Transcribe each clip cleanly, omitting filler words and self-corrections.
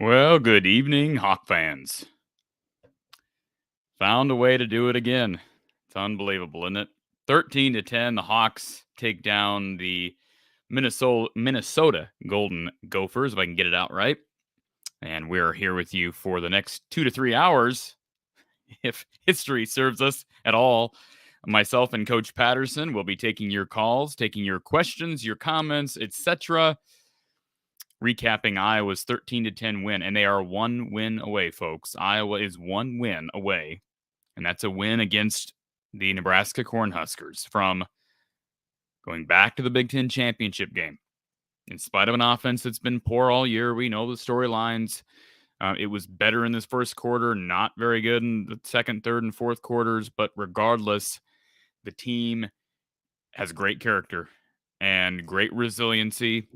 Well, good evening, Hawk fans. Found a way to do it again. It's unbelievable, isn't it? 13-10, the Hawks take down the Minnesota Golden Gophers, if I can get it out right. And we're here with you for the next 2 to 3 hours, if history serves us at all. Myself and Coach Patterson will be taking your calls, taking your questions, your comments, etc., recapping Iowa's 13-10 win, and they are 1 win away, folks. Iowa is 1 win away, and that's a win against the Nebraska Cornhuskers from going back to the Big Ten championship game. In spite of an offense that's been poor all year, we know the storylines. It was better in this first quarter, not very good in the second, third, and fourth quarters, but regardless, the team has great character and great resiliency.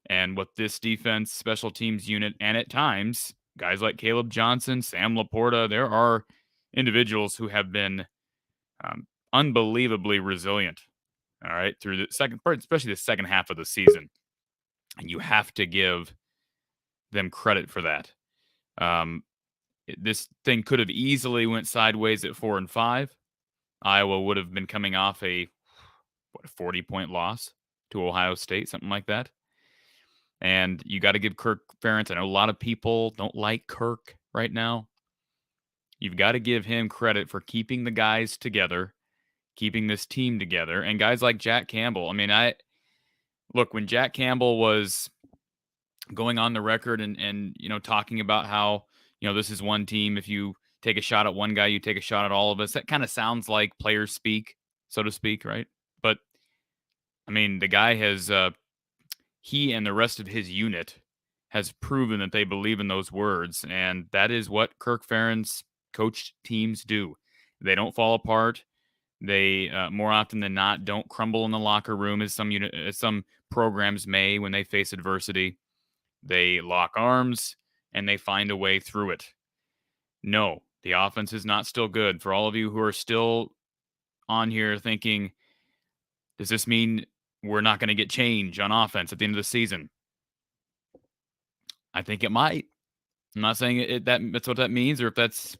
And what this defense, special teams unit, and at times, guys like Caleb Johnson, Sam Laporta, there are individuals who have been unbelievably resilient, all right, through the second part, especially the second half of the season. And you have to give them credit for that. This thing could have easily went sideways at 4-5. Iowa would have been coming off a 40-point loss to Ohio State, something like that. And you got to give Kirk Ferentz. I know a lot of people don't like Kirk right now. You've got to give him credit for keeping the guys together, keeping this team together, and guys like Jack Campbell. I mean, look, when Jack Campbell was going on the record and talking about how, this is one team. If you take a shot at one guy, you take a shot at all of us. That kind of sounds like player speak, so to speak, right? But, I mean, the guy has... he and the rest of his unit has proven that they believe in those words, and that is what Kirk Ferentz coached teams do. They don't fall apart. They, more often than not, don't crumble in the locker room as some programs may when they face adversity. They lock arms, and they find a way through it. No, the offense is not still good. For all of you who are still on here thinking, does this mean we're not going to get change on offense at the end of the season? I think it might. I'm not saying that's what that means, or if that's.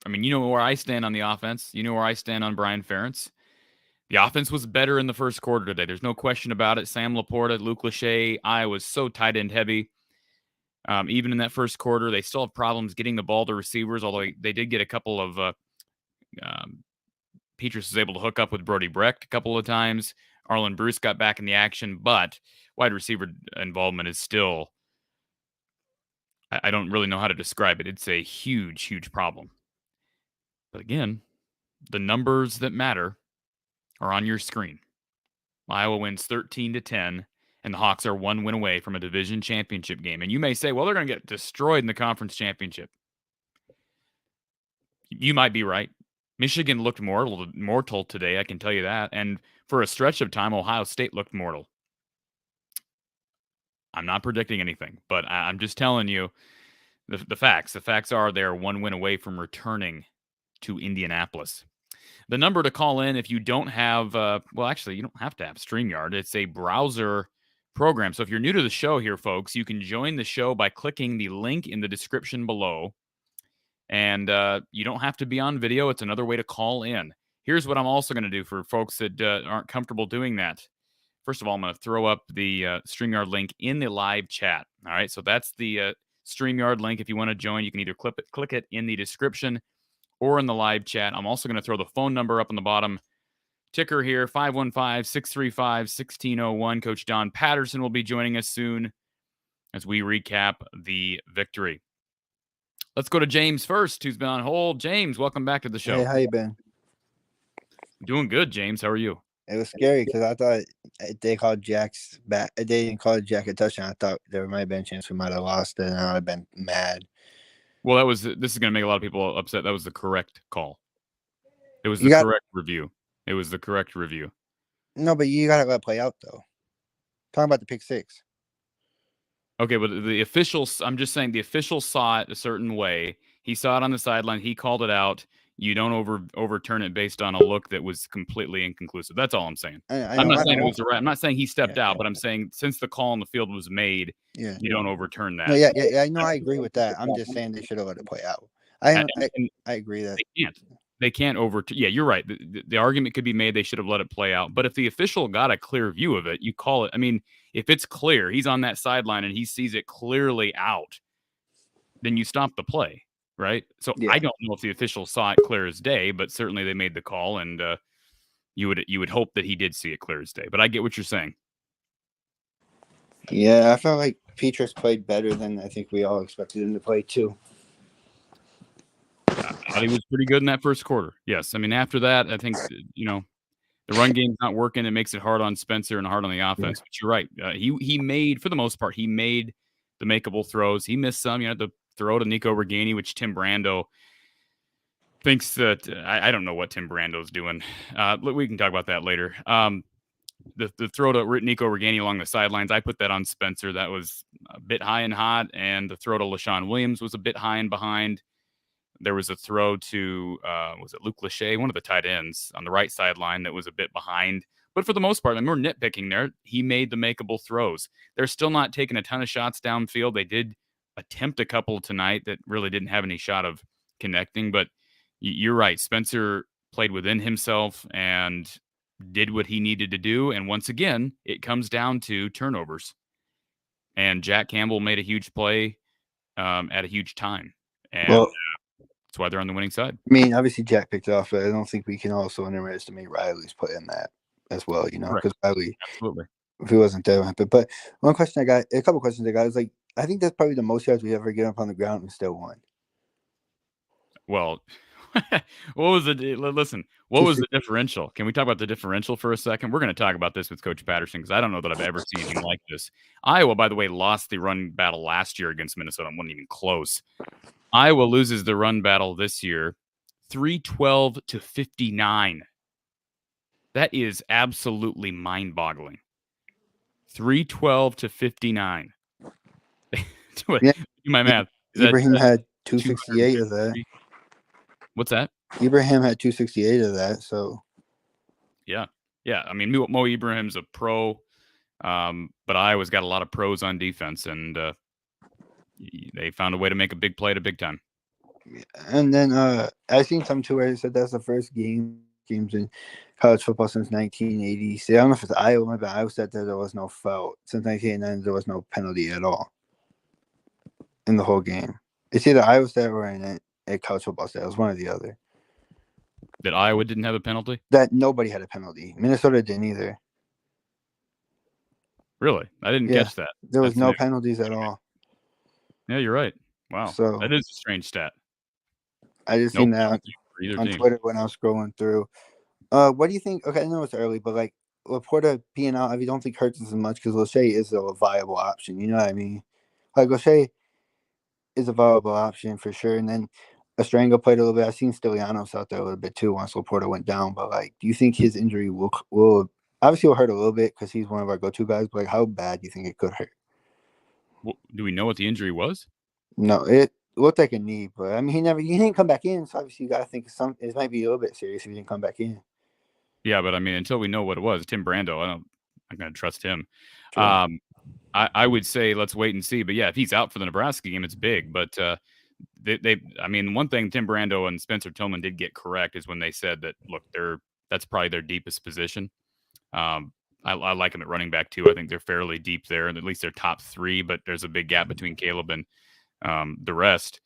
I mean, you know where I stand on the offense. You know where I stand on Brian Ferentz. The offense was better in the first quarter today. There's no question about it. Sam Laporta, Luke Lachey, Iowa's so tight end heavy. Even in that first quarter, they still have problems getting the ball to receivers, although they did get a couple of Petrus was able to hook up with Brody Brecht a couple of times. Arlen Bruce got back in the action, but wide receiver involvement is still, I don't really know how to describe it. It's a huge, huge problem. But again, the numbers that matter are on your screen. Iowa wins 13-10, and the Hawks are one win away from a division championship game. And you may say, well, they're going to get destroyed in the conference championship. You might be right. Michigan looked mortal today, I can tell you that. And for a stretch of time, Ohio State looked mortal. I'm not predicting anything, but I'm just telling you the facts. The facts are they're one win away from returning to Indianapolis. The number to call in if you don't have, well, actually, you don't have to have StreamYard. It's a browser program. So if you're new to the show here, folks, you can join the show by clicking the link in the description below. And you don't have to be on video. It's another way to call in. Here's what I'm also going to do for folks that aren't comfortable doing that. First of all, I'm going to throw up the StreamYard link in the live chat. All right, so that's the StreamYard link. If you want to join, you can either click it in the description or in the live chat. I'm also going to throw the phone number up on the bottom ticker here, 515-635-1601. Coach Don Patterson will be joining us soon as we recap the victory. Let's go to James first, who's been on hold. James, welcome back to the show. Hey, how you been? Doing good, James. How are you? It was scary because I thought they called Jack's back. They didn't call Jack a touchdown. I thought there might have been a chance we might have lost it, and I'd have been mad. Well, this is going to make a lot of people upset. That was the correct call. It was the correct review. It was the correct review. No, but you got to let it play out, though. Talking about the pick six. Okay, but the officials, I'm just saying the official saw it a certain way. He saw it on the sideline. He called it out. You don't overturn it based on a look that was completely inconclusive. That's all I'm saying. I'm not saying it was the right. I'm not saying he stepped out, but I'm saying since the call on the field was made, you don't overturn that. No, yeah, I know. I agree with that. I'm just saying they should have let it play out. I agree that they can't overturn. Yeah, you're right. The argument could be made they should have let it play out. But if the official got a clear view of it, you call it. I mean, if it's clear, he's on that sideline and he sees it clearly out, then you stop the play. Right. So I don't know if the officials saw it clear as day, but certainly they made the call, and you would hope that he did see it clear as day. But I get what you're saying. Yeah, I felt like Petrus played better than I think we all expected him to play too. I thought he was pretty good in that first quarter. Yes. I mean, after that, I think, the run game's not working. It makes it hard on Spencer and hard on the offense. Yeah. But you're right. He made, for the most part, he made the makeable throws. He missed some. The throw to Nico Reganey, which Tim Brando thinks that I don't know what Tim Brando's doing. We can talk about that later. The throw to Nico Reganey along the sidelines, I put that on Spencer. That was a bit high and hot, and the throw to LaShawn Williams was a bit high and behind. There was a throw to was it Luke Lachey, one of the tight ends on the right sideline, that was a bit behind. But for the most part, I mean, we're nitpicking there. He made the makeable throws. They're still not taking a ton of shots downfield. They did attempt a couple tonight that really didn't have any shot of connecting, but you're right. Spencer played within himself and did what he needed to do. And once again, it comes down to turnovers. And Jack Campbell made a huge play at a huge time. And that's why they're on the winning side. I mean, obviously Jack picked it off, but I don't think we can also underestimate Riley's play in that as well, because Riley, absolutely, if he wasn't there. But one question I got, a couple questions I got, is like, I think that's probably the most yards we ever given up on the ground and still won. Well, what was the differential? Can we talk about the differential for a second? We're going to talk about this with Coach Patterson because I don't know that I've ever seen anything like this. Iowa, by the way, lost the run battle last year against Minnesota. It wasn't even close. Iowa loses the run battle this year, 312-59. That is absolutely mind-boggling. 312-59. Yeah. Do my math. Ibrahim had 268 of that. 253? What's that? Ibrahim had 268 of that. So Yeah. I mean, Mo Ibrahim's a pro, but Iowa's got a lot of pros on defense, and they found a way to make a big play at a big time. And then I seen some too where it said that's the first games in college football since 1980. See, I don't know if it's Iowa, but Iowa said that there was no foul since 1989. There was no penalty at all in the whole game. It's either Iowa State or in a college football state. It was one or the other. That Iowa didn't have a penalty? That nobody had a penalty. Minnesota didn't either. Really? I didn't catch that. There was no penalties at all. Yeah, you're right. Wow. So that is a strange stat. I just seen that on Twitter when I was scrolling through. What do you think? Okay, I know it's early, but like Laporta being out, I don't think hurts as much because Lachey is a viable option. You know what I mean? Like Lachey is a viable option for sure. And then Estrango played a little bit. I've seen Stylianos out there a little bit too once Laporta went down. But like, do you think his injury will obviously will hurt a little bit because he's one of our go-to guys? But like, how bad do you think it could hurt? Do we know what the injury was? No, it looked like a knee, but I mean, he didn't come back in. So obviously, you got to think it might be a little bit serious if he didn't come back in. Yeah, but I mean, until we know what it was, Tim Brando, I'm going to trust him. Sure. I would say let's wait and see. But yeah, if he's out for the Nebraska game, it's big. But I mean, one thing Tim Brando and Spencer Tillman did get correct is when they said that, look, that's probably their deepest position. I like them at running back too. I think they're fairly deep there, and at least they're top three. But there's a big gap between Caleb and the rest.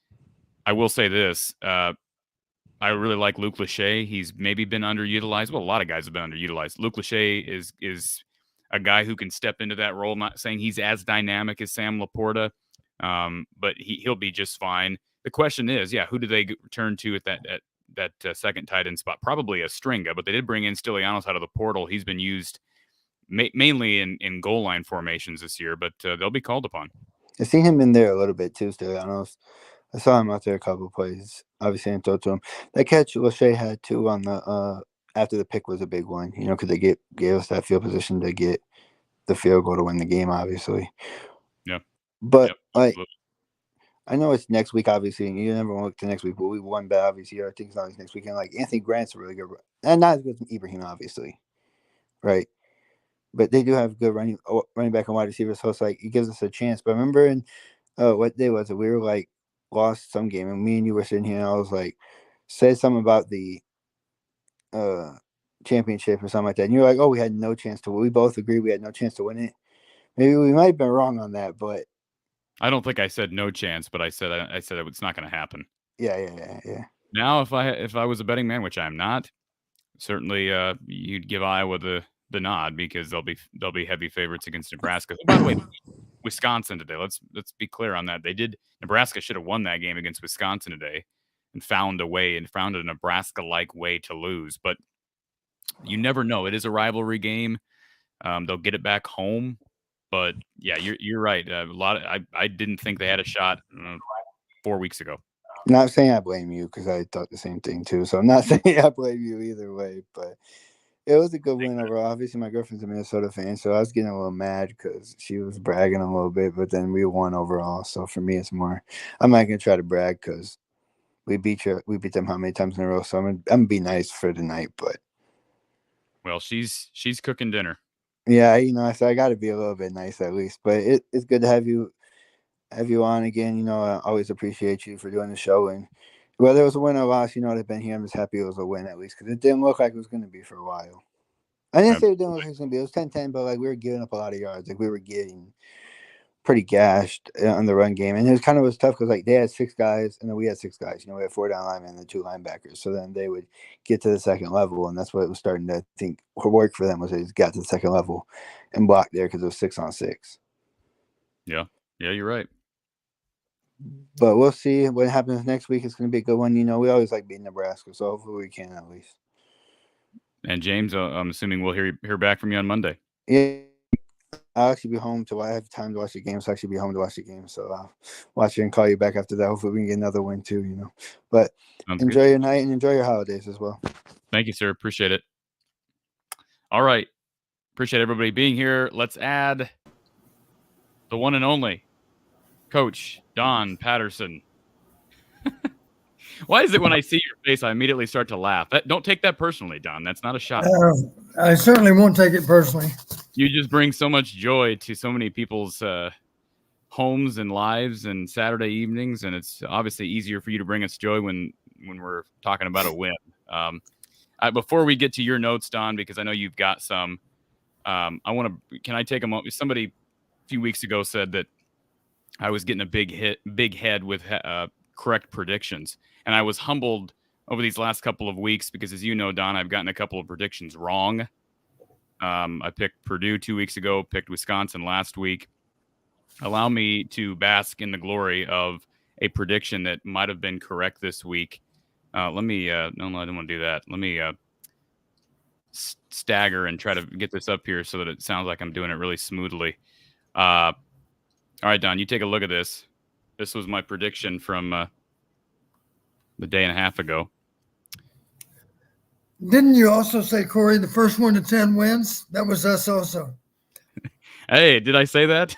I will say this. I really like Luke Lachey. He's maybe been underutilized. Well, a lot of guys have been underutilized. Luke Lachey is a guy who can step into that role. I'm not saying he's as dynamic as Sam Laporta, but he'll be just fine. The question is, who do they return to at that second tight end spot? Probably Estrango, but they did bring in Stylianos out of the portal. He's been used mainly in goal line formations this year, but they'll be called upon. I've seen him in there a little bit too, Stylianos. I saw him out there a couple of plays. Obviously, didn't throw to him. That catch Lachey had too on the after the pick was a big one, because they gave us that field position to get the field goal to win the game, obviously. Yeah. But like, I know it's next week, obviously, and you never want to look to next week, but we won bad, obviously. I think it's always next weekend. Like Anthony Grant's a really good, and not as good as Ibrahim, obviously, right? But they do have good running back and wide receivers, so it's like it gives us a chance. But remember, in what day was it? We were like lost some game, and me and you were sitting here, and I was like, say something about the championship or something like that, and you're like, oh, we had no chance to. We both agreed we had no chance to win it. Maybe we might have been wrong on that, but I don't think I said no chance, but I said it's not going to happen. Yeah. Now, if I was a betting man, which I'm not, certainly you'd give Iowa the nod because they'll be heavy favorites against Nebraska. By the way, Wisconsin today. Let's be clear on that. Nebraska should have won that game against Wisconsin today and found a Nebraska-like way to lose. But you never know. It is a rivalry game. They'll get it back home. But yeah, you're right. I didn't think they had a shot 4 weeks ago. Not saying I blame you because I thought the same thing too. So I'm not saying I blame you either way, but it was a good win overall. Obviously, my girlfriend's a Minnesota fan, so I was getting a little mad because she was bragging a little bit, but then we won overall. So for me, it's more. I'm not gonna try to brag because we beat them how many times in a row. So I'm gonna be nice for tonight, but well, she's cooking dinner. Yeah, so I got to be a little bit nice at least. But it's good to have you on again. I always appreciate you for doing the show, and whether it was a win or a loss, they've been here. I'm just happy it was a win at least because it didn't look like it was going to be for a while. I didn't say it didn't look like it was going to be. It was 10-10, but like we were giving up a lot of yards. Like we were getting pretty gashed on the run game, and it was tough because like they had 6 guys, and then we had 6 guys. We had 4 down linemen and the 2 linebackers. So then they would get to the second level, and that's what was starting to work for them was they just got to the second level and blocked there because it was 6-on-6. Yeah, you're right. But we'll see what happens next week. It's going to be a good one. We always like beating Nebraska, so hopefully we can at least. And James, I'm assuming we'll hear back from you on Monday. Yeah. I'll actually be home I have time to watch the game, so I'll actually be home to watch the game. So I'll watch it and call you back after that. Hopefully we can get another win too, But enjoy your night and enjoy your holidays as well. Thank you, sir. Appreciate it. All right. Appreciate everybody being here. Let's add the one and only Coach Don Patterson. Why is it when I see your face, I immediately start to laugh? Don't take that personally, Don. That's not a shot. I certainly won't take it personally. You just bring so much joy to so many people's homes and lives and Saturday evenings, and it's obviously easier for you to bring us joy when we're talking about a win. Before we get to your notes, Don, because I know you've got some, can I take a moment? Somebody a few weeks ago said that I was getting a big head with correct predictions, and I was humbled over these last couple of weeks because, as you know, Don, I've gotten a couple of predictions wrong. I picked Purdue 2 weeks ago, picked Wisconsin last week. Allow me to bask in the glory of a prediction that might have been correct this week. No, I don't want to do that. Let me stagger and try to get this up here so that it sounds like I'm doing it really smoothly. All right, Don, you take a look at this. This was my prediction from the day and a half ago. Didn't you also say, Corey, the first 1 to 10 wins? That was us also. Hey, did I say that?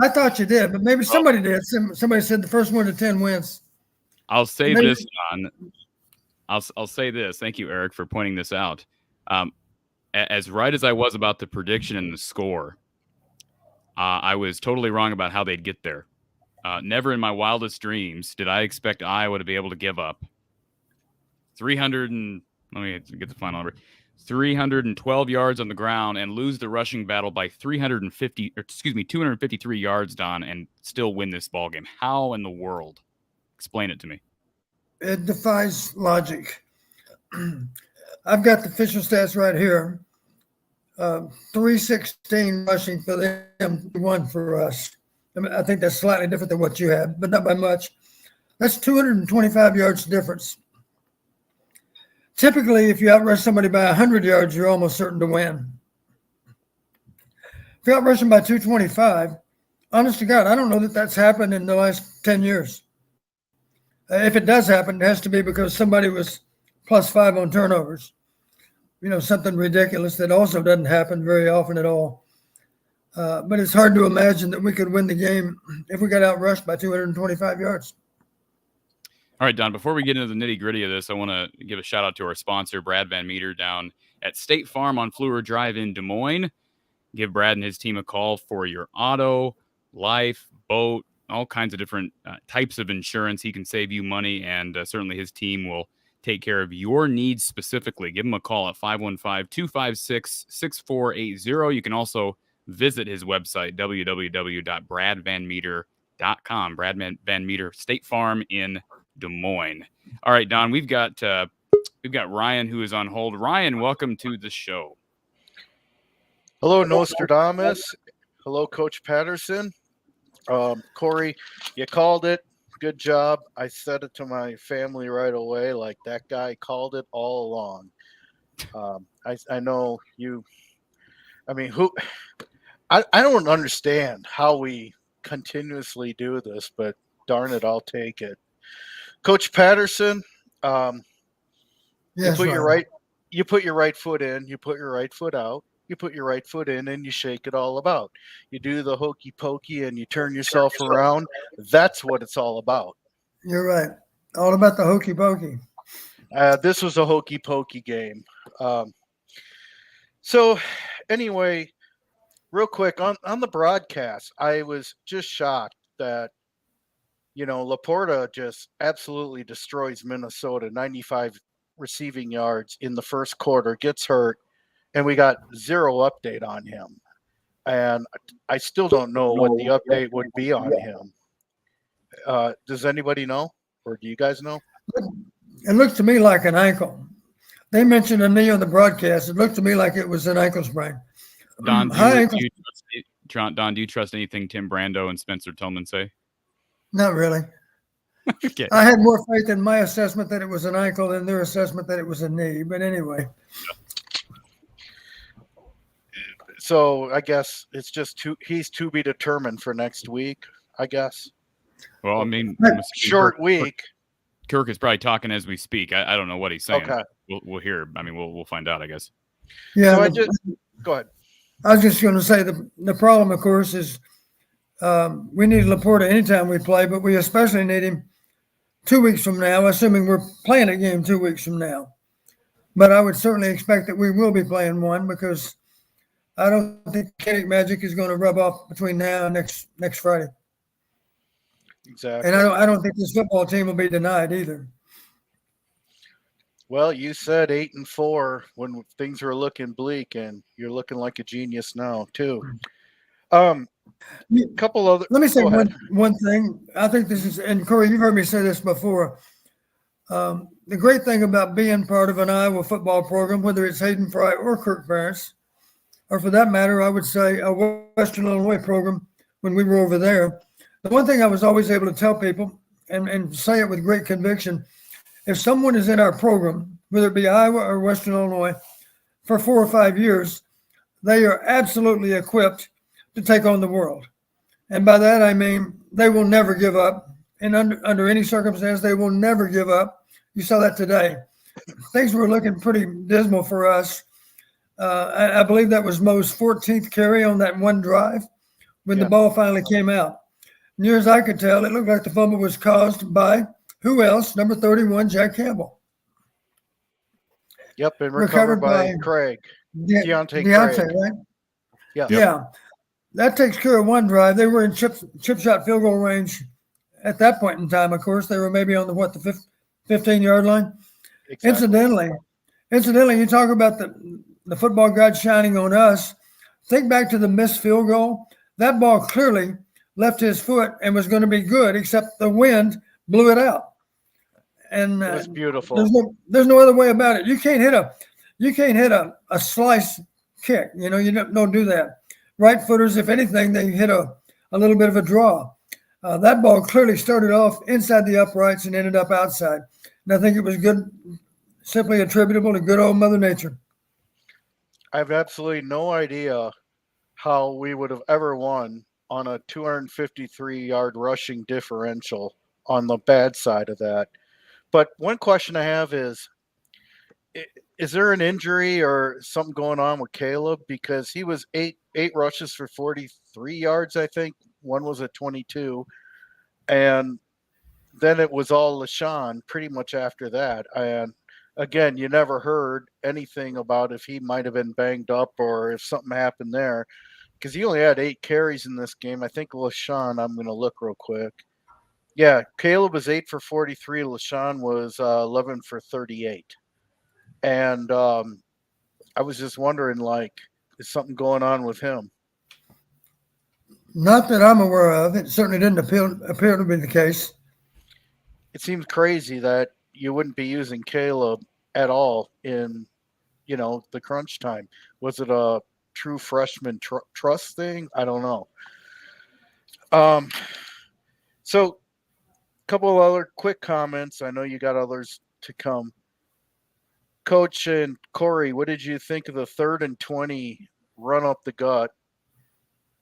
I thought you did, but maybe somebody did. Somebody said the first 1 to 10 wins. I'll say this, Don. I'll say this. Thank you, Eric, for pointing this out. As right as I was about the prediction and the score, I was totally wrong about how they'd get there. Never in my wildest dreams did I expect Iowa to be able to give up let me get the final number. 312 yards on the ground and lose the rushing battle by 253 yards, Don, and still win this ball game. How in the world? Explain it to me. It defies logic. I've got the official stats right here. 316 rushing for them, 1 for us. I think that's slightly different than what you have, but not by much. That's 225 yards difference. Typically, if you outrush somebody by 100 yards, you're almost certain to win. If you outrush them by 225, honest to God, I don't know that that's happened in the last 10 years. If it does happen, it has to be because somebody was +5 on turnovers. Something ridiculous that also doesn't happen very often at all. But it's hard to imagine that we could win the game if we got outrushed by 225 yards. All right, Don, before we get into the nitty-gritty of this, I want to give a shout-out to our sponsor, Brad Van Meter, down at State Farm on Fleur Drive in Des Moines. Give Brad and his team a call for your auto, life, boat, all kinds of different types of insurance. He can save you money, and certainly his team will take care of your needs specifically. Give him a call at 515-256-6480. You can also visit his website, www.bradvanmeter.com. Brad Van Meter, State Farm in Des Moines. All right, Don, we've got Ryan who is on hold. Ryan, welcome to the show. Hello, Nostradamus. Hello, Coach Patterson. Corey, you called it. Good job. I said it to my family right away, like that guy called it all along. I know you. I mean, I don't understand how we continuously do this, but darn it, I'll take it. Coach Patterson, Yes, you put your right foot in, you put your right foot out, you put your right foot in, and you shake it all about. You do the hokey pokey and you turn yourself around. That's what it's all about. You're right. All about the hokey pokey. This was a hokey pokey game. So anyway, real quick on the broadcast, I was just shocked that Laporta just absolutely destroys Minnesota, 95 receiving yards in the first quarter, gets hurt, and we got zero update on him. And I still don't know what the update would be on him. Does anybody know? Or do you guys know? It looked to me like an ankle. They mentioned a knee on the broadcast. It looked to me like it was an ankle sprain. Don, do you trust anything Tim Brando and Spencer Tillman say? Not really. Okay. I had more faith in my assessment that it was an ankle than their assessment that it was a knee. But anyway. So I guess it's just he's to be determined for next week, I guess. Well, I mean, short week. Kirk is probably talking as we speak. I don't know what he's saying. Okay. We'll hear. I mean, we'll find out, I guess. Yeah. So go ahead. I was just going to say the problem, of course, is We need Laporta anytime we play, but we especially need him 2 weeks from now, assuming we're playing a game 2 weeks from now. But I would certainly expect that we will be playing one because I don't think kinetic magic is going to rub off between now and next Friday. Exactly. And I don't think this football team will be denied either. Well, you said 8-4 when things were looking bleak, and you're looking like a genius now too. Couple other. Let me say one thing. I think this is, and Corey, you've heard me say this before. The great thing about being part of an Iowa football program, whether it's Hayden Fry or Kirk Ferentz, or for that matter, I would say a Western Illinois program when we were over there. The one thing I was always able to tell people and say it with great conviction, if someone is in our program, whether it be Iowa or Western Illinois, for 4 or 5 years, they are absolutely equipped to take on the world. And by that, I mean, they will never give up. And under any circumstance, they will never give up. You saw that today. Things were looking pretty dismal for us. I believe that was Mo's 14th carry on that one drive when the ball finally came out. Near as I could tell, it looked like the fumble was caused by who else? Number 31, Jack Campbell. Yep, and recovered by Craig. Deontay Craig. Right? Yeah. Yeah. That takes care of one drive. They were in chip shot field goal range at that point in time. Of course, they were maybe on the 15-yard line. Exactly. Incidentally, you talk about the football god shining on us. Think back to the missed field goal. That ball clearly left his foot and was going to be good, except the wind blew it out. And it was beautiful. There's no other way about it. You can't hit a slice kick. You know, you don't do that. Right footers, if anything, they hit a little bit of a draw. That ball clearly started off inside the uprights and ended up outside. And I think it was good, simply attributable to good old Mother Nature. I have absolutely no idea how we would have ever won on a 253-yard rushing differential on the bad side of that. But one question I have is there an injury or something going on with Caleb? Because he was eight rushes for 43 yards, I think. One was at 22. And then it was all LaShawn pretty much after that. And again, you never heard anything about if he might have been banged up or if something happened there. Because he only had 8 carries in this game. I think LaShawn, I'm going to look real quick. Yeah, Caleb was 8 for 43. LaShawn was 11 for 38. And I was just wondering, like, is something going on with him? Not that I'm aware of. It certainly didn't appear to be the case. It seems crazy that you wouldn't be using Caleb at all in, the crunch time. Was it a true freshman trust thing? I don't know. So a couple of other quick comments. I know you got others to come. Coach and Corey, what did you think of the 3rd and 20 run up the gut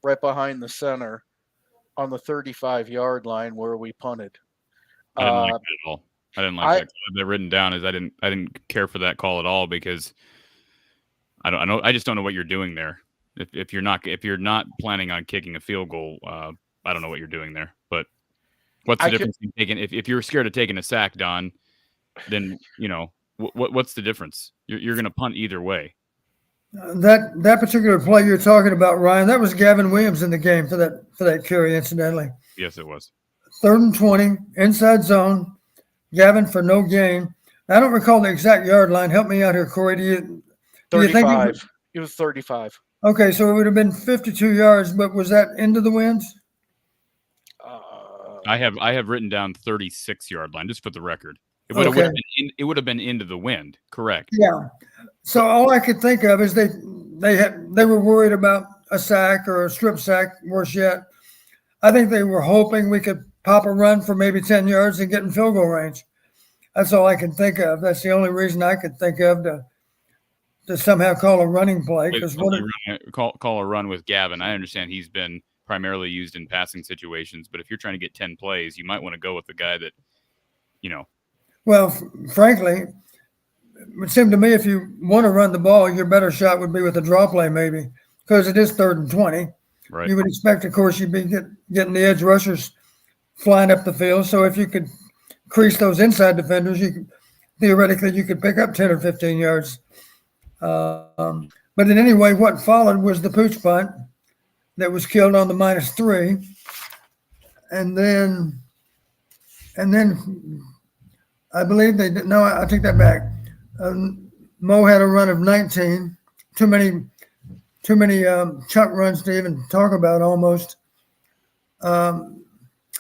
right behind the center on the 35-yard line where we punted? I didn't like that at all. I didn't like that. I've written down is I didn't care for that call at all because I just don't know what you're doing there. If you're not planning on kicking a field goal, I don't know what you're doing there. But what's the difference in taking if you're scared of taking a sack, Don? Then what's the difference? You're going to punt either way. That particular play you're talking about, Ryan, that was Gavin Williams in the game for that carry, incidentally. Yes, it was. 3rd and 20, inside zone. Gavin for no gain. I don't recall the exact yard line. Help me out here, Corey. Do you think it was 35? Okay, so it would have been 52 yards, but was that into the winds? I have written down 36-yard line just for the record. It would have been into the wind, correct? Yeah. So all I could think of is they were worried about a sack or a strip sack, worse yet. I think they were hoping we could pop a run for maybe 10 yards and get in field goal range. That's all I can think of. That's the only reason I could think of to somehow call a running play. Call a run with Gavin. I understand he's been primarily used in passing situations, but if you're trying to get 10 plays, you might want to go with the guy that, Well, frankly, it would seem to me if you want to run the ball, your better shot would be with a draw play maybe because it is 3rd and 20. Right. You would expect, of course, you'd be getting the edge rushers flying up the field. So if you could crease those inside defenders, theoretically you could pick up 10 or 15 yards. But in any way, what followed was the pooch punt that was killed on the -3. And then I believe they did. No, I take that back. Mo had a run of 19. Too many chuck runs to even talk about almost.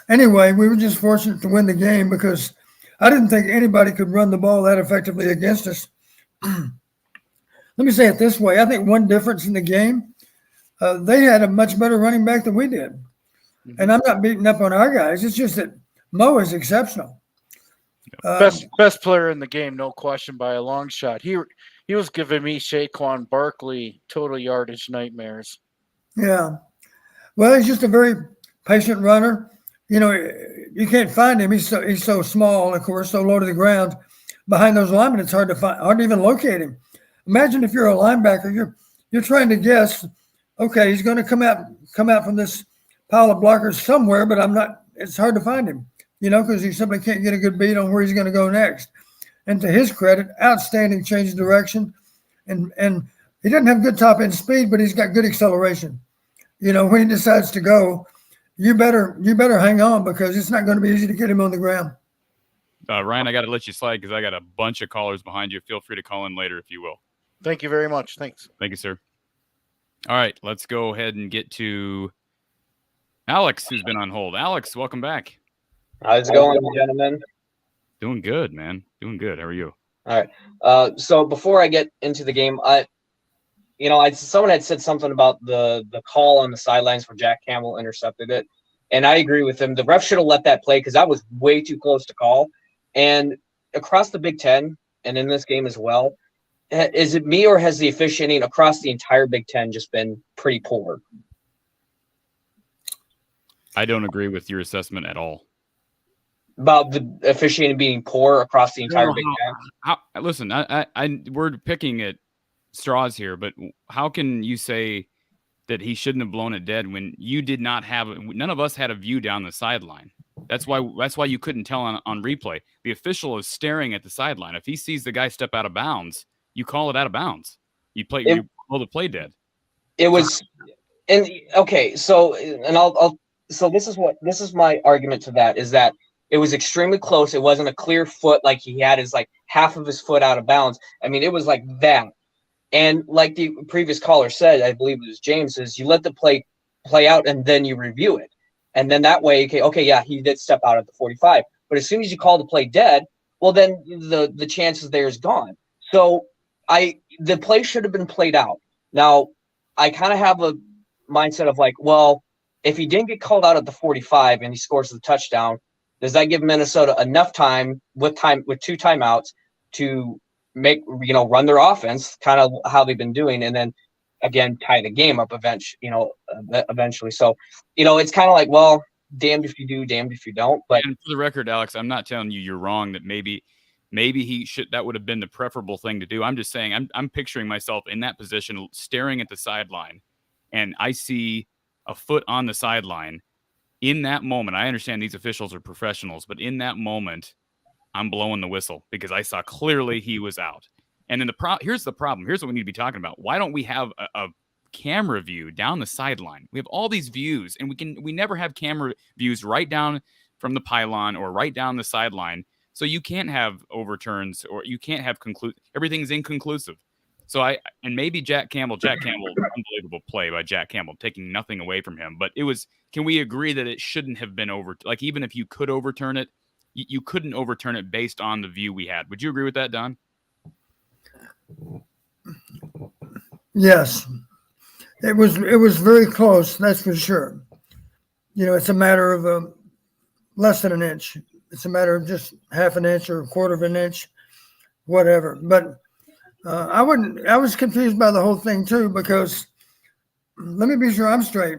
Anyway, we were just fortunate to win the game because I didn't think anybody could run the ball that effectively against us. Let me say it this way. I think one difference in the game, they had a much better running back than we did. Mm-hmm. And I'm not beating up on our guys. It's just that Mo is exceptional. Best player in the game, no question, by a long shot. He was giving me Saquon Barkley total yardage nightmares. Yeah. Well, he's just a very patient runner. You know, you can't find him. He's so small, of course, so low to the ground. Behind those linemen, it's hard to even locate him. Imagine if you're a linebacker, you're trying to guess, okay, he's going to come out from this pile of blockers somewhere, but it's hard to find him, you know, because he simply can't get a good beat on where he's going to go next. And to his credit, outstanding change of direction. And he doesn't have good top end speed, but he's got good acceleration. You know, when he decides to go, you better hang on because it's not going to be easy to get him on the ground. Ryan, I got to let you slide because I got a bunch of callers behind you. Feel free to call in later if you will. Thank you very much. Thanks. Thank you, sir. All right, let's go ahead and get to Alex, who's been on hold. Alex, welcome back. How's it going, gentlemen? Doing good, man. Doing good. How are you? All right. So before I get into the game, someone had said something about the call on the sidelines where Jack Campbell intercepted it, and I agree with him. The ref should have let that play because that was way too close to call. And across the Big Ten, and in this game as well, is it me or has the officiating across the entire Big Ten just been pretty poor? I don't agree with your assessment at all. About the officiating being poor across the entire Big Ten? Listen, we're picking at straws here, but how can you say that he shouldn't have blown it dead when you did not have – none of us had a view down the sideline. That's why you couldn't tell on replay. The official is staring at the sideline. If he sees the guy step out of bounds, you call it out of bounds. You call the play dead. It was – and okay, so and I'll so this is my argument to that is that it was extremely close. It wasn't a clear foot like he had his like half of his foot out of bounds. I mean, it was like that. And like the previous caller said, I believe it was James, is you let the play out and then you review it. And then that way, okay, yeah, he did step out at the 45. But as soon as you call the play dead, well, then the chances there is gone. So the play should have been played out. Now, I kind of have a mindset of like, well, if he didn't get called out at the 45 and he scores the touchdown, does that give Minnesota enough time with 2 timeouts to run their offense, kind of how they've been doing, and then again tie the game up eventually. So, it's kind of like, well, damned if you do, damned if you don't. But and for the record, Alex, I'm not telling you you're wrong that maybe he should, that would have been the preferable thing to do. I'm just saying I'm picturing myself in that position, staring at the sideline, and I see a foot on the sideline. In that moment, I understand these officials are professionals, but in that moment, I'm blowing the whistle because I saw clearly he was out. And then here's the problem. Here's what we need to be talking about. Why don't we have a camera view down the sideline? We have all these views, and we never have camera views right down from the pylon or right down the sideline. So you can't have overturns or you can't have everything's inconclusive. So maybe Jack Campbell, unbelievable play by Jack Campbell, taking nothing away from him. But can we agree that it shouldn't have been like, even if you could overturn it, you couldn't overturn it based on the view we had. Would you agree with that, Don? Yes. It was very close, that's for sure. It's a matter of less than an inch. It's a matter of just half an inch or a quarter of an inch, whatever. But I was confused by the whole thing too, because let me be sure I'm straight.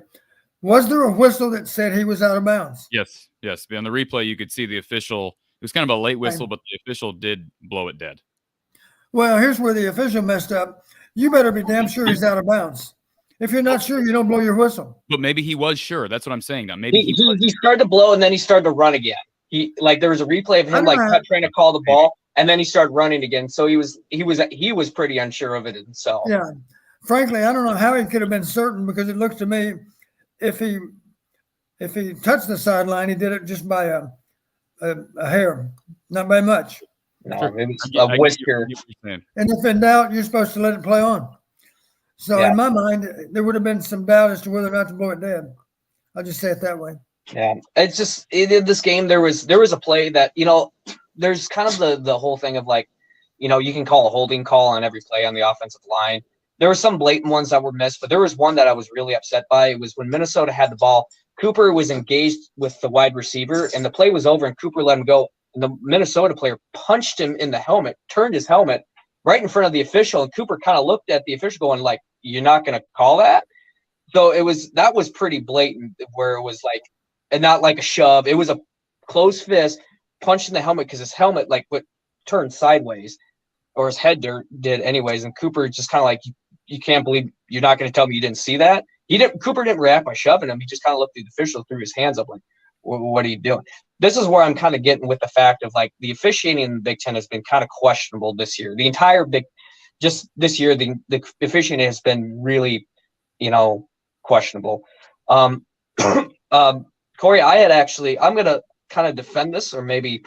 Was there a whistle that said he was out of bounds? Yes. On the replay, you could see the official. It was kind of a late whistle, but the official did blow it dead. Well, here's where the official messed up. You better be damn sure he's out of bounds. If you're not sure, you don't blow your whistle. But maybe he was sure. That's what I'm saying. Now, maybe He started to blow and then he started to run again. There was a replay of him trying to call the ball and then he started running again. So he was pretty unsure of it himself. Yeah. Frankly, I don't know how he could have been certain, because it looks to me if he touched the sideline, he did it just by a hair, not by much. No, maybe a whisker. And if in doubt, you're supposed to let it play on. So in my mind, there would have been some doubt as to whether or not to blow it dead. I'll just say it that way. Yeah, it's just in this game there was a play that, there's kind of the whole thing of like, you can call a holding call on every play on the offensive line. There were some blatant ones that were missed, but there was one that I was really upset by. It was when Minnesota had the ball. Cooper was engaged with the wide receiver, and the play was over, and Cooper let him go. And the Minnesota player punched him in the helmet, turned his helmet right in front of the official, and Cooper kind of looked at the official going like, "You're not going to call that?" So that was pretty blatant, where it was like, and not like a shove. It was a closed fist punch in the helmet, because his helmet turned sideways, or his head did anyways. And Cooper just kind of like, you can't believe you're not going to tell me you didn't see that. Cooper didn't react by shoving him. He just kind of looked at the official, threw his hands up like, what are you doing? This is where I'm kind of getting with the fact of like the officiating in the Big Ten has been kind of questionable this year. The entire just this year, the officiating has been really, questionable. Corey, I'm going to kind of defend this, or maybe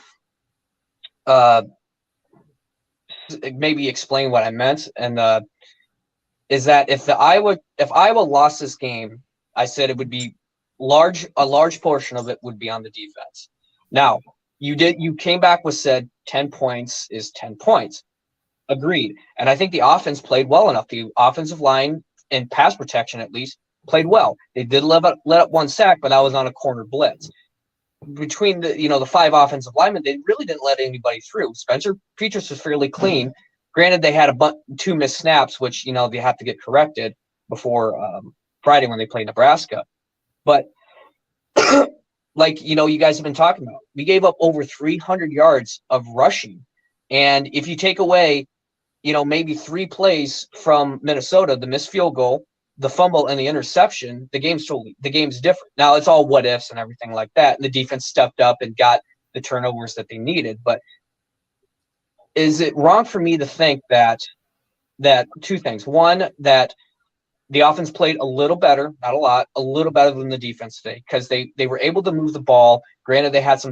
explain what I meant. And is that if Iowa lost this game, I said it would be a large portion of it would be on the defense. Now, you came back with said 10 points is 10 points. Agreed. And I think the offense played well enough. The offensive line and pass protection, at least, played well. They did let up one sack, but that was on a corner blitz. Between the 5 offensive linemen, they really didn't let anybody through. Spencer Petras was fairly clean. Granted, they had 2 missed snaps, which they have to get corrected before Friday when they play Nebraska. But you guys have been talking about, we gave up over 300 yards of rushing, and if you take away, maybe 3 plays from Minnesota, the missed field goal, the fumble, and the interception, the game's different. Now it's all what ifs and everything like that, and the defense stepped up and got the turnovers that they needed. But is it wrong for me to think that 2 things? One, that the offense played a little better, not a lot, a little better than the defense today, because they were able to move the ball. Granted, they had some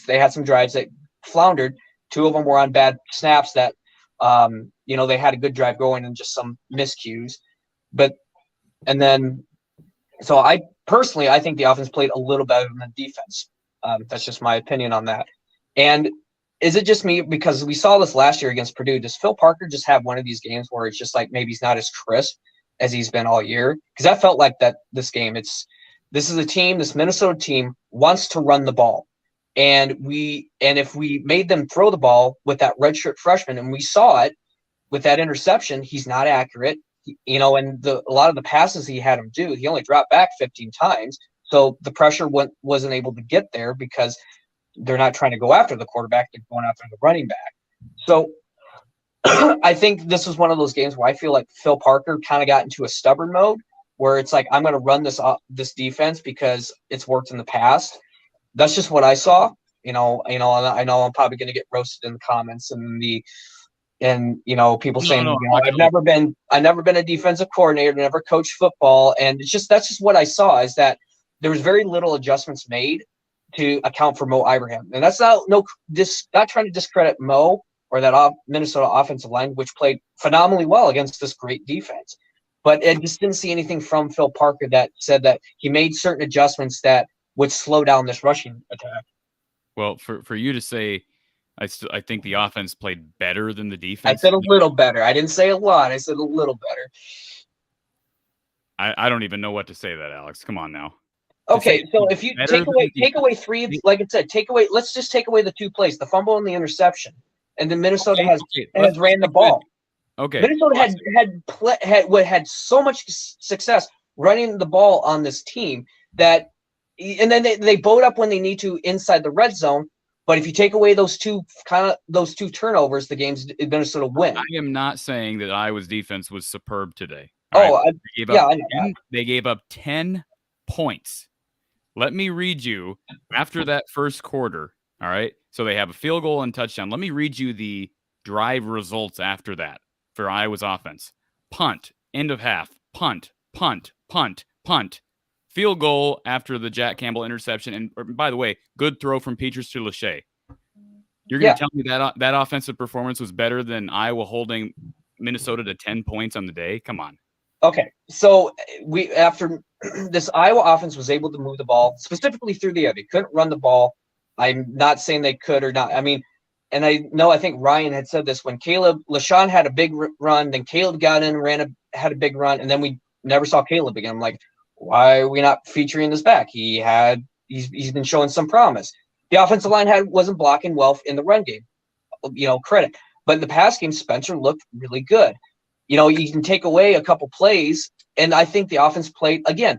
they had some drives that floundered. 2 of them were on bad snaps that, they had a good drive going and just some miscues. So I think the offense played a little better than the defense. That's just my opinion on that. And is it just me, because we saw this last year against Purdue? Does Phil Parker just have one of these games where it's just like maybe he's not as crisp as he's been all year? Because I felt like that this game, this Minnesota team wants to run the ball. And if we made them throw the ball with that redshirt freshman, and we saw it with that interception, he's not accurate. And a lot of the passes he had him do, he only dropped back 15 times. So the pressure wasn't able to get there because they're not trying to go after the quarterback. They're going after the running back. So I think this was one of those games where I feel like Phil Parker kind of got into a stubborn mode where it's like, I'm going to run this defense because it's worked in the past. That's just what I saw. I know I'm probably going to get roasted in the comments and people saying, I've never been a defensive coordinator, never coached football. And that's just what I saw, is that there was very little adjustments made to account for Mo Ibrahim. And that's not trying to discredit Mo or that Minnesota offensive line, which played phenomenally well against this great defense. But I just didn't see anything from Phil Parker that said that he made certain adjustments that would slow down this rushing attack. Well, for you to say, I think the offense played better than the defense. I said a little better. I didn't say a lot. I said a little better. I don't even know what to say to that, Alex. Come on now. Okay, so if you take away 3, like I said, let's just take away the 2 plays, the fumble and the interception, and then Minnesota has ran the ball. Okay, Minnesota had so much success running the ball on this team that, and then they bowed up when they need to inside the red zone. But if you take away those two turnovers, the game's Minnesota win. I am not saying that Iowa's defense was superb today. All right? Oh, I know that. They gave up 10 points. Let me read you after that first quarter. All right. So they have a field goal and touchdown. Let me read you the drive results after that for Iowa's offense. Punt, end of half, punt, punt, punt, punt. Field goal after the Jack Campbell interception. And by the way, good throw from Peters to Lachey. You're going to tell me that offensive performance was better than Iowa holding Minnesota to 10 points on the day? Come on. Okay, so after this Iowa offense was able to move the ball specifically through the air. They couldn't run the ball. I'm not saying they could or not. I mean, and I think Ryan had said this when LaShawn had a big run, then Caleb got in, had a big run, and then we never saw Caleb again. I'm like, why are we not featuring this back? He's been showing some promise. The offensive line wasn't blocking well in the run game, credit. But in the pass game, Spencer looked really good. You can take away a couple plays, and I think the offense played, again,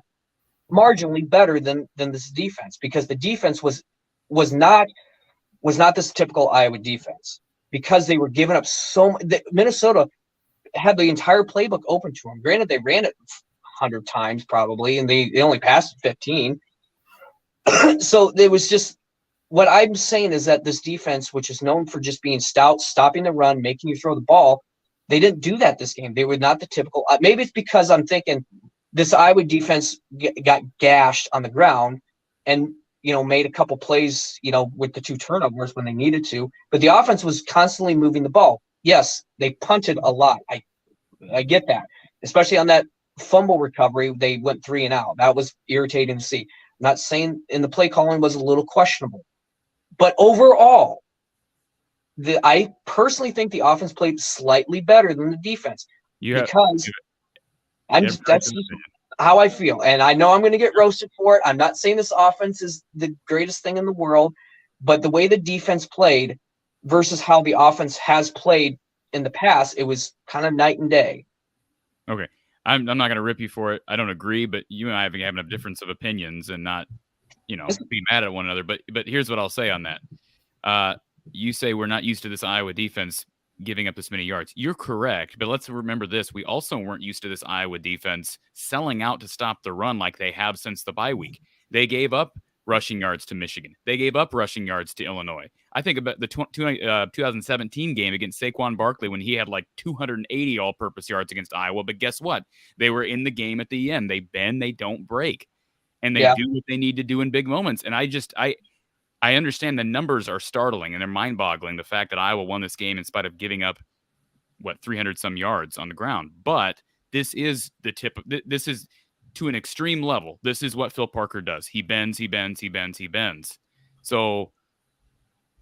marginally better than this defense, because the defense was not this typical Iowa defense, because they were giving up Minnesota had the entire playbook open to them. Granted, they ran it 100 times probably, and they only passed 15. So it was just, what I'm saying is that this defense, which is known for just being stout, stopping the run, making you throw the ball, they didn't do that this game. They were not the typical. Maybe it's because I'm thinking this Iowa defense got gashed on the ground and, made a couple plays, with the 2 turnovers when they needed to. But the offense was constantly moving the ball. Yes, they punted a lot. I get that. Especially on that fumble recovery, they went 3 and out. That was irritating to see. I'm not saying, and the play calling was a little questionable. But overall, I personally think the offense played slightly better than the defense, because that's just how I feel. And I know I'm going to get roasted for it. I'm not saying this offense is the greatest thing in the world, but the way the defense played versus how the offense has played in the past, it was kind of night and day. Okay. I'm not going to rip you for it. I don't agree, but you and I have a difference of opinions and not, be mad at one another. But here's what I'll say on that. You say we're not used to this Iowa defense giving up this many yards. You're correct, but let's remember this. We also weren't used to this Iowa defense selling out to stop the run like they have since the bye week. They gave up rushing yards to Michigan. They gave up rushing yards to Illinois. I think about the 2017 game against Saquon Barkley when he had like 280 all-purpose yards against Iowa, but guess what? They were in the game at the end. They bend, they don't break, and they do what they need to do in big moments. And I understand the numbers are startling and they're mind-boggling, the fact that Iowa won this game in spite of giving up, 300-some yards on the ground. But this is this is to an extreme level. This is what Phil Parker does. He bends, he bends, he bends, he bends. So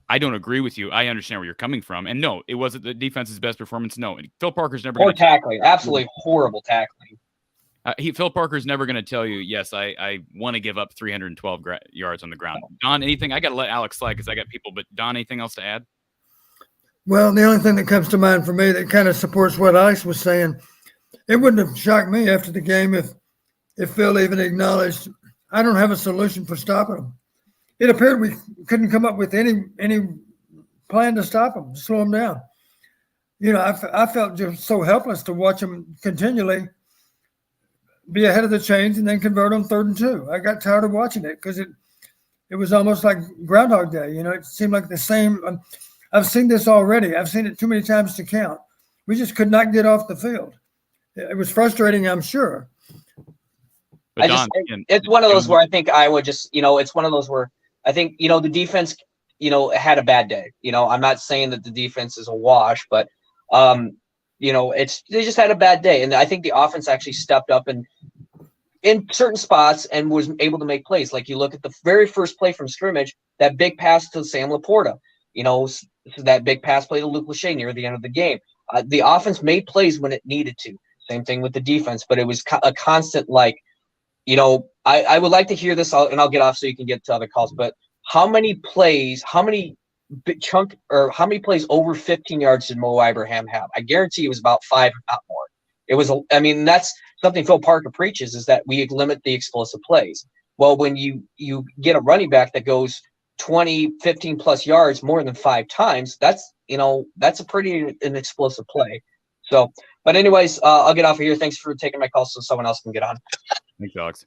I don't agree with you. I understand where you're coming from. And no, it wasn't the defense's best performance. No, Phil Parker's never going to tackling. Absolutely horrible tackling. Phil Parker's never going to tell you, yes, I want to give up 312 yards on the ground. Don, anything? I got to let Alex slide because I got people, but Don, anything else to add? Well, the only thing that comes to mind for me that kind of supports what Ice was saying, it wouldn't have shocked me after the game if Phil even acknowledged, I don't have a solution for stopping them. It appeared we couldn't come up with any plan to stop them, to slow them down. I felt just so helpless to watch them continually be ahead of the chains and then convert on 3rd and 2. I got tired of watching it because it was almost like Groundhog Day. It seemed like the same. I've seen this already. I've seen it too many times to count. We just could not get off the field. It was frustrating, I'm sure. But it's one of those where I think Iowa just, it's one of those where I think, the defense, had a bad day. I'm not saying that the defense is a wash, but they just had a bad day. And I think the offense actually stepped up and in certain spots and was able to make plays. Like you look at the very first play from scrimmage, that big pass to Sam Laporta, that big pass play to Luke Lachey near the end of the game. The offense made plays when it needed to. Same thing with the defense, but it was a constant, I would like to hear this, and I'll get off so you can get to other calls, but how many plays over 15 yards did Mo Ibrahim have? I guarantee it was about 5, if not more. It was, that's something Phil Parker preaches, is that we limit the explosive plays. Well, when you get a running back that goes 20, 15 plus yards more than 5 times, that's a pretty an explosive play. So But anyways, I'll get off of here. Thanks for taking my call so someone else can get on. Thanks, Alex.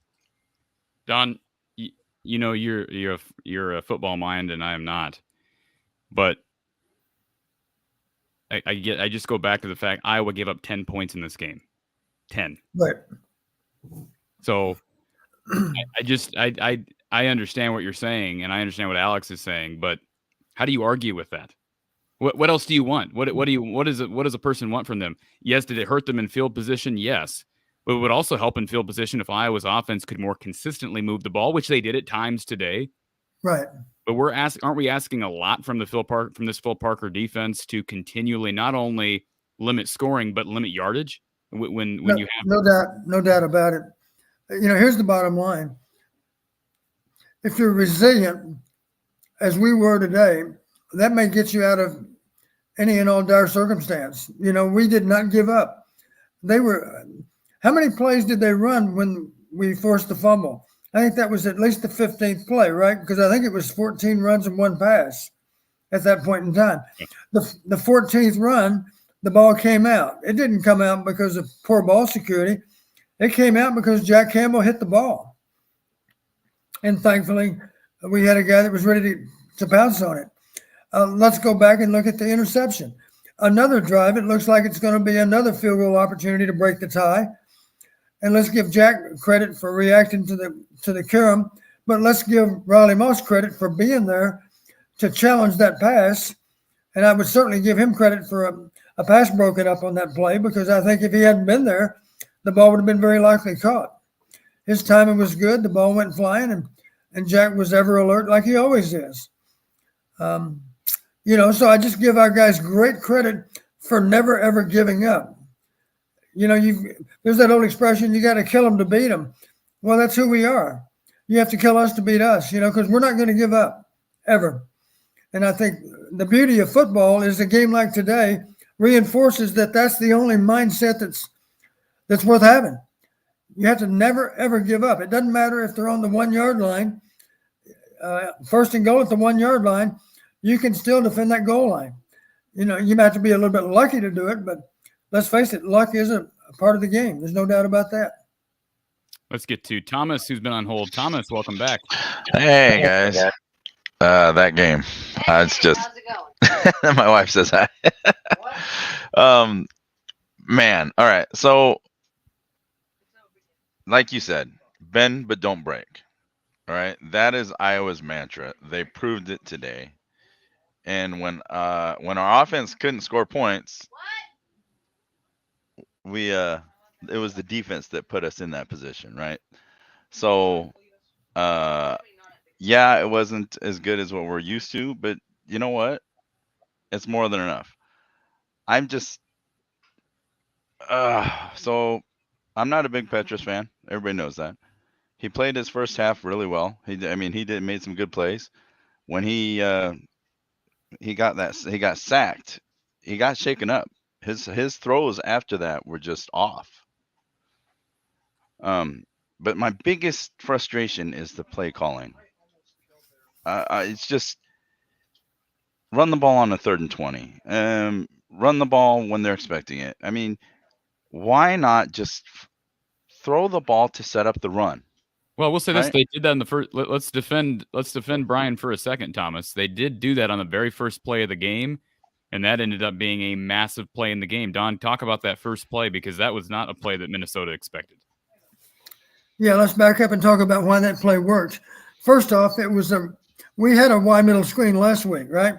Don, you know you're a football mind and I am not, but I just go back to the fact Iowa gave up 10 points in this game. 10. Right. So I understand what you're saying and I understand what Alex is saying, but how do you argue with that? What else do you want? What does a person want from them? Yes, did it hurt them in field position? Yes. But it would also help in field position if Iowa's offense could more consistently move the ball, which they did at times today. Right. But aren't we asking a lot from this Phil Parker defense to continually not only limit scoring but limit yardage when you have no doubt about it. Here's the bottom line. If you're resilient, as we were today, that may get you out of any and all dire circumstance. We did not give up. How many plays did they run when we forced the fumble? I think that was at least the 15th play, right? Because I think it was 14 runs and 1 pass at that point in time. The 14th run, the ball came out. It didn't come out because of poor ball security. It came out because Jack Campbell hit the ball. And thankfully, we had a guy that was ready to pounce on it. Let's go back and look at the interception. Another drive, it looks like it's going to be another field goal opportunity to break the tie. And let's give Jack credit for reacting to the Curran, but let's give Riley Moss credit for being there to challenge that pass. And I would certainly give him credit for a pass broken up on that play, because I think if he hadn't been there, the ball would have been very likely caught. His timing was good. The ball went flying, and Jack was ever alert like he always is. So I just give our guys great credit for never, ever giving up. There's that old expression, you got to kill them to beat them. Well, that's who we are. You have to kill us to beat us, because we're not going to give up ever. And I think the beauty of football is a game like today reinforces that that's the only mindset that's worth having. You have to never, ever give up. It doesn't matter if they're on the 1 yard line, first and goal at the 1 yard line, you can still defend that goal line. You might have to be a little bit lucky to do it, but let's face it, luck is a part of the game. There's no doubt about that. Let's get to Thomas, who's been on hold. Thomas, welcome back. Hey, guys. That game. It's just my wife says hi. Man. All right. So, like you said, bend but don't break. All right. That is Iowa's mantra. They proved it today. And when our offense couldn't score points, it was the defense that put us in that position, right? So, yeah, it wasn't as good as what we're used to, but you know what? It's more than enough. I'm just so I'm not a big Petras fan. Everybody knows that. He played his first half really well. He made some good plays. When he got sacked, he got shaken up. His throws after that were just off. But my biggest frustration is the play calling. It's just run the ball on a 3rd and 20. Run the ball when they're expecting it. I mean, why not just throw the ball to set up the run? Well, we'll say this: they did that in the first. Let's defend Brian for a second, Thomas. They did do that on the very first play of the game, and that ended up being a massive play in the game. Don, talk about that first play, because that was not a play that Minnesota expected. Yeah, let's back up and talk about why that play worked. First off, we had a Y middle screen last week, right?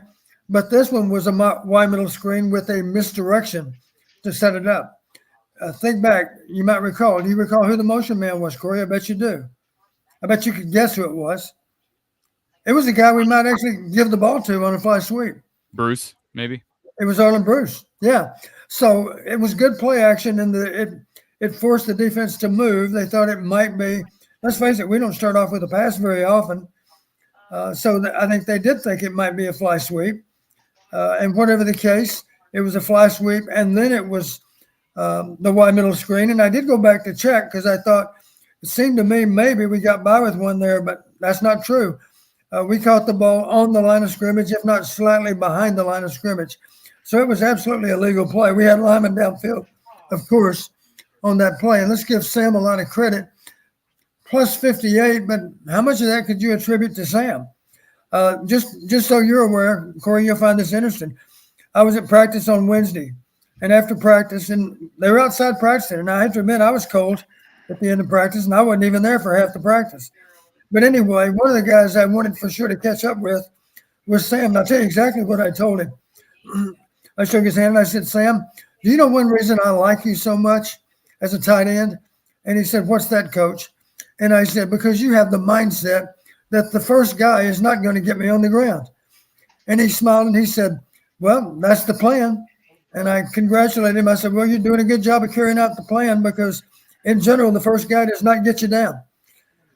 But this one was a Y middle screen with a misdirection to set it up. Think back. You might recall. Do you recall who the motion man was, Corey? I bet you do. I bet you could guess who it was. It was the guy we might actually give the ball to on a fly sweep. Bruce, maybe? It was Arlen Bruce. Yeah. So it was good play action, and it forced the defense to move. They thought it might be. Let's face it, we don't start off with a pass very often. So I think they did think it might be a fly sweep. And whatever the case, it was a fly sweep, and then it was the Y middle screen. And I did go back to check because I thought it seemed to me maybe we got by with one there, but that's not true. We caught the ball on the line of scrimmage, if not slightly behind the line of scrimmage. So it was absolutely a legal play. We had linemen downfield of course, on that play. And let's give Sam a lot of credit. Plus 58, but how much of that could you attribute to Sam? Just so you're aware, Corey, you'll find this interesting. I was at practice on Wednesday, and after practice, and they were outside practicing, and I have to admit I was cold at the end of practice, and I wasn't even there for half the practice. But anyway, one of the guys I wanted for sure to catch up with was Sam. And I'll tell you exactly what I told him. I shook his hand and I said, Sam, do you know one reason I like you so much as a tight end? And he said, what's that, coach? And I said, because you have the mindset that the first guy is not going to get me on the ground. And he smiled and he said, well, that's the plan. And I congratulated him. I said, well, you're doing a good job of carrying out the plan because in general, the first guy does not get you down.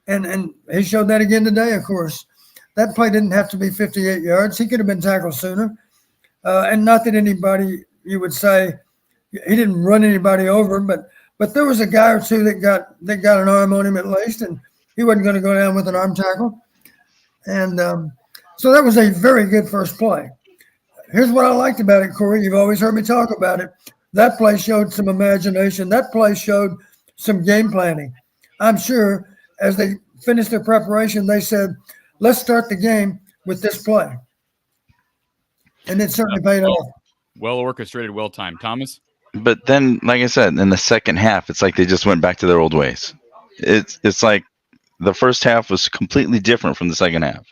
And he showed that again today, of course. That play didn't have to be 58 yards. He could have been tackled sooner. And not that anybody, you would say, he didn't run anybody over, but there was a guy or two that got an arm on him at least, and he wasn't going to go down with an arm tackle. And so that was a very good first play. Here's what I liked about it, Corey. You've always heard me talk about it. That play showed some imagination. That play showed some game planning. I'm sure as they finished their preparation, they said, let's start the game with this play. And it certainly paid off. Well orchestrated, well timed. Thomas? But then, like I said, in the second half, it's like they just went back to their old ways. It's like the first half was completely different from the second half.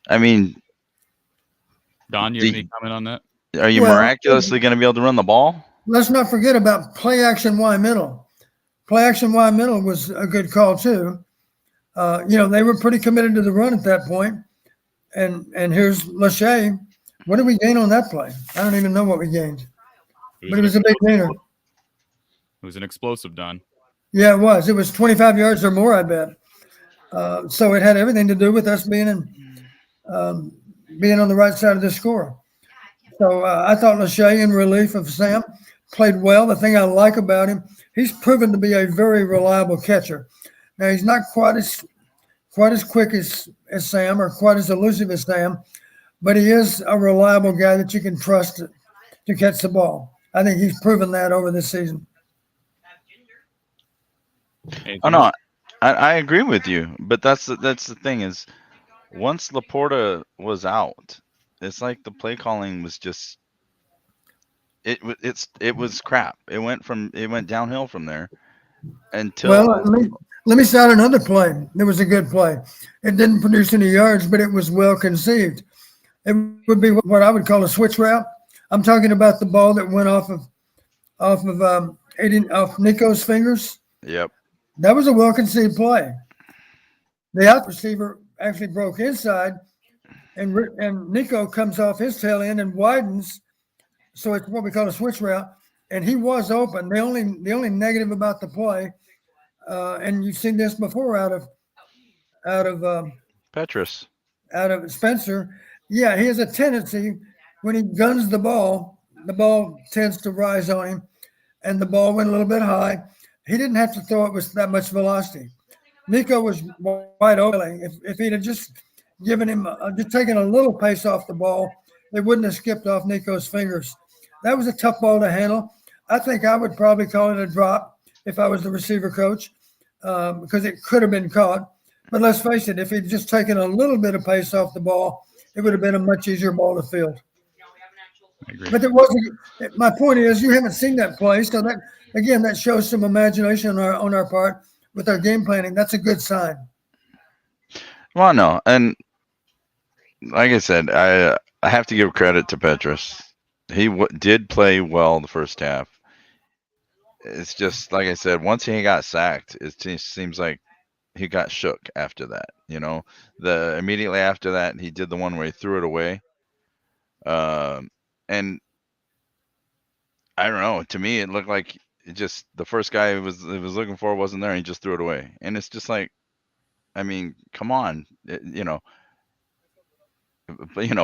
I mean, Don, you have any comment on that? Are you miraculously going to be able to run the ball? Let's not forget about play action Y middle. Play action Y middle was a good call too. They were pretty committed to the run at that point. And here's Lachey. What did we gain on that play? I don't even know what we gained. But it was a big gainer. It was an explosive, Don. Yeah, it was. It was 25 yards or more, I bet. So it had everything to do with us being on the right side of the score. So I thought Lachey, in relief of Sam, played well. The thing I like about him, he's proven to be a very reliable catcher. Now, he's not quite as quick as Sam or quite as elusive as Sam, but he is a reliable guy that you can trust to catch the ball. I think he's proven that over this season. Oh no, I agree with you, but that's the thing is, once Laporta was out, it's like the play calling was just it was crap. It went downhill from there until. Well, let me start another play. It was a good play. It didn't produce any yards, but it was well conceived. It would be what I would call a switch route. I'm talking about the ball that went off of Nico's fingers. Yep. That was a well-conceived play. The out receiver actually broke inside, and Nico comes off his tail end and widens, so it's what we call a switch route. And he was open. The only negative about the play, and you've seen this before out of Petrus, out of Spencer. Yeah, he has a tendency when he guns the ball tends to rise on him, and the ball went a little bit high. He didn't have to throw it with that much velocity. Nico was wide open. If he'd have just given him, just taken a little pace off the ball, it wouldn't have skipped off Nico's fingers. That was a tough ball to handle. I think I would probably call it a drop if I was the receiver coach, because it could have been caught. But let's face it, if he'd just taken a little bit of pace off the ball, it would have been a much easier ball to field. I agree. But it wasn't. My point is, you haven't seen that play, so that shows some imagination on our part with our game planning. That's a good sign. Well, no, and like I said, I have to give credit to Petrus. He did play well the first half. It's just like I said, once he got sacked, it seems like he got shook after that. Immediately after that, he did the one where he threw it away. And I don't know. To me, it looked like the first guy he was looking for wasn't there. And he just threw it away. And it's just like, I mean, come on,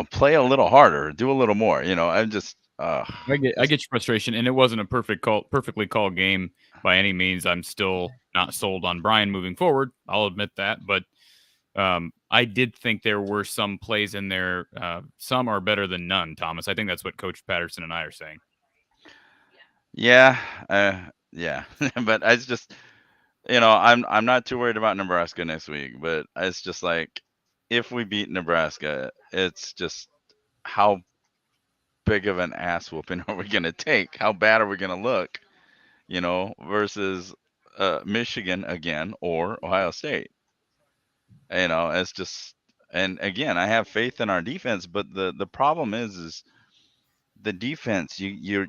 play a little harder, do a little more. I'm just. I get your frustration, and it wasn't a perfectly called game by any means. I'm still not sold on Brian moving forward. I'll admit that, but I did think there were some plays in there. Some are better than none, Thomas. I think that's what Coach Patterson and I are saying. Yeah, yeah, but it's just, I'm not too worried about Nebraska next week, but it's just like, if we beat Nebraska, it's just how big of an ass whooping are we gonna take? How bad are we gonna look? Versus Michigan again or Ohio State. It's just, and again, I have faith in our defense, but the problem is the defense. You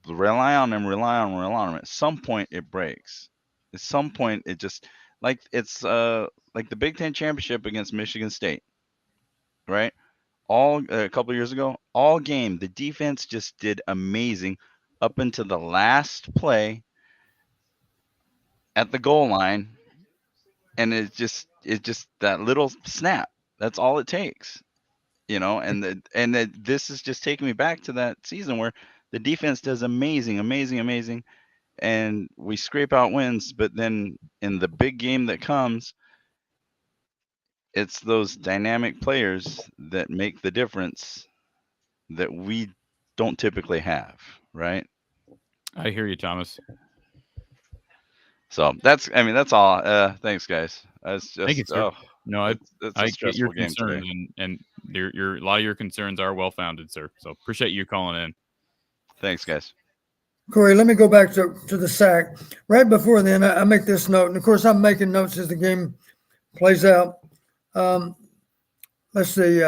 rely on them. At some point, it breaks. At some point, it just it's like the Big Ten championship against Michigan State, right? All a couple of years ago, all game the defense just did amazing up until the last play at the goal line, and it's just that little snap. That's all it takes, this is just taking me back to that season where the defense does amazing, and we scrape out wins, but then in the big game that comes, it's those dynamic players that make the difference that we don't typically have, right? I hear you, Thomas. So that's all. Thanks, guys. It's just, Thank you, sir. No, it's I a get your stressful game concerns, today. and your a lot of your concerns are well founded, sir. So appreciate you calling in. Thanks, guys. Corey, let me go back to the sack. Right before then, I make this note, and of course, I'm making notes as the game plays out. Let's see.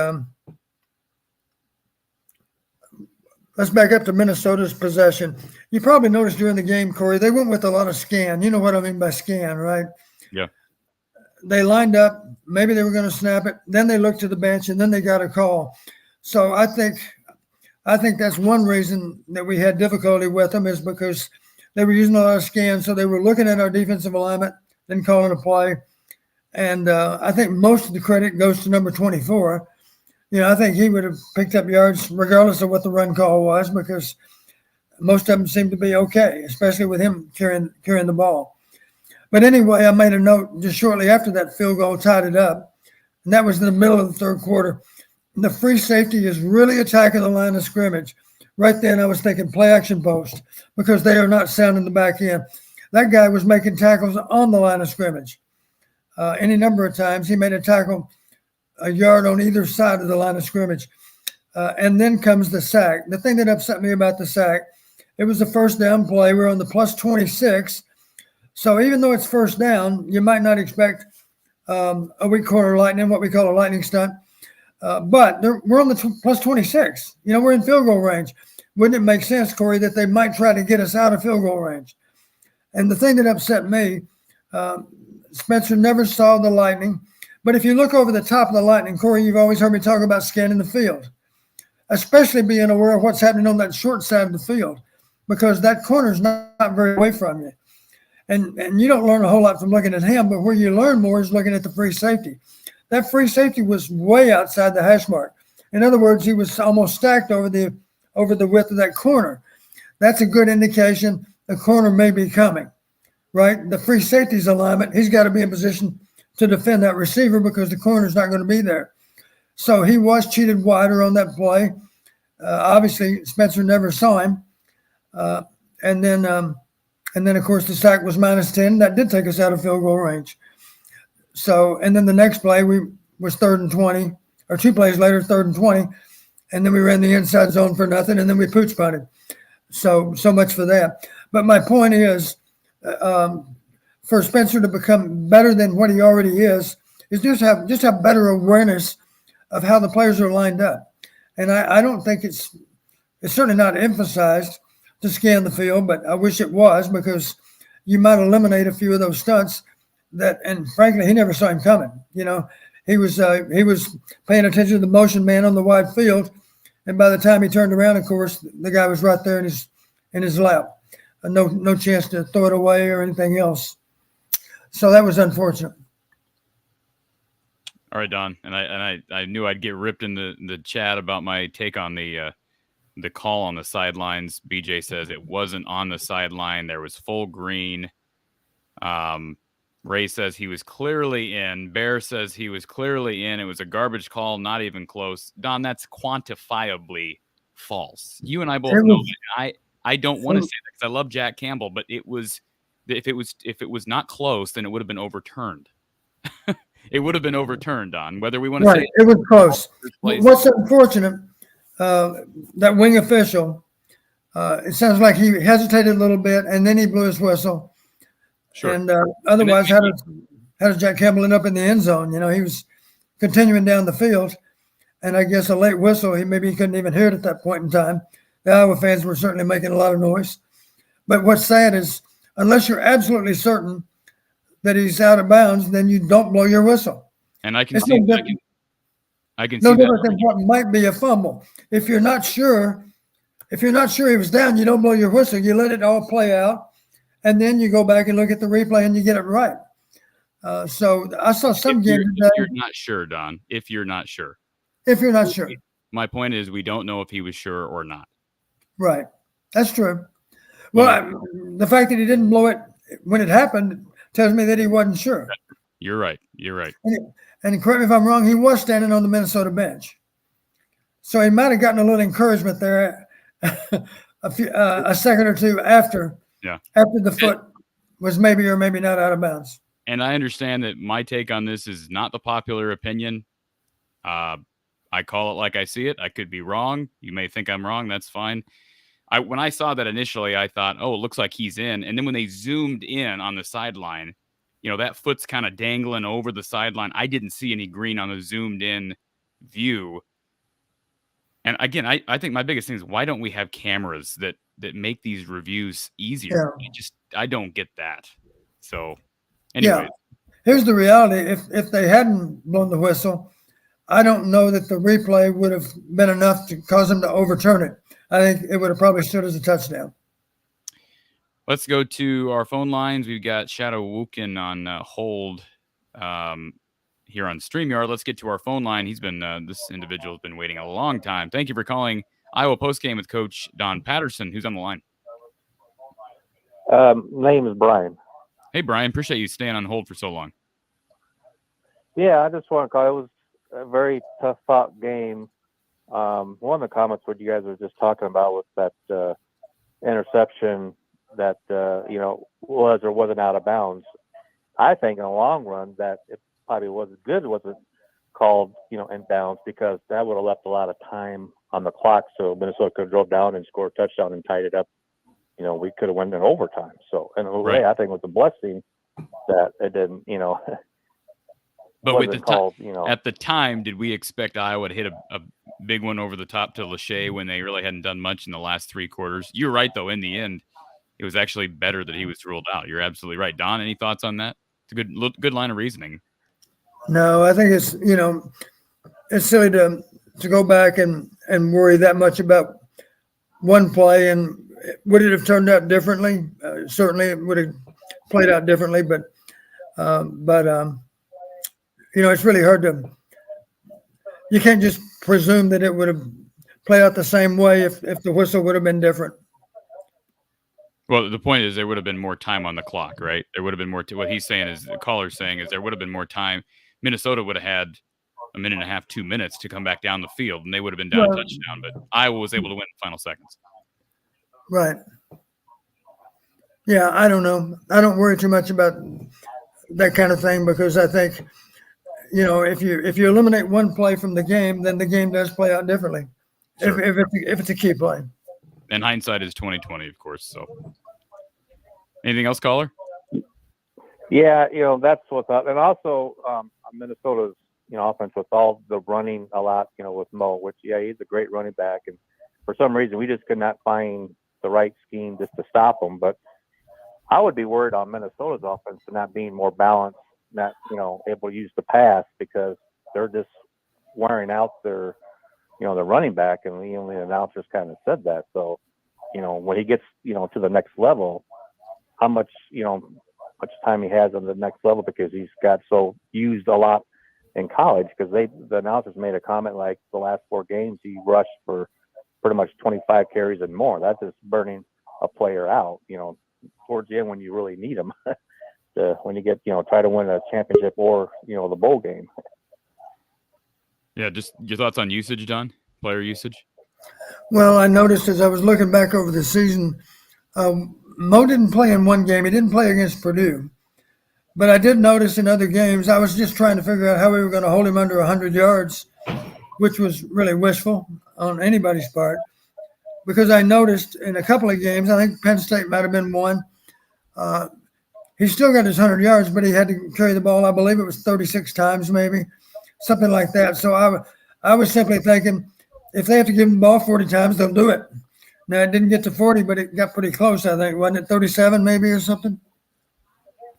Let's back up to Minnesota's possession. You probably noticed during the game, Corey, they went with a lot of scan. You know what I mean by scan, right? Yeah. They lined up. Maybe they were going to snap it. Then they looked to the bench, and then they got a call. So I think that's one reason that we had difficulty with them, is because they were using a lot of scans. So they were looking at our defensive alignment, then calling a play. And I think most of the credit goes to number 24. I think he would have picked up yards regardless of what the run call was, because most of them seemed to be okay, especially with him carrying the ball. But anyway, I made a note just shortly after that field goal tied it up, and that was in the middle of the third quarter. The free safety is really attacking the line of scrimmage. Right then, I was thinking play action post, because they are not sound in the back end. That guy was making tackles on the line of scrimmage. Any number of times he made a tackle a yard on either side of the line of scrimmage. And then comes the sack. The thing that upset me about the sack, it was a first down play. We're on the plus 26. So even though it's first down, you might not expect a weak corner lightning, what we call a lightning stunt. But we're on the plus 26. We're in field goal range. Wouldn't it make sense, Corey, that they might try to get us out of field goal range? And the thing that upset me, Spencer never saw the lightning. But if you look over the top of the lightning, Corey, you've always heard me talk about scanning the field, especially being aware of what's happening on that short side of the field, because that corner's not very away from you. And you don't learn a whole lot from looking at him, but where you learn more is looking at the free safety. That free safety was way outside the hash mark. In other words, he was almost stacked over the width of that corner. That's a good indication the corner may be coming, right? The free safety's alignment, he's got to be in position to defend that receiver, because the corner's not going to be there. So he was cheated wider on that play. Obviously, Spencer never saw him. And then, of course, the sack was minus 10. That did take us out of field goal range. So, and then the next play was 3rd and 20, or 2 plays later, 3rd and 20. And then we ran the inside zone for nothing, and then we pooch punted. So much for that. But my point is, for Spencer to become better than what he already is just have better awareness of how the players are lined up. And I don't think it's certainly not emphasized to scan the field, but I wish it was, because you might eliminate a few of those stunts and frankly, he never saw him coming. He was paying attention to the motion man on the wide field. And by the time he turned around, of course, the guy was right there in his lap. No chance to throw it away or anything else. So that was unfortunate. All right, Don, and I knew I'd get ripped in the chat about my take on the call on the sidelines. BJ says it wasn't on the sideline. There was full green. Ray says he was clearly in. Bear says he was clearly in. It was a garbage call, not even close. Don, that's quantifiably false. You and I both know that. I don't want to say that because I love Jack Campbell, but if it was not close, then it would have been overturned. It would have been overturned, Don. Whether we want to say it was close. What's unfortunate, that wing official, it sounds like he hesitated a little bit and then he blew his whistle. Sure. And otherwise, how does Jack Campbell end up in the end zone? He was continuing down the field, and I guess a late whistle, maybe he couldn't even hear it at that point in time. The Iowa fans were certainly making a lot of noise. But what's sad is, unless you're absolutely certain that he's out of bounds, then you don't blow your whistle. And I can see no different than what might be a fumble. If you're not sure he was down, you don't blow your whistle. You let it all play out, and then you go back and look at the replay and you get it right. So I saw some games. If you're not sure, Don. If you're not sure. My point is, we don't know if he was sure or not. Right. That's true. Well, the fact that he didn't blow it when it happened tells me that he wasn't sure. You're right. And correct me if I'm wrong, he was standing on the Minnesota bench. So he might have gotten a little encouragement there a second or two after the foot was maybe or maybe not out of bounds. And I understand that my take on this is not the popular opinion. I call it like I see it. I could be wrong. You may think I'm wrong. That's fine. When I saw that initially, I thought, oh, it looks like he's in. And then when they zoomed in on the sideline, that foot's kind of dangling over the sideline. I didn't see any green on the zoomed in view. And again, I think my biggest thing is, why don't we have cameras that make these reviews easier? Yeah. I don't get that. So anyway. Here's the reality. If they hadn't blown the whistle, I don't know that the replay would have been enough to cause them to overturn it. I think it would have probably stood as a touchdown. Let's go to our phone lines. We've got Shadow Wookin on hold here on StreamYard. Let's get to our phone line. This individual has been waiting a long time. Thank you for calling Iowa Postgame with Coach Don Patterson. Who's on the line? Name is Brian. Hey, Brian. Appreciate you staying on hold for so long. Yeah, I just want to call. It was a very tough fought game. One of the comments what you guys were just talking about was that interception that was or wasn't out of bounds. I think in the long run that it probably wasn't called in bounds, because that would have left a lot of time on the clock, so Minnesota could have drove down and scored a touchdown and tied it up. We could have won in overtime. So in a way, I think it was a blessing that it didn't. But at the time, did we expect Iowa to hit a big one over the top to Lachey when they really hadn't done much in the last three quarters? You're right, though. In the end, it was actually better that he was ruled out. You're absolutely right. Don, any thoughts on that? It's a good line of reasoning. No, I think it's it's silly to go back and worry that much about one play. And would it have turned out differently? Certainly, it would have played out differently. But it's really hard to. You can't just presume that it would have played out the same way if the whistle would have been different. Well, the point is there would have been more time on the clock, right? There would have been more. What he's saying is, the caller's saying is, there would have been more time. Minnesota would have had a minute and a half, 2 minutes to come back down the field, and they would have been down a touchdown. But Iowa was able to win in the final seconds. Right. Yeah, I don't know. I don't worry too much about that kind of thing, because I think, if you eliminate one play from the game, then the game does play out differently. Sure. If it's a key play. And hindsight is 20/20, of course. So, anything else, caller? Yeah, that's what's up. And also, Minnesota's offense with all the running a lot, with Mo, which he's a great running back, and for some reason we just could not find the right scheme just to stop him. But I would be worried on Minnesota's offense for not being more balanced, not able to use the pass, because they're just wearing out their the running back, and the announcers kind of said that. So when he gets to the next level, how much much time he has on the next level, because he's got so used a lot in college, because the announcers made a comment like the last 4 games he rushed for pretty much 25 carries and more. That's just burning a player out towards the end when you really need him. When you get try to win a championship or the bowl game. Yeah, just your thoughts on usage, Don? Player usage? Well, I noticed as I was looking back over the season, Mo didn't play in one game. He didn't play against Purdue. But I did notice in other games, I was just trying to figure out how we were going to hold him under 100 yards, which was really wishful on anybody's part. Because I noticed in a couple of games, I think Penn State might have been one, he still got his 100 yards, but he had to carry the ball, I believe it was 36 times maybe, something like that. So I was simply thinking, if they have to give him the ball 40 times, they'll do it. Now, it didn't get to 40, but it got pretty close, I think. Wasn't it 37 maybe or something?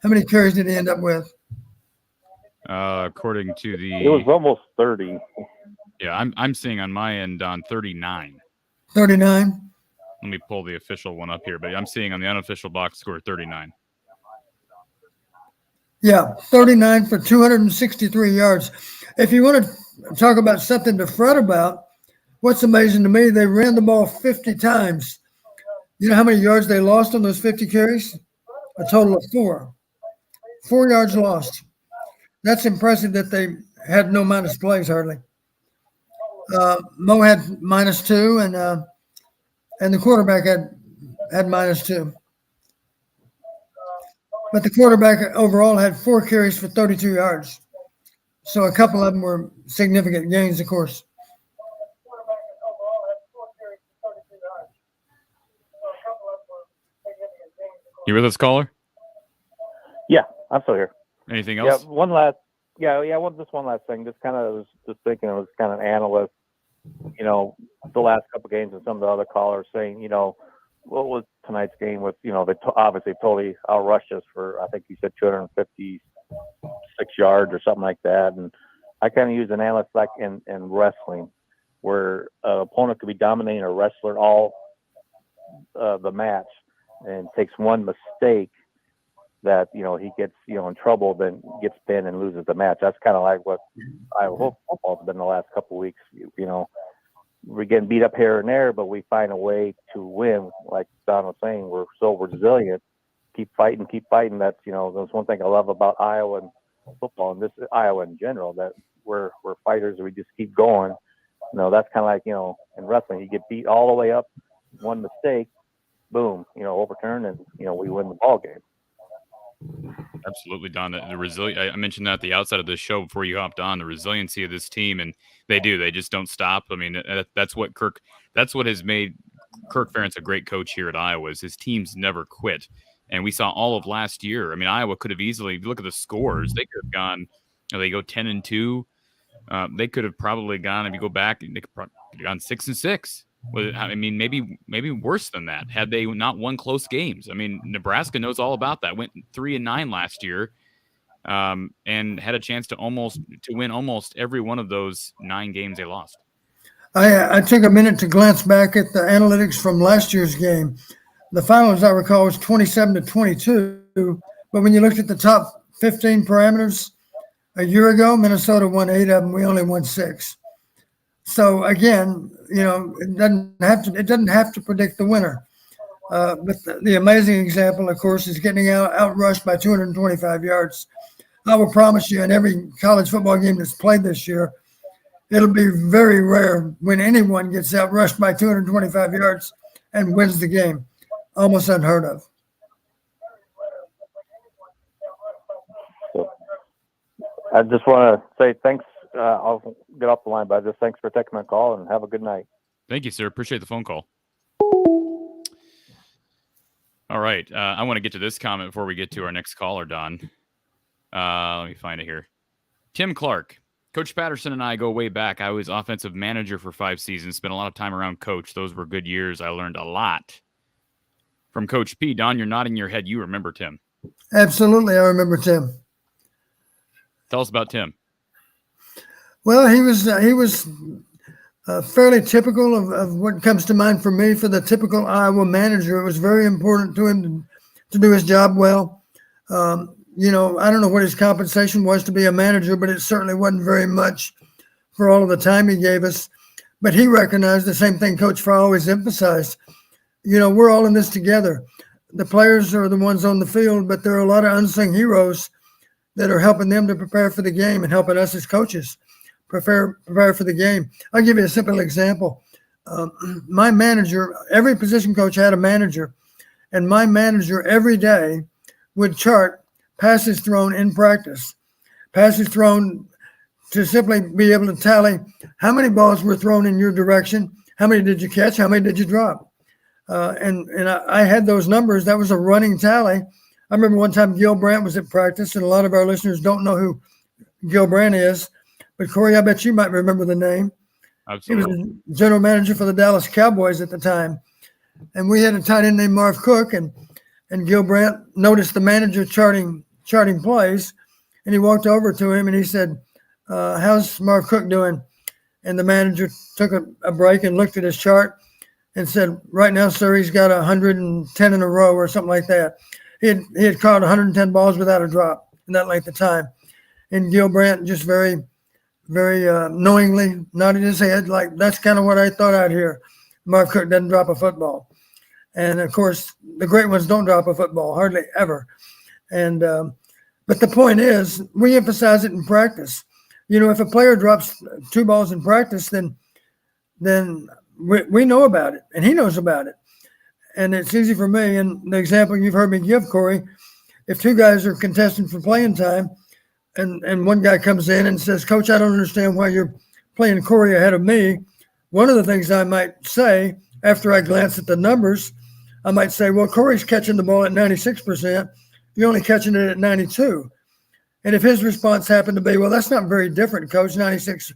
How many carries did he end up with? According to It was almost 30. Yeah, I'm seeing on my end on 39. 39? Let me pull the official one up here, but I'm seeing on the unofficial box score 39. Yeah, 39 for 263 yards. If you want to talk about something to fret about, what's amazing to me, they ran the ball 50 times. You know how many yards they lost on those 50 carries? A total of 4. 4 yards lost. That's impressive that they had no minus plays hardly. Mo had -2, and the quarterback had -2. But the quarterback overall had 4 carries for 32 yards. So a couple of them were significant gains, of course. You with us, caller? Yeah, I'm still here. Anything else? Just one last thing. Just kind of was just thinking it was kind of an analyst, the last couple of games and some of the other callers saying, what was tonight's game with, they obviously totally outrushed us for, I think you said 256 yards or something like that. And I kind of use an analyst like in wrestling, where an opponent could be dominating a wrestler all the match and takes one mistake that, he gets, in trouble, then gets pinned and loses the match. That's kind of like what Iowa football's been the last couple of weeks. We're getting beat up here and there, but we find a way to win. Like Don was saying, we're so resilient. Keep fighting. That's, that's one thing I love about Iowa and football, and this Iowa in general, that we're fighters. We just keep going. That's kind of like, in wrestling, you get beat all the way up, one mistake, boom, overturned, and, we win the ball game. Absolutely, Don. The I mentioned that at the outset of this show before you hopped on, the resiliency of this team, and they just don't stop. I mean, that's what has made Kirk Ferentz a great coach here at Iowa, is his teams never quit. And we saw all of last year. I mean, Iowa could have easily, look at the scores, they could have gone, they go 10-2. They could have probably gone, if you go back, they could have gone 6-6. I mean, maybe worse than that had they not won close games. I mean, Nebraska knows all about that. Went 3-9 last year, and had a chance to win almost every one of those 9 games they lost. I took a minute to glance back at the analytics from last year's game. The final, as I recall, was 27-22. But when you looked at the top 15 parameters a year ago, Minnesota won 8 of them. We only won 6. So again, it doesn't have to predict the winner. But the amazing example, of course, is getting outrushed by 225 yards. I will promise you, in every college football game that's played this year, it'll be very rare when anyone gets outrushed by 225 yards and wins the game. Almost unheard of. So, I just want to say thanks. I'll get off the line, but just thanks for taking my call and have a good night. Thank you, sir. Appreciate the phone call. All right. I want to get to this comment before we get to our next caller, Don. Let me find it here. Tim Clark. Coach Patterson and I go way back. I was offensive manager for 5 seasons, spent a lot of time around Coach. Those were good years. I learned a lot from Coach P. Don, you're nodding your head. You remember Tim. Absolutely, I remember Tim. Tell us about Tim. Well, he was fairly typical of what comes to mind for me for the typical Iowa manager. It was very important to him to do his job well. I don't know what his compensation was to be a manager, but it certainly wasn't very much for all of the time he gave us. But he recognized the same thing Coach Fry always emphasized. We're all in this together. The players are the ones on the field, but there are a lot of unsung heroes that are helping them to prepare for the game and helping us as coaches prepare for the game. I'll give you a simple example. My manager, every position coach had a manager, and my manager every day would chart passes thrown in practice, passes thrown to simply be able to tally how many balls were thrown in your direction, how many did you catch, how many did you drop. And I had those numbers. That was a running tally. I remember one time Gil Brandt was at practice, and a lot of our listeners don't know who Gil Brandt is. But, Corey, I bet you might remember the name. Absolutely. He was the general manager for the Dallas Cowboys at the time. And we had a tight end named Marv Cook, and Gil Brandt noticed the manager charting plays, and he walked over to him and he said, how's Marv Cook doing? And the manager took a break and looked at his chart and said, right now, sir, he's got 110 in a row or something like that. He had caught 110 balls without a drop in that length of time. And Gil Brandt just very, very knowingly nodded his head, like, that's kind of what I thought I'd hear. Marv Cook doesn't drop a football. And, of course, the great ones don't drop a football, hardly ever. And but the point is, we emphasize it in practice. You know, if a player drops 2 balls in practice, then we know about it, and he knows about it. And it's easy for me. And the example you've heard me give, Corey, if 2 guys are contesting for playing time, and one guy comes in and says, Coach, I don't understand why you're playing Corey ahead of me. One of the things I might say after I glance at the numbers, I might say, well, Corey's catching the ball at 96%. You're only catching it at 92. And if his response happened to be, well, that's not very different, Coach, 96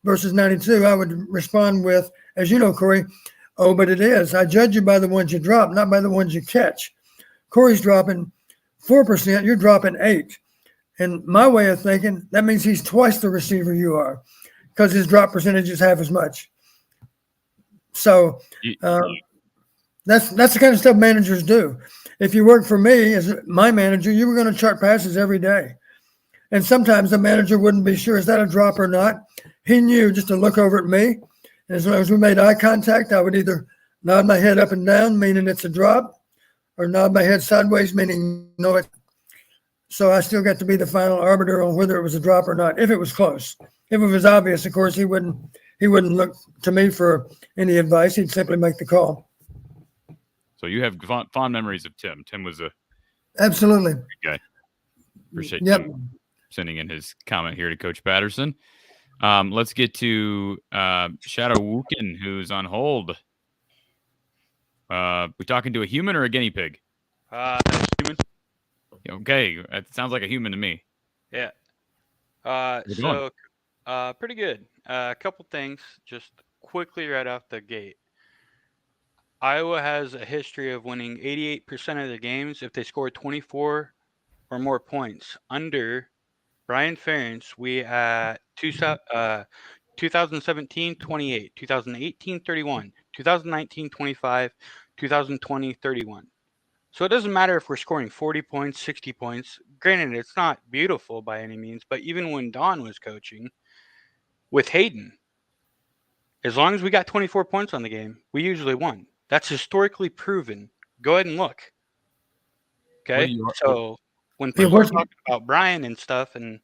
versus 92, I would respond with, as you know, Corey, oh, but it is. I judge you by the ones you drop, not by the ones you catch. Corey's dropping 4%, you're dropping 8%. And my way of thinking, that means he's twice the receiver you are, because his drop percentage is half as much. So that's the kind of stuff managers do. If you work for me as my manager, you were going to chart passes every day. And sometimes the manager wouldn't be sure, is that a drop or not? He knew just to look over at me. And as long as we made eye contact, I would either nod my head up and down, meaning it's a drop, or nod my head sideways, meaning no, it's. So I still got to be the final arbiter on whether it was a drop or not, if it was close. If it was obvious, of course, he wouldn't look to me for any advice. He'd simply make the call. So you have fond memories of Tim. Tim was a absolutely good guy. Appreciate Yep. Tim sending in his comment here to Coach Patterson. Let's get to Shadow Wookin, who's on hold. We talking to a human or a guinea pig? Human. Okay, it sounds like a human to me. Yeah. Pretty good. A couple things, just quickly right off the gate. Iowa has a history of winning 88% of their games if they score 24 or more points. Under Brian Ferentz, we at 2017, 28, 2018, 31, 2019, 25, 2020, 31. So it doesn't matter if we're scoring 40 points, 60 points. Granted, it's not beautiful by any means, but even when Don was coaching with Hayden, as long as we got 24 points on the game, we usually won. That's historically proven. Go ahead and look. Okay? So when people are talking about Brian and stuff, and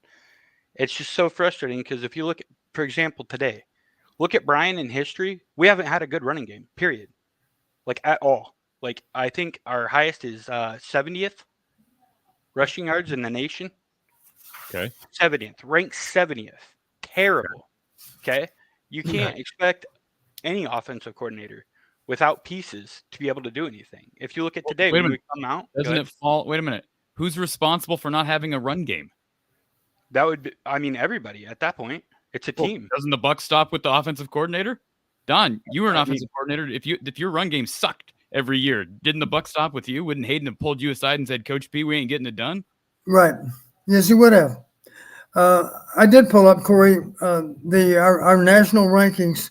it's just so frustrating because if you look at, for example, today, look at Brian in history, we haven't had a good running game, period. Like at all. Like I think our highest is 70th rushing yards in the nation. Okay. 70th, ranked 70th. Terrible. Okay. You can't expect any offensive coordinator without pieces to be able to do anything. If you look at today, when we come out, doesn't it fall? Wait a minute. Who's responsible for not having a run game? That would be, I mean, everybody at that point. It's a team. Doesn't the buck stop with the offensive coordinator? Don, you were an offensive coordinator. If your run game sucked every year, didn't the buck stop with you? Wouldn't Hayden have pulled you aside and said, Coach P, we ain't getting it done? Right. Yes, he would have. I did pull up, Corey, our national rankings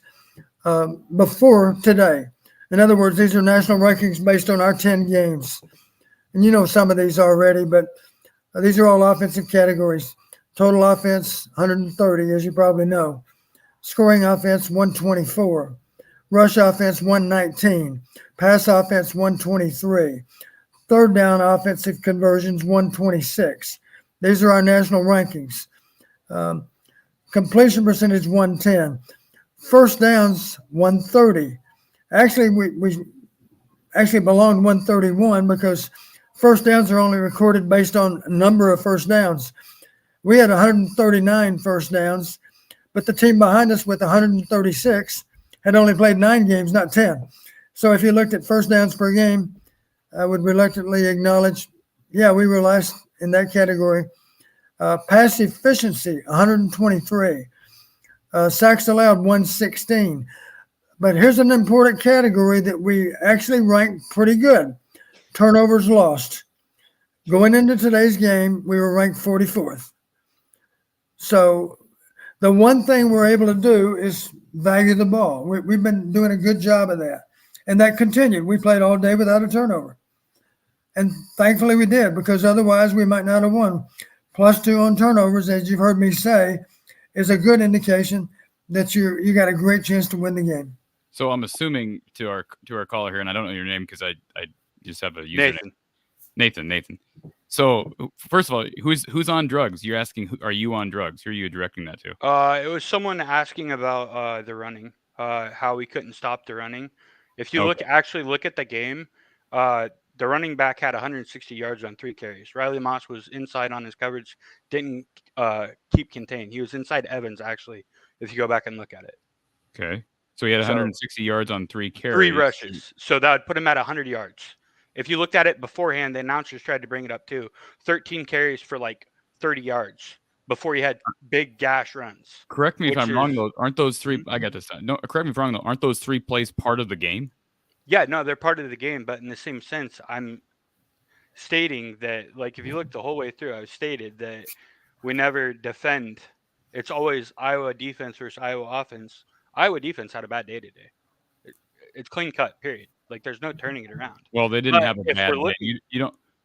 before today. In other words, these are national rankings based on our 10 games. And you know some of these already, but these are all offensive categories. Total offense, 130, as you probably know. Scoring offense, 124. Rush offense, 119. Pass offense, 123. Third down offensive conversions, 126. These are our national rankings. Completion percentage, 110. First downs 130. Actually, we actually belonged 131 because first downs are only recorded based on number of first downs. We had 139 first downs, but the team behind us with 136 had only played 9 games, not 10. So if you looked at first downs per game, I would reluctantly acknowledge, yeah, we were last in that category. Pass efficiency, 123. Sacks allowed, 116. But here's an important category that we actually ranked pretty good. Turnovers lost. Going into today's game, we were ranked 44th. So the one thing we're able to do is value the ball. We've been doing a good job of that. And that continued. We played all day without a turnover. And thankfully we did, because otherwise we might not have won. +2 on turnovers, as you've heard me say, is a good indication that you got a great chance to win the game. So I'm assuming to our caller here, and I don't know your name because I just have a username. Nathan. So first of all, who's on drugs? You're asking, are you on drugs? Who are you directing that to? It was someone asking about the running, how we couldn't stop the running. If you look at the game, the running back had 160 yards on 3 carries. Riley Moss was inside on his coverage, didn't keep contained. He was inside Evans, actually, if you go back and look at it. Okay. So he had 160 yards on 3 carries. 3 rushes. So that would put him at 100 yards. If you looked at it beforehand, the announcers tried to bring it up too. 13 carries for like 30 yards before he had big gash runs. Correct me if I'm wrong, though. Aren't those 3? I got this. No, correct me if I'm wrong, though. Aren't those 3 plays part of the game? Yeah, no, they're part of the game. But in the same sense, I'm stating that, like, if you look the whole way through, I've stated that we never defend. It's always Iowa defense versus Iowa offense. Iowa defense had a bad day today. It's clean cut, period. Like, there's no turning it around. Well, they didn't have a bad day.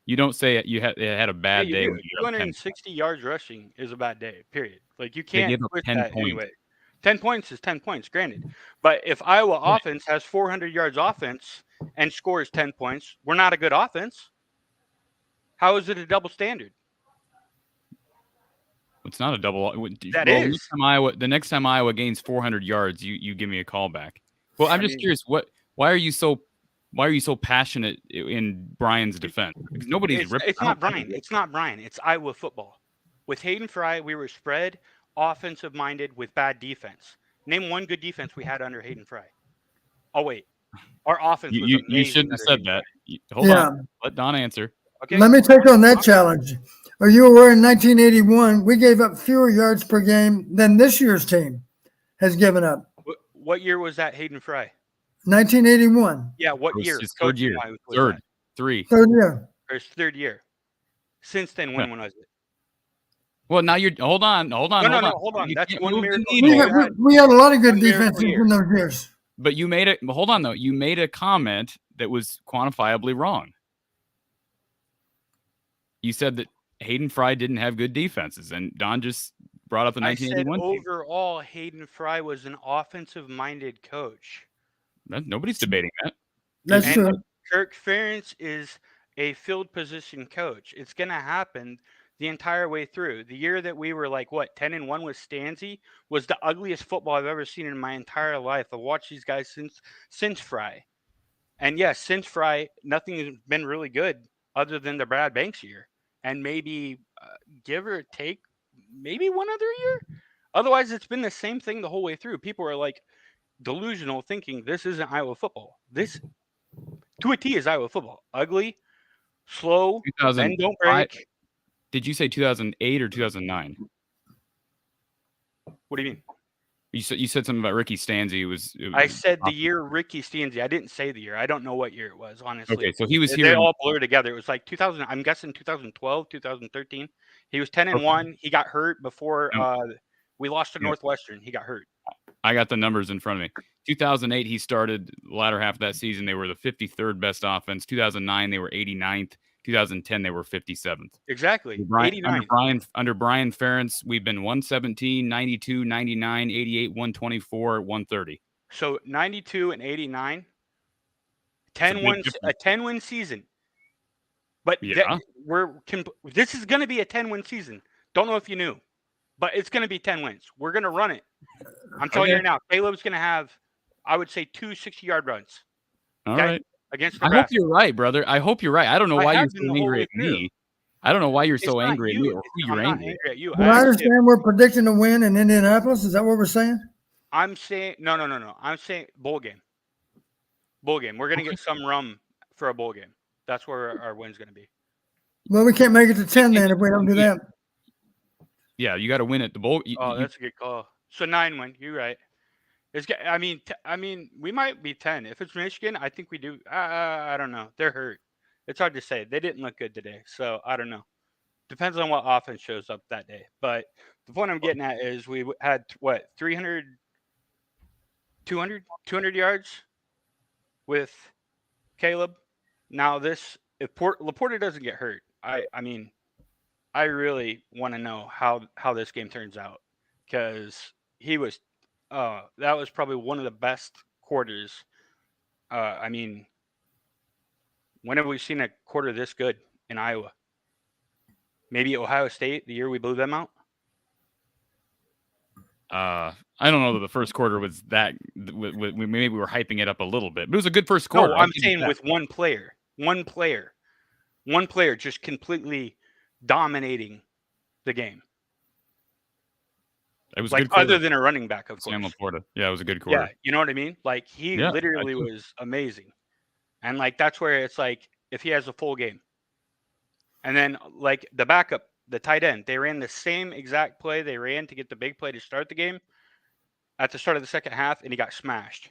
You don't say it. It had a bad day. 260 yards rushing is a bad day, period. Like, you can't put 10 points. Anyway. 10 points is 10 points, granted. But if Iowa offense has 400 yards offense and scores 10 points, we're not a good offense. How is it a double standard? It's not a double. That is. The next time Iowa gains 400 yards, you give me a call back. Well, I'm just curious. Why are you so passionate in Brian's defense? Because nobody's ripped. It's not Brian. It's not Brian. It's Iowa football. With Hayden Fry, we were spread, offensive minded with bad defense. Name one good defense we had under Hayden Fry. Oh wait, our offense was amazing. You shouldn't have said that. Hold on. Let Don answer. Okay. Let me take on that challenge. Are you aware in 1981 we gave up fewer yards per game than this year's team has given up? What year was that, Hayden Fry? 1981. Yeah, what year? His third year. Third year. Or his 3rd year. Since then, when was it? Well, now you're hold on. No, hold on. That's one miracle. We had a lot of good defenses in those years. But you made it. Hold on, though. You made a comment that was quantifiably wrong. You said that Hayden Fry didn't have good defenses, and Don just brought up the 1981 team. Overall, Hayden Fry was an offensive-minded coach. Nobody's debating that. That's true. Kirk Ferentz is a field position coach. It's going to happen the entire way through. The year that we were 10-1 with Stanzi was the ugliest football I've ever seen in my entire life. I've watched these guys since Fry. And yes, since Fry, nothing has been really good other than the Brad Banks year. And maybe give or take maybe one other year. Otherwise, it's been the same thing the whole way through. People are delusional, thinking this isn't Iowa football. This, to a T, is Iowa football. Ugly, slow, and don't break. Did you say 2008 or 2009? What do you mean? You said something about Ricky Stanzi. I said the year Ricky Stanzi. I didn't say the year. I don't know what year it was, honestly. Okay, so he was here. They all blur together. It was 2000. I'm guessing 2012, 2013. He was 10-1. He got hurt before we lost to Northwestern. He got hurt. I got the numbers in front of me. 2008, he started the latter half of that season. They were the 53rd best offense. 2009, they were 89th. 2010, they were 57th. Exactly. 89. Under Brian Ferentz, we've been 117, 92, 99, 88, 124, 130. So 92 and 89, 10-win season. But this is going to be a 10-win season. Don't know if you knew, but it's going to be 10 wins. We're going to run it. I'm telling you Okay. right now, Caleb's going to have, I would say, 2 60-yard runs. All Okay? right. Against I hope Nebraska. you're right, brother. I hope you're right. I don't know I why you're have been so the whole angry way at through. me. I don't know why you're It's so not angry at me you. or who you're I'm not angry at. angry at you. Do I understand we're predicting a win in Indianapolis? Is that what we're saying? I'm saying no. I'm saying bowl game. Bowl game. We're gonna get some rum for a bowl game. That's where our win's gonna be. Well, we can't make it to 10 then if we don't do that. Yeah, you got to win at the bowl. Oh, that's a good call. So 9 win. You're right. I mean, we might be 10. If it's Michigan, I think we do. I don't know. They're hurt. It's hard to say. They didn't look good today, so I don't know. Depends on what offense shows up that day. But the point I'm getting at is we had 200 yards with Caleb. Now this, if Laporta doesn't get hurt, I mean, I really want to know how this game turns out, because he was that was probably one of the best quarters. I mean, when have we seen a quarter this good in Iowa? Maybe Ohio State, the year we blew them out. I don't know that the first quarter was that. Maybe we were hyping it up a little bit, but it was a good first quarter. No, I'm saying with one player just completely dominating the game. It was like a good quarter. Other than a running back, of course. Sam Laporta. Yeah, it was a good quarter. Yeah, you know what I mean? Like he literally was amazing. And like that's where it's like if he has a full game. And then like the backup, the tight end, they ran the same exact play they ran to get the big play to start the game at the start of the second half, and he got smashed.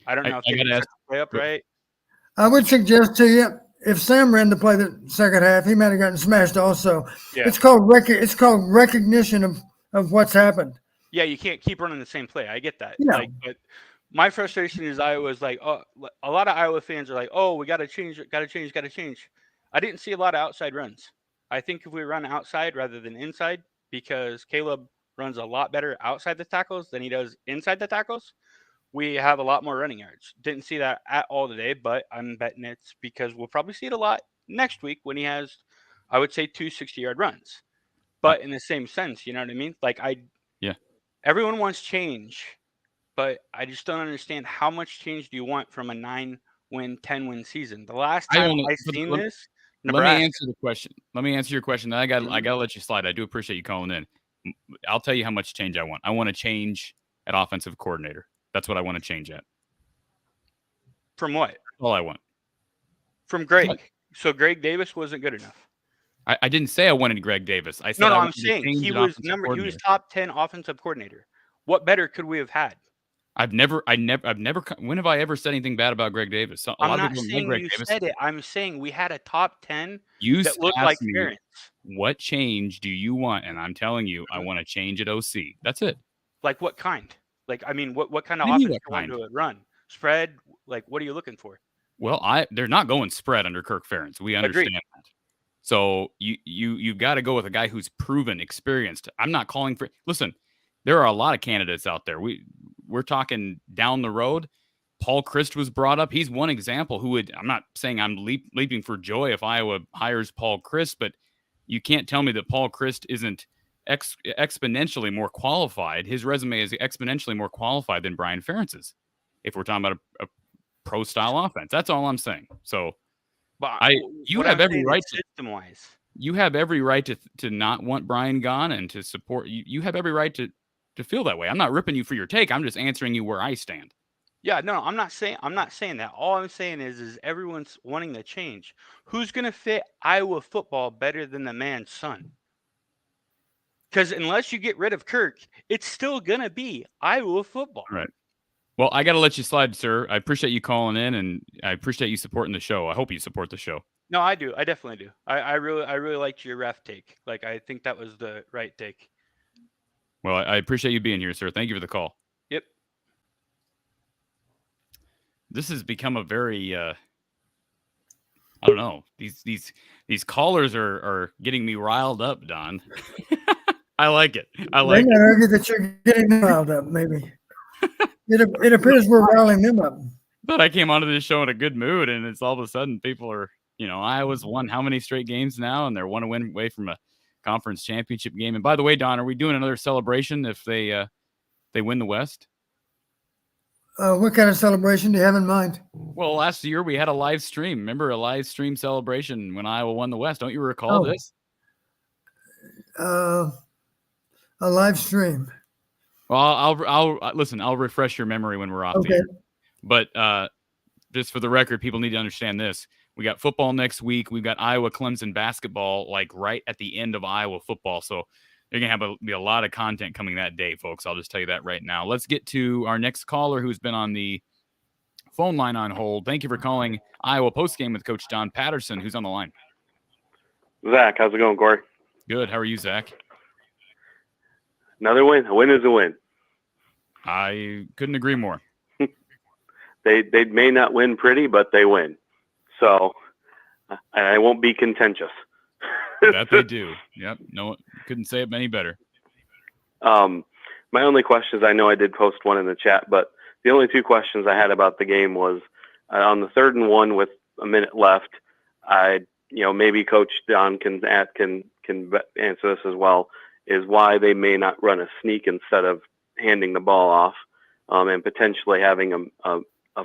I don't know if they didn't set the play up right. I would suggest to you, if Sam ran the play the second half, he might have gotten smashed also. Yeah. It's called recognition of what's happened. Yeah, you can't keep running the same play. I get that. Yeah. But my frustration is I was like, oh, a lot of Iowa fans are like, oh, we got to change. I didn't see a lot of outside runs. I think if we run outside rather than inside, because Caleb runs a lot better outside the tackles than he does inside the tackles, we have a lot more running yards. Didn't see that at all today, but I'm betting it's because we'll probably see it a lot next week when he has, I would say, 2 60-yard runs. But in the same sense, you know what I mean? Like everyone wants change, but I just don't understand how much change do you want from a 9-win, 10-win season? The last time I seen this, Nebraska. Let me answer the question. Let me answer your question. I got to let you slide. I do appreciate you calling in. I'll tell you how much change I want. I want to change at offensive coordinator. That's what I want to change at. From what? All I want. From Greg. What? So Greg Davis wasn't good enough. I didn't say I wanted Greg Davis. I said no, I'm saying he was top 10 offensive coordinator. What better could we have had? When have I ever said anything bad about Greg Davis? I'm not saying you said it. I'm saying we had a top 10 you that looked like Ferentz. What change do you want? And I'm telling you, I want to change at OC. That's it. Like what kind? Like, I mean, what kind of offense do you want to run? Spread? Like, what are you looking for? Well, they're not going spread under Kirk Ferentz. We understand that. So you've got to go with a guy who's proven, experienced. I'm not calling for. Listen, there are a lot of candidates out there. We're talking down the road. Paul Chryst was brought up. He's one example who would. I'm not saying I'm leaping for joy if Iowa hires Paul Chryst, but you can't tell me that Paul Chryst isn't exponentially more qualified. His resume is exponentially more qualified than Brian Ferentz's. If we're talking about a pro style offense, that's all I'm saying. So. But you have every right system-wise. You have every right to not want Brian gone and to support you. You have every right to feel that way. I'm not ripping you for your take. I'm just answering you where I stand. Yeah, no, I'm not saying that. All I'm saying is everyone's wanting to change. Who's going to fit Iowa football better than the man's son? Because unless you get rid of Kirk, it's still going to be Iowa football. All right. Well, I got to let you slide, sir. I appreciate you calling in, and I appreciate you supporting the show. I hope you support the show. No, I do. I definitely do. I really liked your ref take. Like, I think that was the right take. Well, I appreciate you being here, sir. Thank you for the call. Yep. This has become a very, I don't know. These callers are getting me riled up, Don. I like it. I like it. Argue that you're getting them riled up, maybe. It appears we're riling them up. But I came onto this show in a good mood, and it's all of a sudden people are, Iowa's won how many straight games now, and they're 1 win away from a conference championship game. And by the way, Don, are we doing another celebration if they they win the West? What kind of celebration do you have in mind? Well, last year we had a live stream. Remember a live stream celebration when Iowa won the West? Don't you recall this? A live stream. Well, I'll listen. I'll refresh your memory when we're off the air. But just for the record, people need to understand this. We got football next week. We've got Iowa Clemson basketball, like right at the end of Iowa football. So you're going to be a lot of content coming that day, folks. I'll just tell you that right now. Let's get to our next caller who's been on the phone line on hold. Thank you for calling Iowa Postgame with Coach John Patterson, who's on the line. Zach, how's it going, Corey? Good. How are you, Zach? Another win. A win is a win. I couldn't agree more. They may not win pretty, but they win. So I won't be contentious. That they do. Yep. No, couldn't say it any better. My only questions, I know I did post one in the chat, but the only two questions I had about the game was on the 3rd and 1 with a minute left. Maybe Coach Don can answer this as well. Is why they may not run a sneak instead of handing the ball off, and potentially having a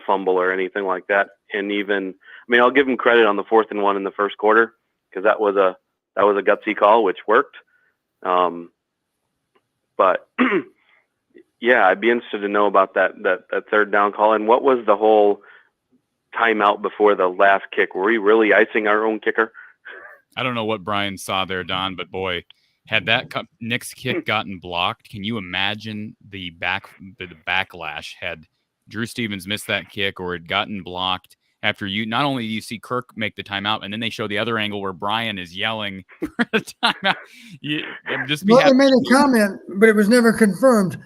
fumble or anything like that. And even, I'll give them credit on the 4th and 1 in the first quarter because that was a gutsy call, which worked. But yeah, I'd be interested to know about that 3rd down call. And what was the whole timeout before the last kick? Were we really icing our own kicker? I don't know what Brian saw there, Don, but boy, had that next kick gotten blocked, can you imagine the backlash had Drew Stevens missed that kick or had gotten blocked after not only do you see Kirk make the timeout, and then they show the other angle where Brian is yelling for a timeout. They made a comment, but it was never confirmed.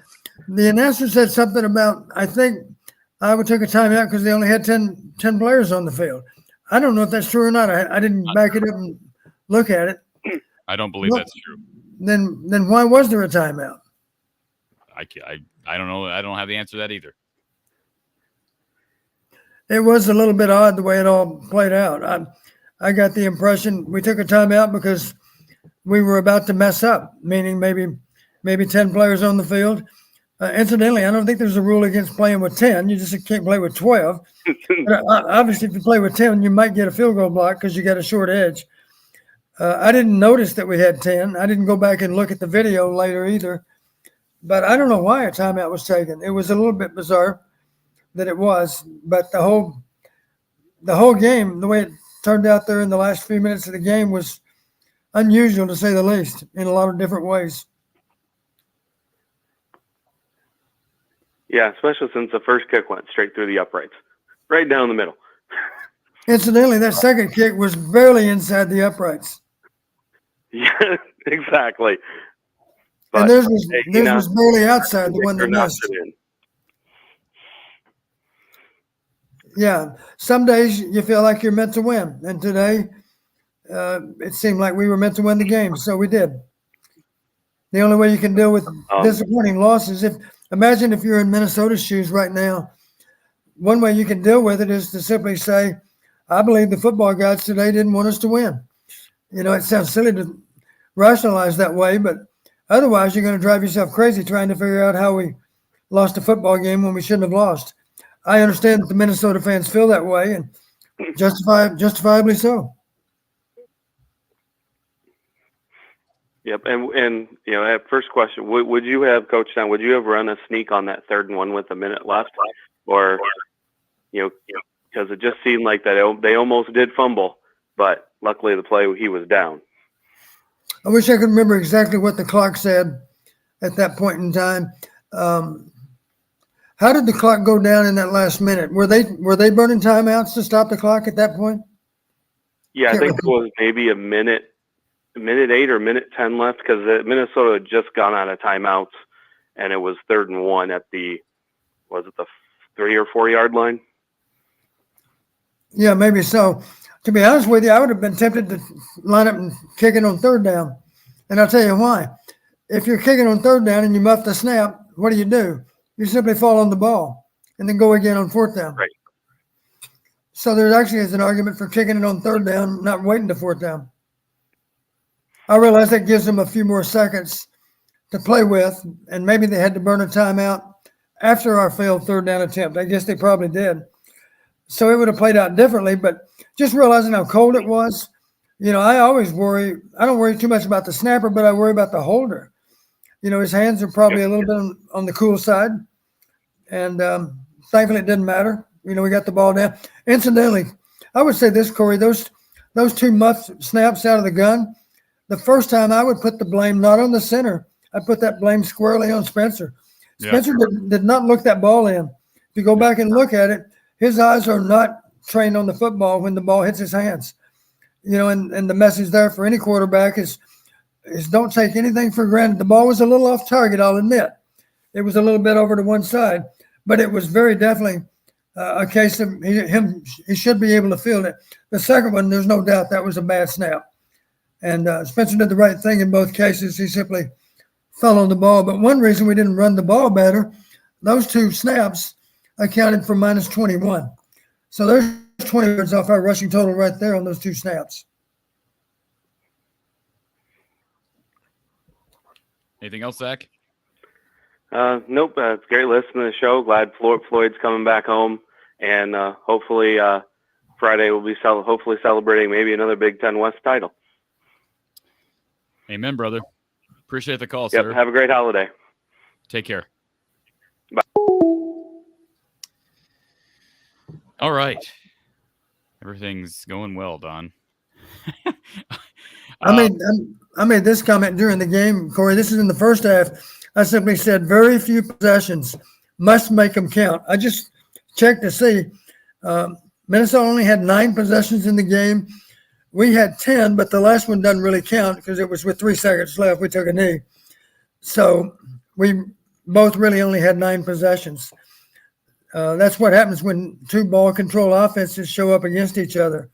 The announcer said something about, I think Iowa took a timeout because they only had 10 players on the field. I don't know if that's true or not. I didn't back it up and look at it. I don't believe that's true. Then why was there a timeout? I don't know. I don't have the answer to that either. It was a little bit odd the way it all played out. I got the impression we took a timeout because we were about to mess up, meaning maybe 10 players on the field. Incidentally, I don't think there's a rule against playing with 10. You just can't play with 12. But obviously, if you play with 10, you might get a field goal block because you got a short edge. I didn't notice that we had 10. I didn't go back and look at the video later either. But I don't know why a timeout was taken. It was a little bit bizarre that it was. But the whole game, the way it turned out there in the last few minutes of the game was unusual, to say the least, in a lot of different ways. Yeah, especially since the first kick went straight through the uprights, right down the middle. Incidentally, that second kick was barely inside the uprights. Yeah, exactly. But, and theirs was barely outside the one that missed. Yeah, some days you feel like you're meant to win, and today it seemed like we were meant to win the game, so we did. The only way you can deal with disappointing losses, imagine if you're in Minnesota's shoes right now. One way you can deal with it is to simply say, I believe the football gods today didn't want us to win. It sounds silly to rationalize that way, but otherwise you're going to drive yourself crazy trying to figure out how we lost a football game when we shouldn't have lost. I understand that the Minnesota fans feel that way, and justifiably so. Yep, and first question: would you have, Coach Don? Would you have run a sneak on that 3rd and 1 with a minute left, or because it just seemed like that they almost did fumble, but luckily the play he was down. I wish I could remember exactly what the clock said at that point in time. How did the clock go down in that last minute? Were they burning timeouts to stop the clock at that point? Yeah, I think it was maybe a minute 8 or minute 10 left because Minnesota had just gone out of timeouts, and it was 3rd and 1 at the 3 or 4 yard line. Yeah, maybe so. To be honest with you, I would have been tempted to line up and kick it on 3rd down. And I'll tell you why. If you're kicking on 3rd down and you muff the snap, what do? You simply fall on the ball and then go again on 4th down. Right. So there actually is an argument for kicking it on 3rd down, not waiting to 4th down. I realize that gives them a few more seconds to play with, and maybe they had to burn a timeout after our failed third down attempt. I guess they probably did. So it would have played out differently, but just realizing how cold it was, I always worry. I don't worry too much about the snapper, but I worry about the holder. His hands are probably a little bit on the cool side, and thankfully it didn't matter. We got the ball down. Incidentally, I would say this, Corey, those two muff snaps out of the gun, the first time I would put the blame not on the center. I put that blame squarely on Spencer. Spencer did not look that ball in. If you go back and look at it, his eyes are not trained on the football when the ball hits his hands. And the message there for any quarterback is don't take anything for granted. The ball was a little off target, I'll admit. It was a little bit over to one side, but it was very definitely a case of he should be able to field it. The second one, there's no doubt that was a bad snap. And Spencer did the right thing in both cases. He simply fell on the ball. But one reason we didn't run the ball better, those two snaps accounted for minus 21. So there's 20 yards off our rushing total right there on those two snaps. Anything else, Zach? Nope. It's great listening to the show. Glad Floyd's coming back home, and hopefully Friday we'll be hopefully celebrating maybe another Big Ten West title. Amen, brother. Appreciate the call, Yep. sir. Have a great holiday. Take care. Bye. All right. Everything's going well, Don. I made this comment during the game, Corey. This is in the first half. I simply said very few possessions, must make them count. I just checked to see. Minnesota only had 9 possessions in the game. We had 10, but the last one doesn't really count because it was with 3 seconds left. We took a knee. So we both really only had 9 possessions. That's what happens when 2 ball control offenses show up against each other.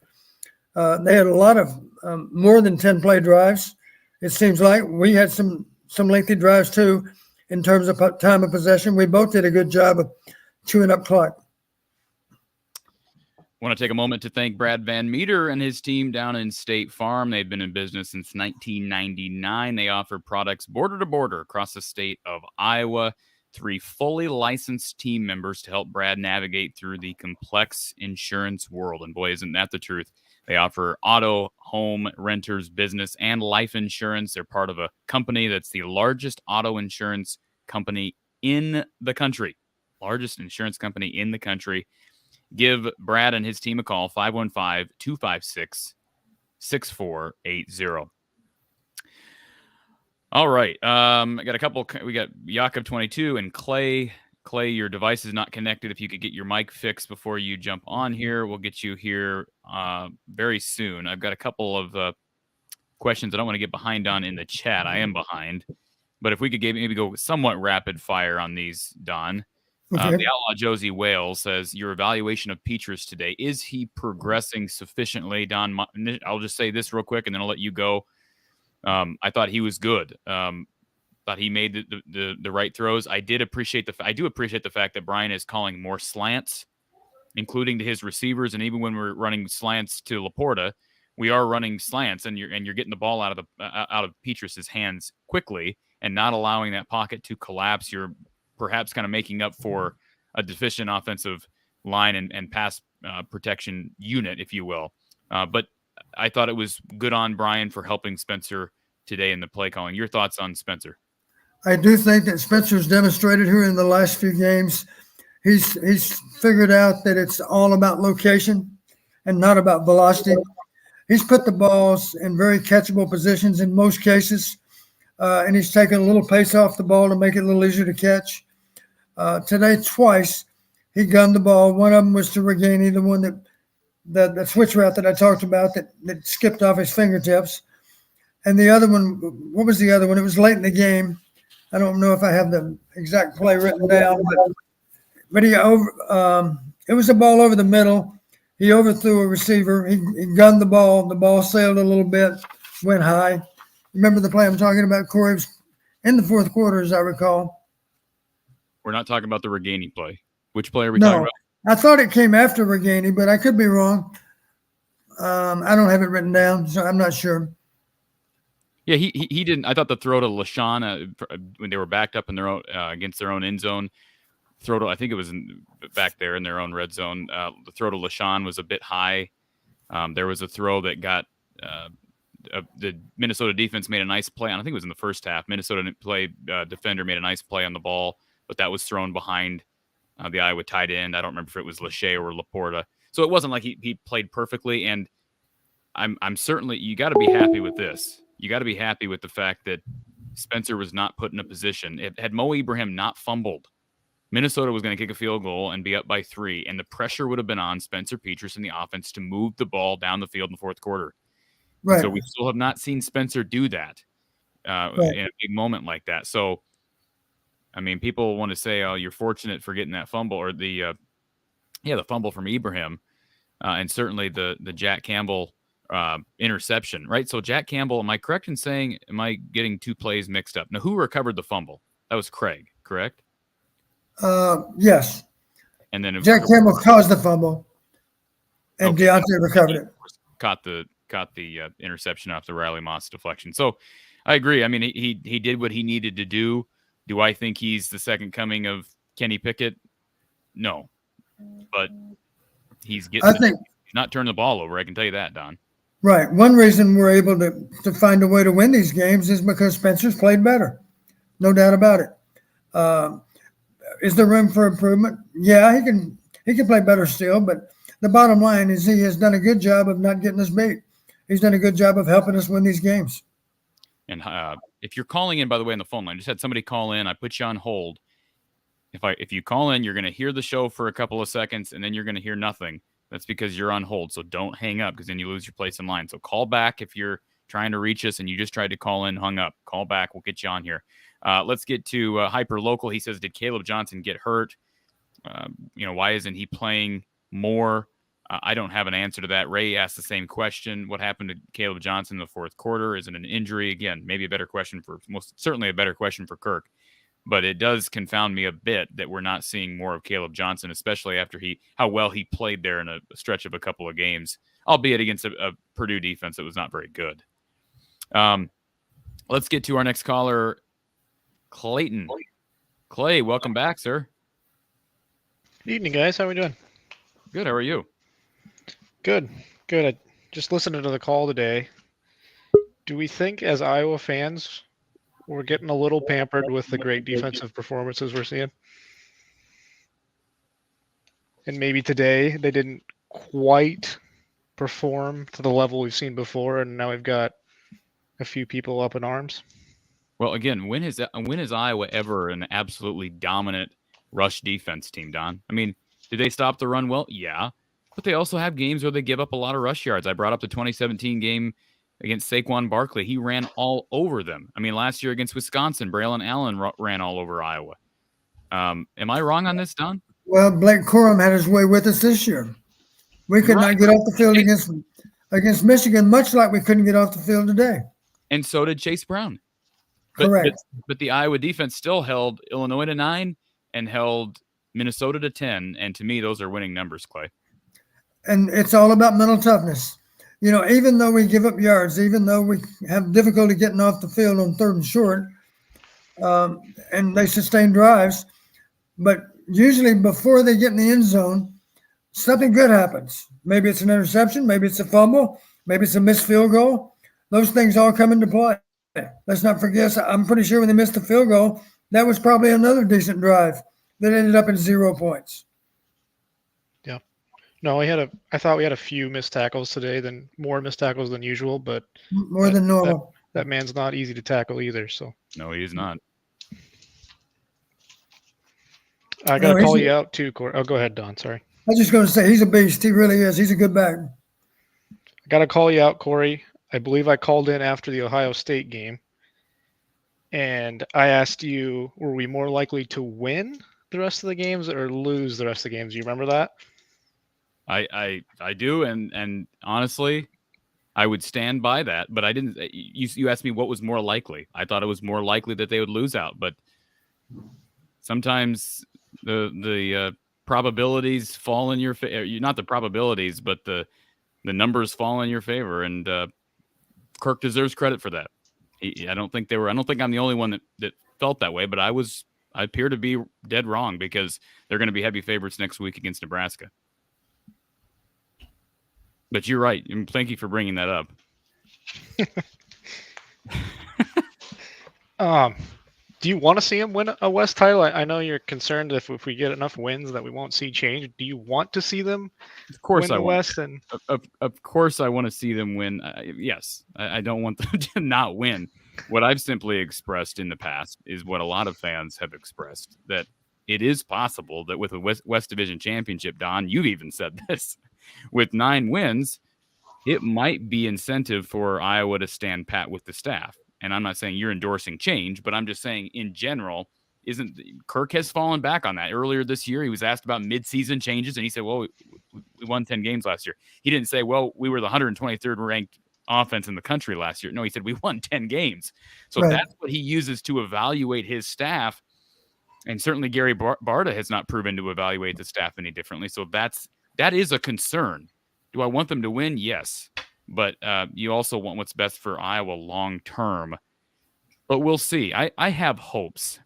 They had a lot of more than 10 play drives. It seems like we had some lengthy drives too in terms of time of possession. We both did a good job of chewing up clock. Want to take a moment to thank Brad Van Meter and his team down in State Farm. They've been in business since 1999. They offer products border to border across the state of Iowa. 3 fully licensed team members to help Brad navigate through the complex insurance world. And boy, isn't that the truth? They offer auto, home, renters, business, and life insurance. They're part of a company that's the largest auto insurance company in the country. Largest insurance company in the country. Give Brad and his team a call, 515-256-6480. All right. I got a couple. We got Yaakov 22 and Clay. Clay, your device is not connected. If you could get your mic fixed before you jump on here, we'll get you here very soon. I've got a couple of questions I don't want to get behind on in the chat. I am behind. But if we could maybe go somewhat rapid fire on these, Don. Okay. The Outlaw Josie Wales says, your evaluation of Petrus today, is he progressing sufficiently? Don, I'll just say this real quick, and then I'll let you go. I thought he was good. Thought he made the right throws. I do appreciate the fact that Brian is calling more slants, including to his receivers, and even when we're running slants to Laporta, we are running slants, and you're getting the ball out of Petrus's hands quickly and not allowing that pocket to collapse. You're perhaps kind of making up for a deficient offensive line and pass protection unit, if you will. But I thought it was good on Brian for helping Spencer today in the play calling. Your thoughts on Spencer? I do think that Spencer's demonstrated here in the last few games. He's figured out that it's all about location and not about velocity. He's put the balls in very catchable positions in most cases, and he's taken a little pace off the ball to make it a little easier to catch. Today, twice, he gunned the ball. One of them was to Reganey, the one that switch route that I talked about that skipped off his fingertips. And the other one, what was the other one? It was late in the game. I don't know if I have the exact play written down, but it was a ball over the middle. He overthrew a receiver. He gunned the ball. The ball sailed a little bit, went high. Remember the play I'm talking about, Corey? It was in the fourth quarter, as I recall. We're not talking about the Reganey play. Which play are we talking about? I thought it came after Reganey, but I could be wrong. I don't have it written down, so I'm not sure. Yeah, he didn't. I thought the throw to LaShawn when they were backed up in their own against their own end zone. Throw to, I think it was back there in their own red zone. The throw to LaShawn was a bit high. There was a throw that got the Minnesota defense made a nice play on. I think it was in the first half. Minnesota defender made a nice play on the ball, but that was thrown behind the Iowa tight end. I don't remember if it was Lachey or Laporta. So it wasn't like he played perfectly. And I'm certainly, you got to be happy with this. You got to be happy with the fact that Spencer was not put in a position. Had Mo Ibrahim not fumbled, Minnesota was going to kick a field goal and be up by 3, and the pressure would have been on Spencer Petras and the offense to move the ball down the field in the fourth quarter. Right. So we still have not seen Spencer do that in a big moment like that. So, I mean, people want to say, "Oh, you're fortunate for getting that fumble," or the fumble from Ibrahim, and certainly the Jack Campbell interception, right? So Jack Campbell, am I correct in saying, am I getting two plays mixed up? Now, who recovered the fumble? That was Craig, correct? Yes. And then Jack Campbell caused the fumble, and Deontay recovered it. Caught the interception off the Riley Moss deflection. So I agree. I mean, he did what he needed to do. Do I think he's the second coming of Kenny Pickett? No, but he's not turning the ball over. I can tell you that, Don. Right. One reason we're able to find a way to win these games is because Spencer's played better. No doubt about it. Is there room for improvement? Yeah, he can play better still, but the bottom line is he has done a good job of not getting us beat. He's done a good job of helping us win these games. And if you're calling in, by the way, on the phone line, just had somebody call in. I put you on hold. If you call in, you're going to hear the show for a couple of seconds, and then you're going to hear nothing. That's because you're on hold. So don't hang up, because then you lose your place in line. So call back if you're trying to reach us and you just tried to call in, hung up. Call back. We'll get you on here. Let's get to Hyper Local. He says, did Caleb Johnson get hurt? Why isn't he playing more? I don't have an answer to that. Ray asked the same question. What happened to Caleb Johnson in the fourth quarter? Is it an injury? Again, maybe a better question certainly a better question for Kirk. But it does confound me a bit that we're not seeing more of Caleb Johnson, especially after how well he played there in a stretch of a couple of games, albeit against a Purdue defense that was not very good. Let's get to our next caller, Clayton. Clay, welcome back, sir. Good evening, guys. How are we doing? Good. How are you? Good. I just listened to the call today. Do we think, as Iowa fans, we're getting a little pampered with the great defensive performances we're seeing? And maybe today they didn't quite perform to the level we've seen before, and now we've got a few people up in arms. Well, again, when is Iowa ever an absolutely dominant rush defense team, Don? I mean, did they stop the run? Well, yeah, but they also have games where they give up a lot of rush yards. I brought up the 2017 game against Saquon Barkley. He ran all over them. I mean, last year against Wisconsin, Braylon Allen ran all over Iowa. Am I wrong on this, Don? Well, Blake Corum had his way with us this year. We could not get off the field against Michigan, much like we couldn't get off the field today. And so did Chase Brown. Correct. But the Iowa defense still held Illinois to 9 and held Minnesota to 10. And to me, those are winning numbers, Clay. And it's all about mental toughness. Even though we give up yards, even though we have difficulty getting off the field on 3rd and short, and they sustain drives, but usually before they get in the end zone, something good happens. Maybe it's an interception, maybe it's a fumble, maybe it's a missed field goal. Those things all come into play. Let's not forget, I'm pretty sure when they missed the field goal, that was probably another decent drive that ended up in 0 points. Yeah. No, I thought we had a few missed tackles today, more missed tackles than usual, but more than normal. That man's not easy to tackle either. So no, he is not. I got to call you out too, Corey. Oh, go ahead, Don. Sorry. I was just going to say he's a beast. He really is. He's a good back. I got to call you out, Corey. I believe I called in after the Ohio State game, and I asked you, were we more likely to win the rest of the games or lose the rest of the games? Do you remember that? I do, and honestly, I would stand by that. But I didn't. You asked me what was more likely. I thought it was more likely that they would lose out, but sometimes the probabilities fall in your favor. Not the probabilities, but the numbers fall in your favor, and Kirk deserves credit for that. I don't think I'm the only one that felt that way, but I appear to be dead wrong because they're going to be heavy favorites next week against Nebraska. But you're right. And thank you for bringing that up. Do you want to see him win a West title? I know you're concerned if we get enough wins that we won't see change. Do you want to see them win the West? And of course, I want to see them win. Yes, I don't want them to not win. What I've simply expressed in the past is what a lot of fans have expressed, that it is possible that with a West Division championship, Don, you've even said this, with 9 wins, it might be incentive for Iowa to stand pat with the staff. And I'm not saying you're endorsing change, but I'm just saying in general, Kirk has fallen back on that. Earlier this year, he was asked about midseason changes, and he said, well, we won 10 games last year. He didn't say, well, we were the 123rd ranked offense in the country last year. No, he said we won 10 games. So That's what he uses to evaluate his staff. And certainly Gary Barta has not proven to evaluate the staff any differently. So that is a concern. Do I want them to win? Yes. But you also want what's best for Iowa long term. But we'll see. I have hopes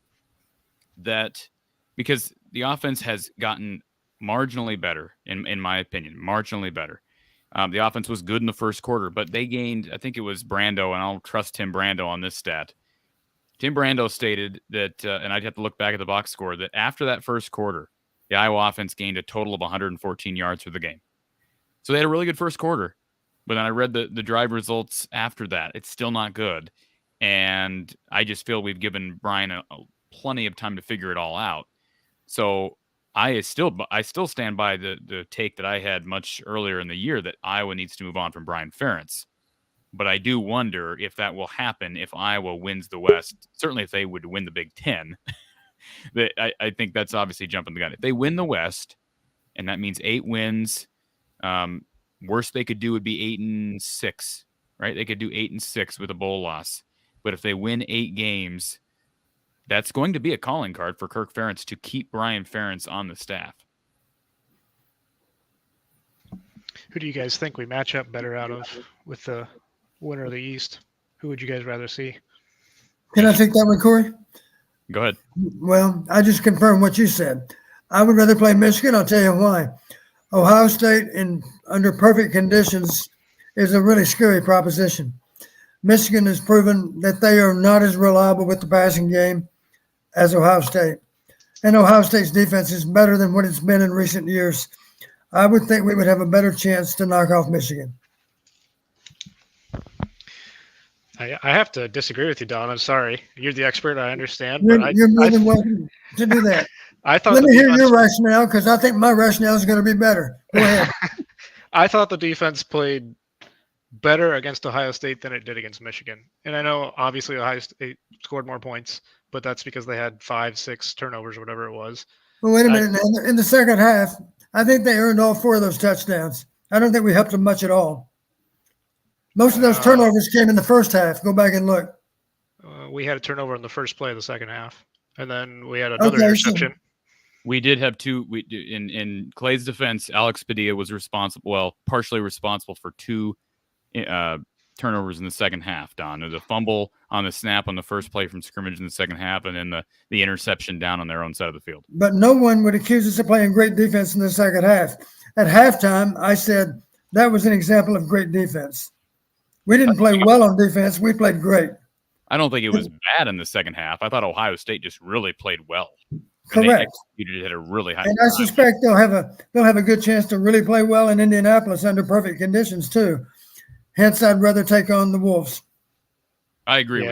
that because the offense has gotten marginally better, in my opinion, marginally better. The offense was good in the first quarter, but they gained, I think it was Brando, and I'll trust Tim Brando on this stat. Tim Brando stated that, and I'd have to look back at the box score, that after that first quarter, the Iowa offense gained a total of 114 yards for the game. So they had a really good first quarter. But then I read the drive results after that. It's still not good. And I just feel we've given Brian plenty of time to figure it all out. So I still stand by the take that I had much earlier in the year that Iowa needs to move on from Brian Ferentz. But I do wonder if that will happen if Iowa wins the West. Certainly if they would win the Big Ten. I think that's obviously jumping the gun. If they win the West, and that means 8 wins, worst they could do would be 8-6, right? They could do 8-6 with a bowl loss. But if they win 8 games, that's going to be a calling card for Kirk Ferentz to keep Brian Ferentz on the staff. Who do you guys think we match up better out of with the winner of the East? Who would you guys rather see? Can I take that one, Corey? Go ahead. Well, I just confirm what you said. I would rather play Michigan. I'll tell you why. Ohio State, under perfect conditions, is a really scary proposition. Michigan has proven that they are not as reliable with the passing game as Ohio State. And Ohio State's defense is better than what it's been in recent years. I would think we would have a better chance to knock off Michigan. I have to disagree with you, Don. I'm sorry. You're the expert. I understand. You're more than welcome to do that. Let me hear your rationale, because I think my rationale is going to be better. Go ahead. I thought the defense played better against Ohio State than it did against Michigan. And I know, obviously, Ohio State scored more points, but that's because they had 5-6 turnovers or whatever it was. Well, wait a minute. In the second half, I think they earned all 4 of those touchdowns. I don't think we helped them much at all. Most of those turnovers came in the first half. Go back and look. We had a turnover in the first play of the second half, and then we had another interception. We did have 2. In Clay's defense, Alex Padilla was partially responsible for 2 turnovers in the second half, Don. There's a fumble on the snap on the first play from scrimmage in the second half, and then the interception down on their own side of the field. But no one would accuse us of playing great defense in the second half. At halftime, I said that was an example of great defense. We didn't play well on defense. We played great. I don't think it was bad in the second half. I thought Ohio State just really played well. Correct. They executed it at a really high And I suspect they'll have a good chance to really play well in Indianapolis under perfect conditions too. Hence, I'd rather take on the Wolves. I agree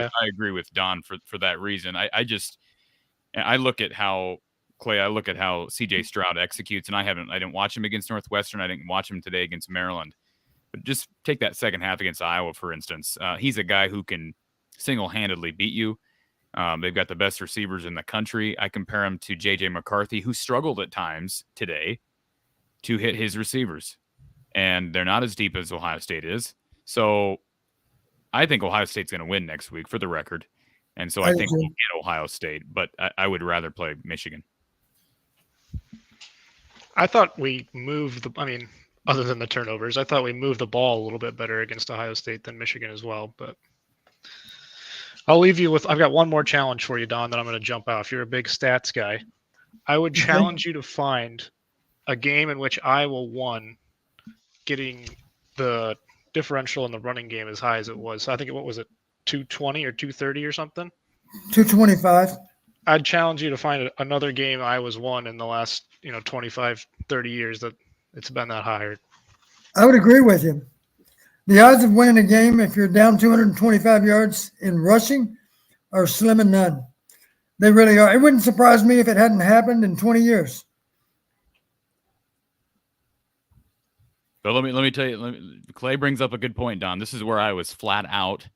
with Don for that reason. I look at how CJ Stroud executes, and I didn't watch him against Northwestern. I didn't watch him today against Maryland. But just take that second half against Iowa, for instance. He's a guy who can single-handedly beat you. They've got the best receivers in the country. I compare him to J.J. McCarthy, who struggled at times today to hit his receivers. And they're not as deep as Ohio State is. So I think Ohio State's going to win next week, for the record. And so I think we'll get Ohio State. But I would rather play Michigan. I thought we moved other than the turnovers, I thought we moved the ball a little bit better against Ohio State than Michigan as well. But I'll leave you with. I've got one more challenge for you, Don. That I'm going to jump out. If you're a big stats guy, I would challenge you to find a game in which Iowa won, getting the differential in the running game as high as it was. So I think what was it, 220 or 230 or something? 225. I'd challenge you to find another game Iowa's won in the last 25, 30 years that it's been that high. I would agree with you. The odds of winning a game if you're down 225 yards in rushing are slim and none. They really are. It wouldn't surprise me if it hadn't happened in 20 years. But let me tell you, Clay brings up a good point, Don. This is where I was flat out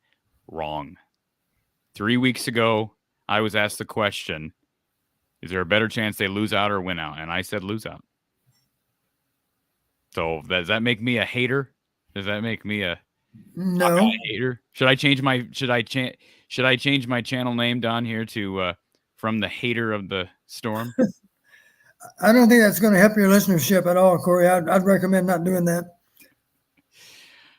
wrong. 3 weeks ago, I was asked the question, is there a better chance they lose out or win out? And I said lose out. So does that make me a hater? Does that make me a No hater? Should I change my channel name, Don, here to from the hater of the storm? I don't think that's going to help your listenership at all, Corey. I'd recommend not doing that.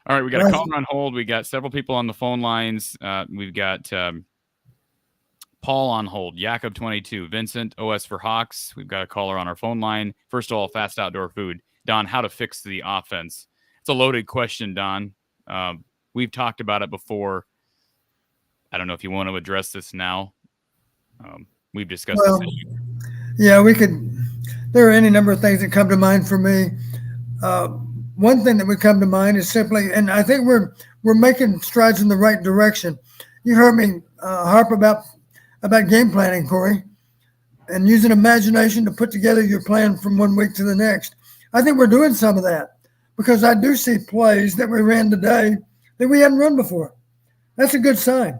All right, we got a caller on hold. We got several people on the phone lines. We've got Paul on hold, Yaakov 22, Vincent, OS for Hawks. We've got a caller on our phone line. First of all, fast outdoor food. Don, how to fix the offense? It's a loaded question, Don. We've talked about it before. I don't know if you want to address this now. We've discussed this issue. Yeah, we could. There are any number of things that come to mind for me. One thing that would come to mind is simply, and I think we're making strides in the right direction. You heard me harp about game planning, Corey, and using imagination to put together your plan from 1 week to the next. I think we're doing some of that because I do see plays that we ran today that we hadn't run before. That's a good sign.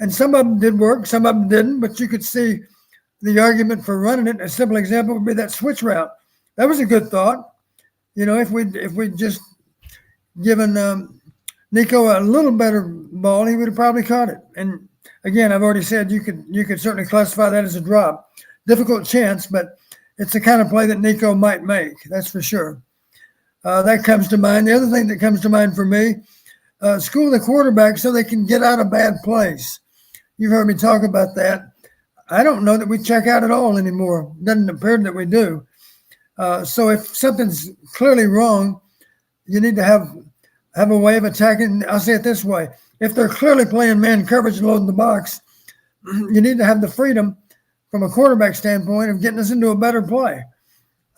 And some of them did work, some of them didn't, but you could see the argument for running it. A simple example would be that switch route. That was a good thought. If we just given Nico a little better ball, he would have probably caught it. And again, I've already said you could certainly classify that as a drop. Difficult chance, but it's the kind of play that Nico might make. That's for sure. That comes to mind. The other thing that comes to mind for me, school the quarterback so they can get out of bad plays. You've heard me talk about that. I don't know that we check out at all anymore. Doesn't appear that we do. So if something's clearly wrong, you need to have a way of attacking. I'll say it this way. If they're clearly playing man coverage and loading the box, you need to have the freedom from a quarterback standpoint of getting us into a better play.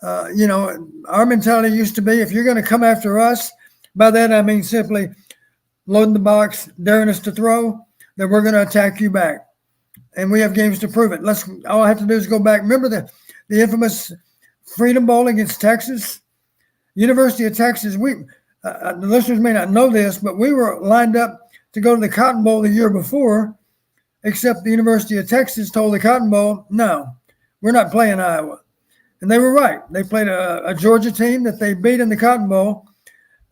Our mentality used to be, if you're going to come after us, by that I mean simply loading the box, daring us to throw, then we're going to attack you back. And we have games to prove it. All I have to do is go back. Remember the infamous Freedom Bowl against Texas? University of Texas, the listeners may not know this, but we were lined up to go to the Cotton Bowl the year before, except the University of Texas told the Cotton Bowl, no, we're not playing Iowa. And they were right. They played a Georgia team that they beat in the Cotton Bowl,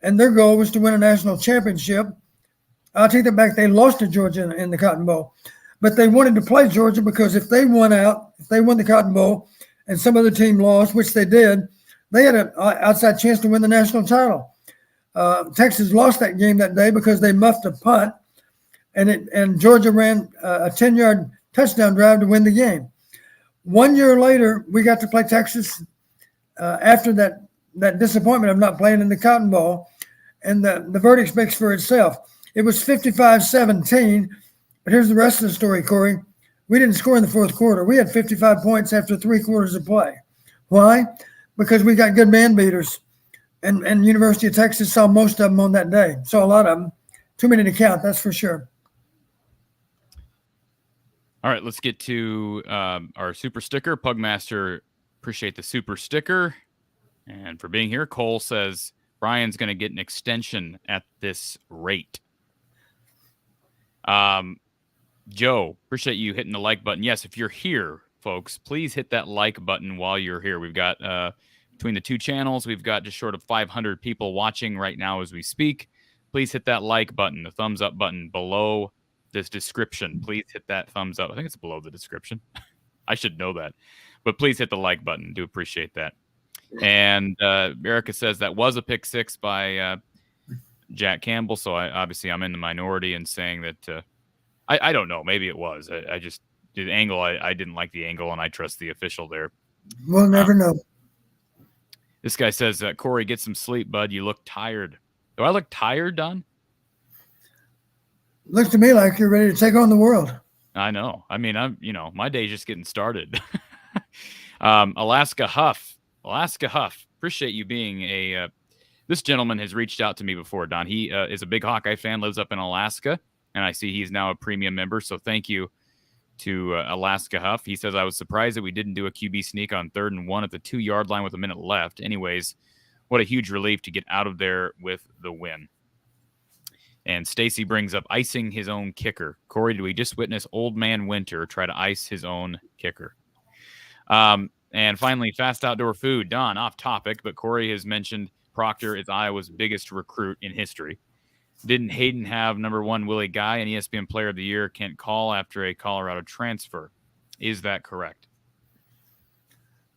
and their goal was to win a national championship. I'll take that back. They lost to Georgia in the Cotton Bowl. But they wanted to play Georgia because if they won the Cotton Bowl and some other team lost, which they did, they had an outside chance to win the national title. Texas lost that game that day because they muffed a punt, and Georgia ran a 10-yard touchdown drive to win the game. 1 year later, we got to play Texas after that disappointment of not playing in the Cotton Bowl, and the verdict speaks for itself. It was 55-17. But here's the rest of the story, Corey. We didn't score in the fourth quarter. We had 55 points after 3 quarters of play. Why? Because we got good man beaters. And University of Texas saw most of them on that day. Saw a lot of them. Too many to count, that's for sure. All right, let's get to our super sticker. Pugmaster, appreciate the super sticker. And for being here, Cole says Brian's going to get an extension at this rate. Joe, appreciate you hitting the like button. Yes, if you're here, folks, please hit that like button while you're here. We've got between the two channels, we've got just short of 500 people watching right now as we speak. Please hit that like button, the thumbs up button below this description. Please hit that thumbs up. I think it's below the description. I should know that. But please hit the like button. Do appreciate that. And Erica says that was a pick six by Jack Campbell. So I'm in the minority in saying that I don't know. Maybe it was. I just the angle. I didn't like the angle, and I trust the official there. We'll never know. This guy says, Corey, get some sleep, bud. You look tired. Do I look tired, Don? Looks to me like you're ready to take on the world. I know. I mean, my day's just getting started. Alaska Huff. Appreciate you being this gentleman has reached out to me before, Don. He is a big Hawkeye fan, lives up in Alaska, and I see he's now a premium member. So thank you to Alaska Huff. He says, I was surprised that we didn't do a QB sneak on 3rd and 1 at the 2-yard line with a minute left. Anyways, what a huge relief to get out of there with the win. And Stacy brings up icing his own kicker. Corey, do we just witness old man Winter try to ice his own kicker? And finally, fast outdoor food. Don, off topic, but Corey has mentioned Proctor is Iowa's biggest recruit in history. Didn't Hayden have number 1 Willie Guy and ESPN Player of the Year Kent Call after a Colorado transfer? Is that correct?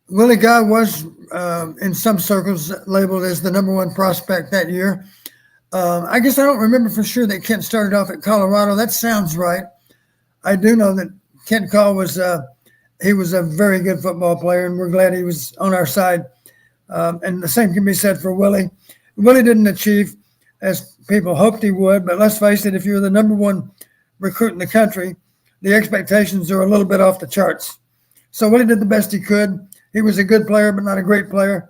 Willie Guy was, in some circles, labeled as the number 1 prospect that year. I guess I don't remember for sure that Kent started off at Colorado. That sounds right. I do know that Kent Call was he was a very good football player, and we're glad he was on our side. And the same can be said for Willie. Willie didn't achieve as people hoped he would, but let's face it, if you're the number 1 recruit in the country, the expectations are a little bit off the charts. So Willie did the best he could. He was a good player, but not a great player,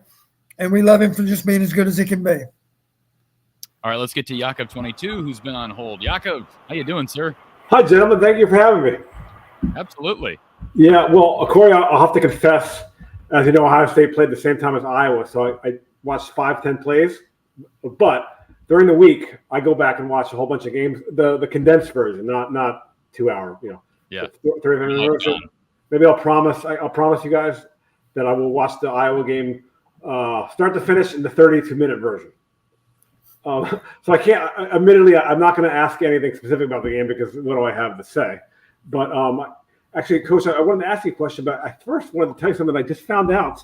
and we love him for just being as good as he can be. All right, let's get to Yaakov 22, who's been on hold. Yaakov, how you doing, sir? Hi, gentlemen. Thank you for having me. Absolutely. Yeah, well, Corey, I'll have to confess, as you know, Ohio State played the same time as Iowa, so I watched 5-10 plays. But during the week, I go back and watch a whole bunch of games, the condensed version, not 2-hour. Yeah. 30-minute version. Maybe I'll promise you guys that I will watch the Iowa game start to finish in the 32-minute version. So I can't. Admittedly, I'm not going to ask anything specific about the game because what do I have to say? But actually, Coach, I wanted to ask you a question. But I first wanted to tell you something that I just found out.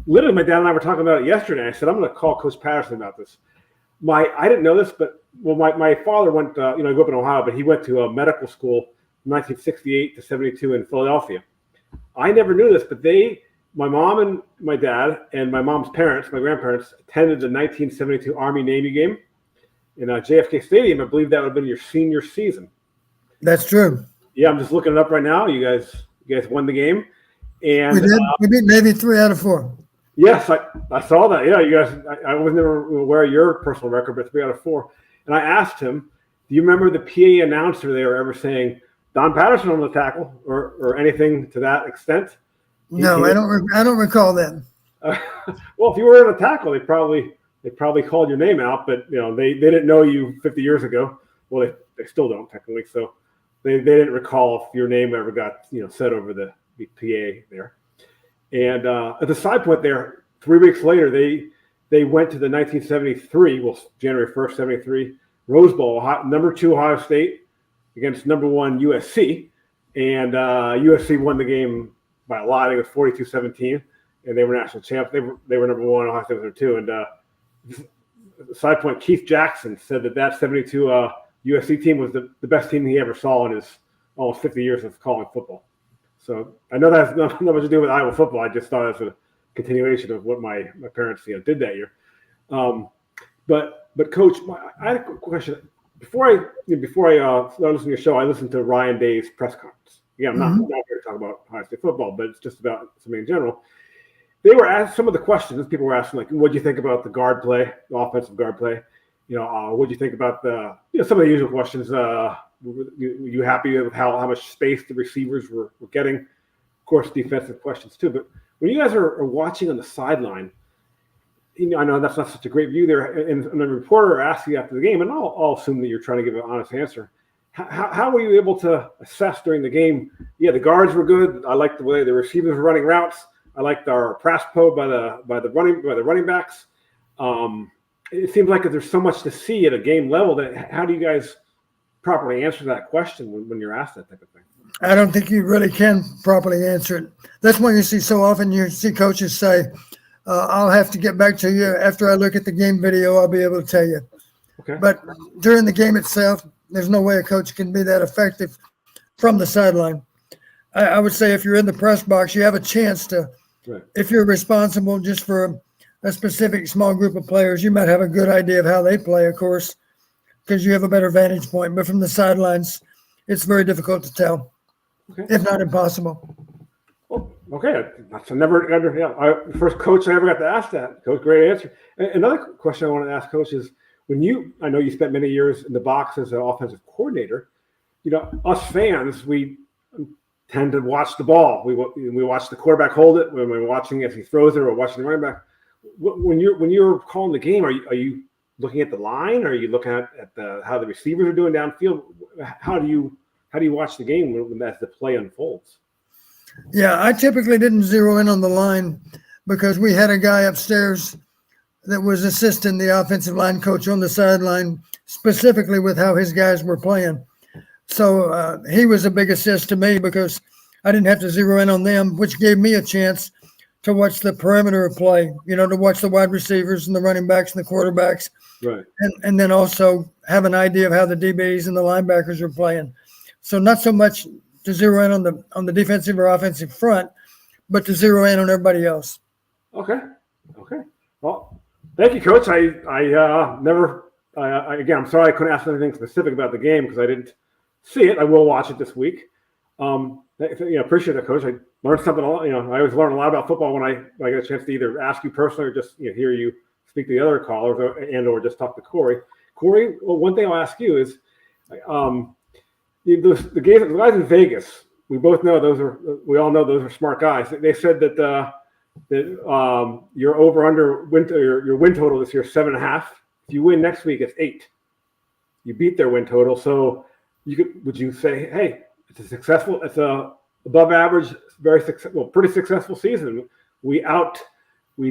Literally, my dad and I were talking about it yesterday. I said I'm going to call Coach Patterson about this. I didn't know this, but my father went. I grew up in Ohio, but he went to a medical school from 1968 to 72 in Philadelphia. I never knew this, but my mom and my dad and my mom's parents, my grandparents, attended the 1972 Army-Navy game in JFK Stadium. I believe that would have been your senior season. That's true. Yeah, I'm just looking it up right now. You guys won the game. And we did. We beat Navy 3 out of 4. Yes, I saw that. Yeah, you guys. I was never aware of your personal record, but 3 out of 4. And I asked him, do you remember the PA announcer there ever saying Don Patterson on the tackle or anything to that extent? No, I don't recall that. Well, if you were in a tackle, they probably called your name out, but they didn't know you 50 years ago. Well, they still don't technically, so they didn't recall if your name ever got said over the PA there. And at the side point there, 3 weeks later, they went to the 1973, January 1st, 73 Rose Bowl, number 2 Ohio State against number 1 USC, and USC won the game by a lot. I think it was 42-17, and they were national champs. They were number 1, Ohio State was number 2. And side point, Keith Jackson said that 72 USC team was the best team he ever saw in his almost 50 years of calling football. So I know that has nothing to do with Iowa football. I just thought it was a continuation of what my parents did that year. But Coach, I had a question. Before I started listening to your show, I listened to Ryan Day's press conference. Yeah, I'm not here to talk about Ohio State football, but it's just about something in general. They were asked some of the questions people were asking, like, what do you think about the guard play, the offensive guard play? What do you think about some of the usual questions? Were you happy with how much space the receivers were getting? Of course, defensive questions too. But when you guys are watching on the sideline, I know that's not such a great view there, and the reporter asks you after the game, and I'll assume that you're trying to give an honest answer. How were you able to assess during the game? Yeah, the guards were good. I liked the way the receivers were running routes. I liked our press po by the running backs. It seems like there's so much to see at a game level that how do you guys properly answer that question when you're asked that type of thing? I don't think you really can properly answer it. That's why you see so often you see coaches say, I'll have to get back to you after I look at the game video. I'll be able to tell you. Okay. But during the game itself, There's no way a coach can be that effective from the sideline. I would say if you're in the press box, you have a chance to, Right. if you're responsible just for a specific small group of players, you might have a good idea of how they play, of course, because you have a better vantage point. But from the sidelines, it's very difficult to tell, if not impossible. Well, okay, that's the first coach I ever got to ask that. Coach, great answer. Another question I want to ask, Coach, is I know you spent many years in the box as an offensive coordinator. Us fans, we tend to watch the ball. We watch the quarterback hold it when we're watching as he throws it, or watching the running back. When you're calling the game, are you looking at the line? Or are you looking at how the receivers are doing downfield? How do you watch the game as the play unfolds? Yeah, I typically didn't zero in on the line because we had a guy upstairs that was assisting the offensive line coach on the sideline, specifically with how his guys were playing. So he was a big assist to me because I didn't have to zero in on them, which gave me a chance to watch the perimeter of play, to watch the wide receivers and the running backs and the quarterbacks. Right. And then also have an idea of how the DBs and the linebackers are playing. So not so much to zero in on the defensive or offensive front, but to zero in on everybody else. Okay. Well, thank you, Coach. Again, I'm sorry I couldn't ask anything specific about the game because I didn't see it. I will watch it this week. Appreciate that, Coach. I learned something. I always learn a lot about football when I get a chance to either ask you personally or just hear you speak to the other callers or just talk to Corey. Corey, well, one thing I'll ask you is, the guys in Vegas. We both know we all know those are smart guys. They said that your over/under your win total this year is 7.5. If you win next week, it's 8. You beat their win total, so would you say, hey, it's a above average, pretty successful season. We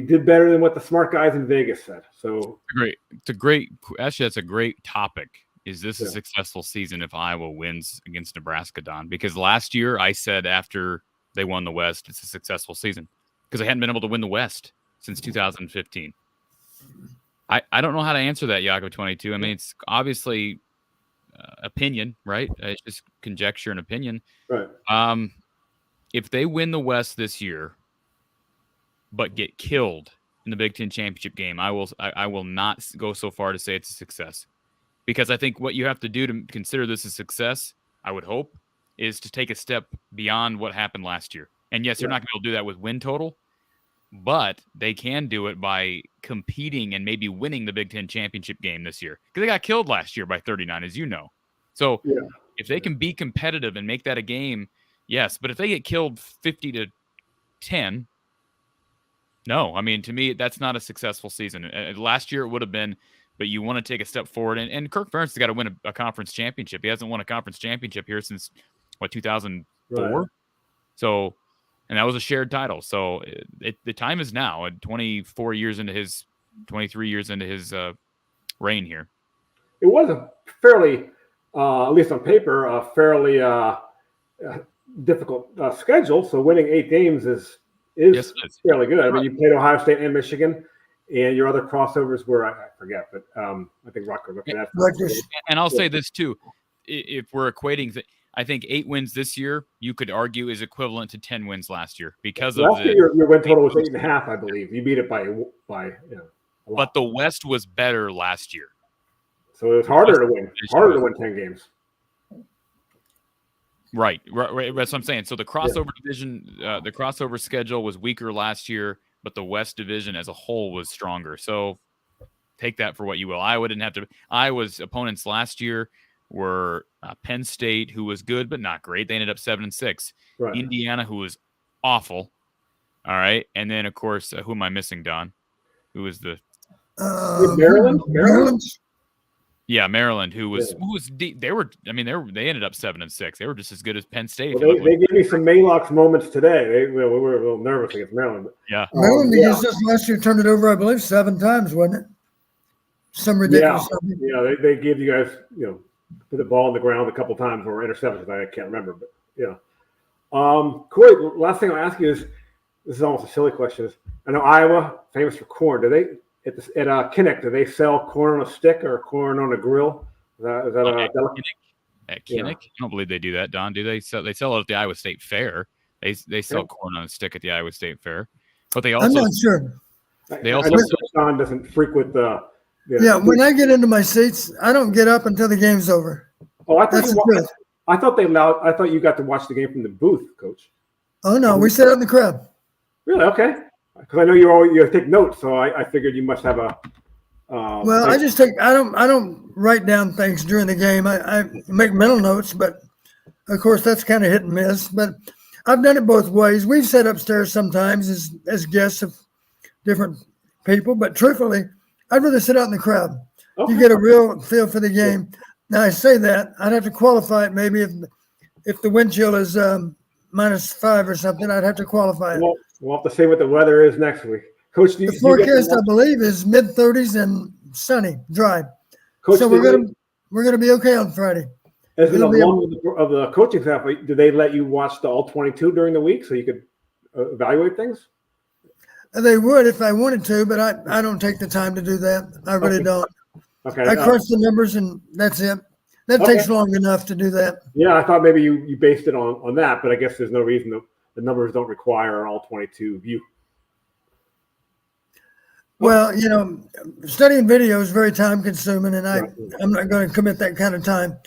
did better than what the smart guys in Vegas said. So great. Actually, that's a great topic. Is this a successful season if Iowa wins against Nebraska, Don? Because last year I said after they won the West, it's a successful season because they hadn't been able to win the West since 2015. I don't know how to answer that, Yaakov 22. I mean, it's obviously opinion, right? It's just conjecture and opinion. Right. If they win the West this year, but get killed in the Big Ten championship game, I will not go so far to say it's a success. Because I think what you have to do to consider this a success, I would hope, is to take a step beyond what happened last year. And yes, you're not going to be able to do that with win total, but they can do it by competing and maybe winning the Big Ten championship game this year. Because they got killed last year by 39, as you know. So if they can be competitive and make that a game, yes. But if they get killed 50-10, no. I mean, to me, that's not a successful season. Last year it would have been. But you want to take a step forward. And Kirk Ferentz has got to win a conference championship. He hasn't won a conference championship here since, 2004? Right. So, and that was a shared title. So the time is now, at 23 years into his reign here. It was a fairly, at least on paper, a fairly difficult schedule. So winning 8 games is fairly good. I mean, you played Ohio State and Michigan. And your other crossovers were, I forget, but I think Rutgers. And I'll say this too. If we're equating, I think 8 wins this year, you could argue is equivalent to 10 wins last year because last year your win total was 8.5, I believe. You beat it by a lot. But the West was better last year. So it was harder to win 10 games. Right. That's what I'm saying. So the crossover division, the crossover schedule was weaker last year. But the West Division as a whole was stronger. So take that for what you will. Iowa didn't have to. Iowa's opponents last year were Penn State, who was good but not great. They ended up 7-6. Right. Indiana, who was awful. All right. And then, of course, who am I missing, Don? Who was the Maryland? Yeah, Maryland, who was deep. They ended up 7-6. They were just as good as Penn State. Well, they gave me some Maylocks moments today. We were a little nervous against Maryland. But, yeah, Maryland against us last year turned it over, I believe, 7 times, wasn't it? Some ridiculous. Yeah, they gave you guys, put the ball on the ground a couple times or interceptions. I can't remember, but Corey, last thing I'll ask you is, this is almost a silly question. I know Iowa famous for corn. Do they? At Kinnick, do they sell corn on a stick or corn on a grill Is that At Kinnick? I don't believe they do that, Don. Do they? They sell it at the Iowa State Fair. They sell corn on a stick at the Iowa State Fair, but they also I'm not sure. They I also know Don doesn't frequent the. Yeah, when I get into my seats, I don't get up until the game's over. Oh, I thought That's the truth. I thought you got to watch the game from the booth, Coach. Oh no, we sit out in the crowd. Really? Okay. Because I know you take notes, so I figured you must have a. Well, I just I don't write down things during the game. I make mental notes, but of course that's kind of hit and miss. But I've done it both ways. We've sat upstairs sometimes as guests of different people, but truthfully, I'd rather sit out in the crowd. Okay. You get a real feel for the game. Now I say that I'd have to qualify it maybe if the wind chill is -5 or something. I'd have to qualify it. We'll have to see what the weather is next week. Coach, The forecast, I believe, is mid-30s and sunny, dry. Coach, So we're gonna be okay on Friday. as an it'll be alum of the coaching staff, do they let you watch the all 22 during the week so you could evaluate things? They would if I wanted to, but I don't take the time to do that. I really don't. Okay. I crunch the numbers and that's it. That takes long enough to do that. Yeah, I thought maybe you based it on that, but I guess there's no reason the numbers don't require all 22 view. Well, studying video is very time consuming, and I'm not going to commit that kind of time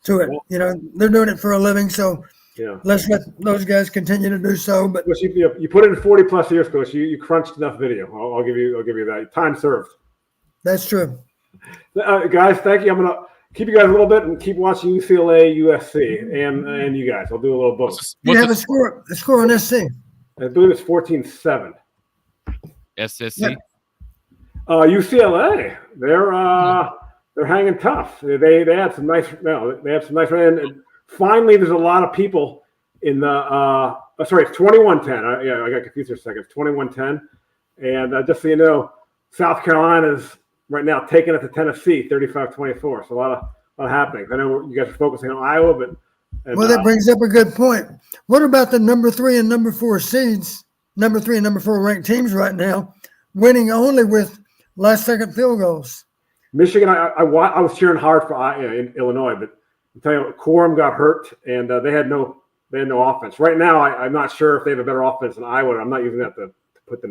to it. They're doing it for a living, so Yeah. let's let those guys continue to do so. But Coach, you put it in 40 plus years, Coach. You crunched enough video. I'll give you that. Time served. that's true. Guys, thank you. I'm gonna keep you guys a little bit and keep watching UCLA, USC, and you guys. I'll do a little both. You have a score on SC. I believe it's 14-7. SSC. Yeah. UCLA, they're hanging tough. They had some nice. And finally, there's a lot of people in the. Sorry, it's 21-10. I got confused for a second. It's 21-10, and just so you know, South Carolina's right now taking it to Tennessee, 35-24. So a lot of happening. I know you guys are focusing on Iowa, but Well, that brings up a good point. What about the number 3 and number 4 seeds? Number 3 and number 4 ranked teams right now, winning only with last-second field goals. Michigan, I was cheering hard for in Illinois, but I'm telling you, Quorum got hurt, and they had no offense. Right now, I'm not sure if they have a better offense than Iowa. I'm not using that to put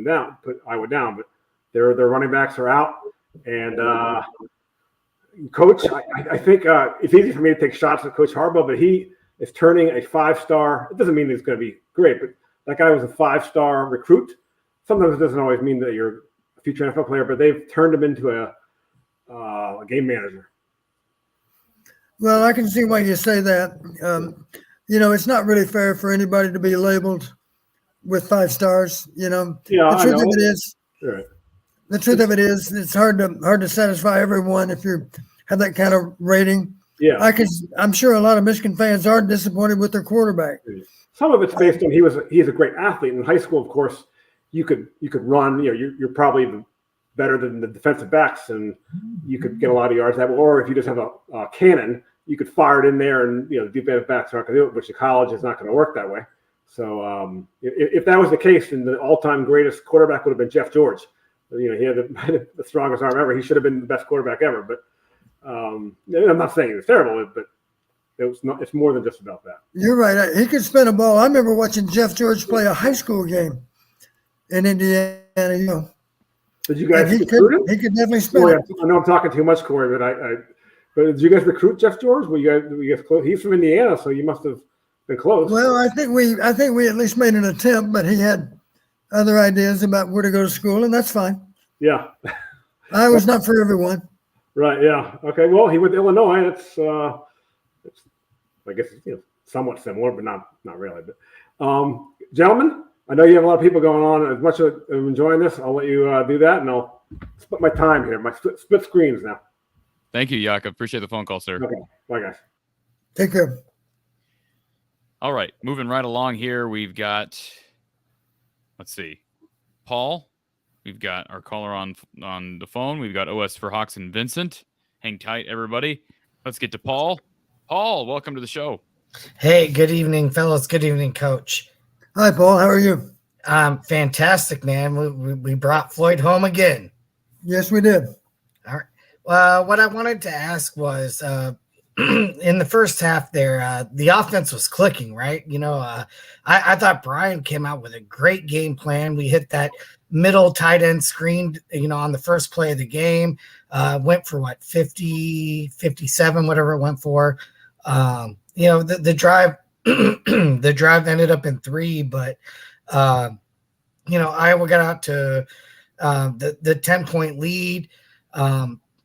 Iowa down, but their running backs are out. And Coach, I think it's easy for me to take shots at Coach Harbaugh, but he is turning a 5-star. It doesn't mean he's going to be great, but that guy was a 5-star recruit. Sometimes it doesn't always mean that you're a future NFL player, but they've turned him into a game manager. Well, I can see why you say that. It's not really fair for anybody to be labeled with 5 stars. Yeah, the truth of it is, Right. the truth of it is, it's hard to satisfy everyone if you have that kind of rating. Yeah, I'm sure a lot of Michigan fans are disappointed with their quarterback. some of it's based on he's a great athlete in high school. Of course, you could run. You're probably better than the defensive backs, and you could get a lot of yards that way. Or if you just have a cannon, you could fire it in there, and the defensive backs aren't going to do it. Which in college is not going to work that way. So if that was the case, then the all-time greatest quarterback would have been Jeff George. He had the strongest arm ever. He should have been the best quarterback ever. But I'm not saying he was terrible, but it's more than just about that. You're right. He could spin a ball. I remember watching Jeff George play a high school game in Indiana. Did you guys recruit him? He could definitely spin Corey, it. I know I'm talking too much, Corey, but did you guys recruit Jeff George? Were you guys close? He's from Indiana, so you must have been close. Well, I think we at least made an attempt, but he had other ideas about where to go to school, and that's fine. Yeah. I was not for everyone. Right. Yeah. Okay. Well, he went to Illinois. It's I guess it's somewhat similar, but not really. But gentlemen, I know you have a lot of people going on. As much as I'm enjoying this, I'll let you do that, and I'll split my time here. My split screens now. Thank you, Yaakov. Appreciate the phone call, sir. Okay. Bye, guys. Take care. All right, moving right along here, we've got, let's see, Paul. We've got our caller on the phone. We've got OS for Hawks and Vincent. Hang tight, everybody. Let's get to Paul. Paul, welcome to the show. Hey, good evening, fellas. Good evening, Coach. Hi, Paul. How are you? Fantastic, man. We brought Floyd home again. Yes, we did. All right. What I wanted to ask was, in the first half there, the offense was clicking, right? I thought Brian came out with a great game plan. We hit that middle tight end screen, on the first play of the game. Went for 50, 57, whatever it went for. The drive, the drive ended up in 3, but Iowa got out to the 10-point lead.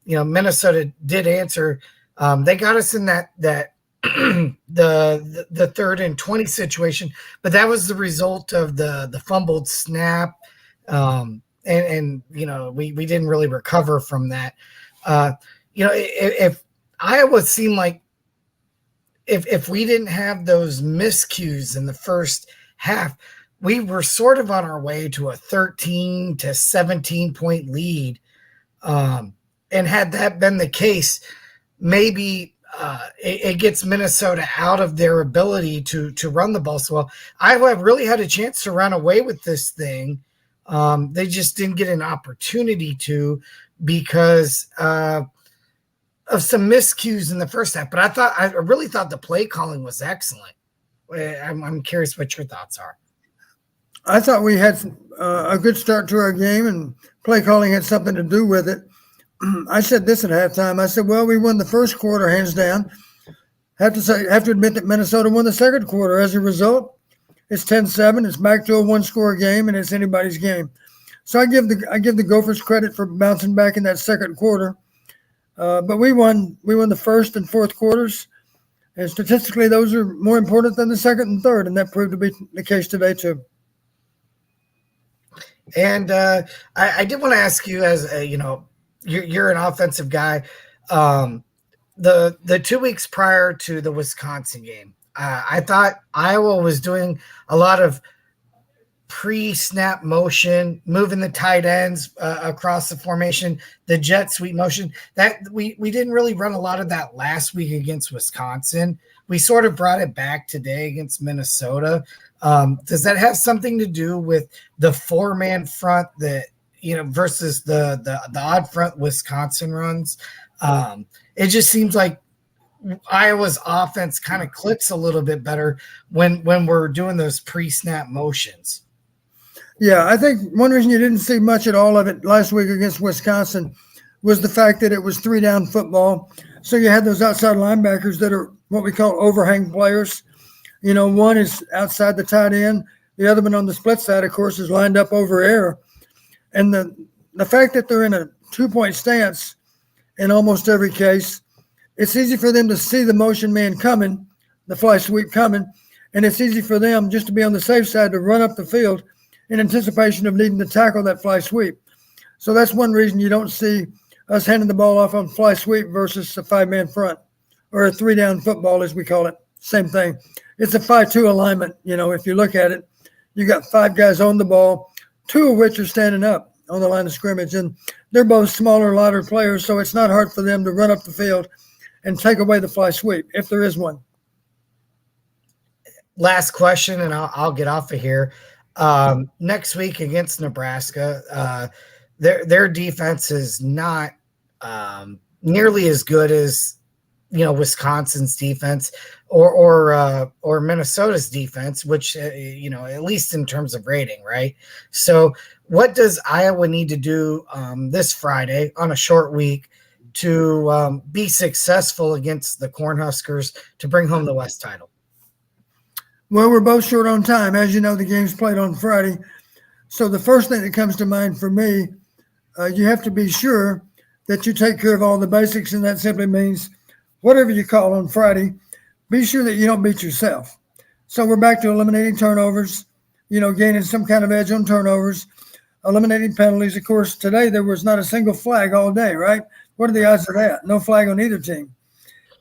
Minnesota did answer. They got us in that the 3rd and 20 situation, but that was the result of the fumbled snap. And we didn't really recover from that. If Iowa seemed like if we didn't have those miscues in the first half, we were sort of on our way to a 13 to 17 point lead. And had that been the case, maybe it gets Minnesota out of their ability to run the ball so well. Iowa really had a chance to run away with this thing. They just didn't get an opportunity to because of some miscues in the first half. But I really thought the play calling was excellent. I'm curious what your thoughts are. I thought we had a good start to our game, and play calling had something to do with it. I said this at halftime. I said, well, we won the first quarter hands down. Have to admit that Minnesota won the second quarter. As a result, it's 10-7. It's back to a one-score game, and it's anybody's game. So I give the Gophers credit for bouncing back in that second quarter. But we won the first and fourth quarters, and statistically, those are more important than the second and third, and that proved to be the case today too. And I did want to ask you, as you're an offensive guy. The 2 weeks prior to the Wisconsin game, I thought Iowa was doing a lot of pre-snap motion, moving the tight ends across the formation, the jet sweep motion. That we didn't really run a lot of that last week against Wisconsin. We sort of brought it back today against Minnesota. Does that have something to do with the 4-man front that versus the odd front Wisconsin runs? It just seems like Iowa's offense kind of clicks a little bit better when we're doing those pre-snap motions. Yeah, I think one reason you didn't see much at all of it last week against Wisconsin was the fact that it was 3-down football. So you had those outside linebackers that are what we call overhang players. One is outside the tight end. The other one on the split side, of course, is lined up over air. And the fact that they're in a 2-point stance in almost every case, it's easy for them to see the motion man coming, the fly sweep coming, and it's easy for them just to be on the safe side to run up the field in anticipation of needing to tackle that fly sweep. So that's one reason you don't see us handing the ball off on fly sweep versus a 5-man front or a 3-down football, as we call it. Same thing. It's a 5-2 alignment. If you look at it, you got 5 guys on the ball, 2 of which are standing up on the line of scrimmage, and they're both smaller, lighter players, so it's not hard for them to run up the field and take away the fly sweep, if there is one. Last question, and I'll get off of here. Next week against Nebraska, their defense is not nearly as good as Wisconsin's defense or Minnesota's defense, which at least in terms of rating, right? So what does Iowa need to do this Friday on a short week to be successful against the Cornhuskers to bring home the West title? Well, we're both short on time. As you know, the game's played on Friday. So the first thing that comes to mind for me, you have to be sure that you take care of all the basics, and that simply means whatever you call on Friday, be sure that you don't beat yourself. So we're back to eliminating turnovers, gaining some kind of edge on turnovers, eliminating penalties. Of course, today there was not a single flag all day, right? What are the odds of that? No flag on either team.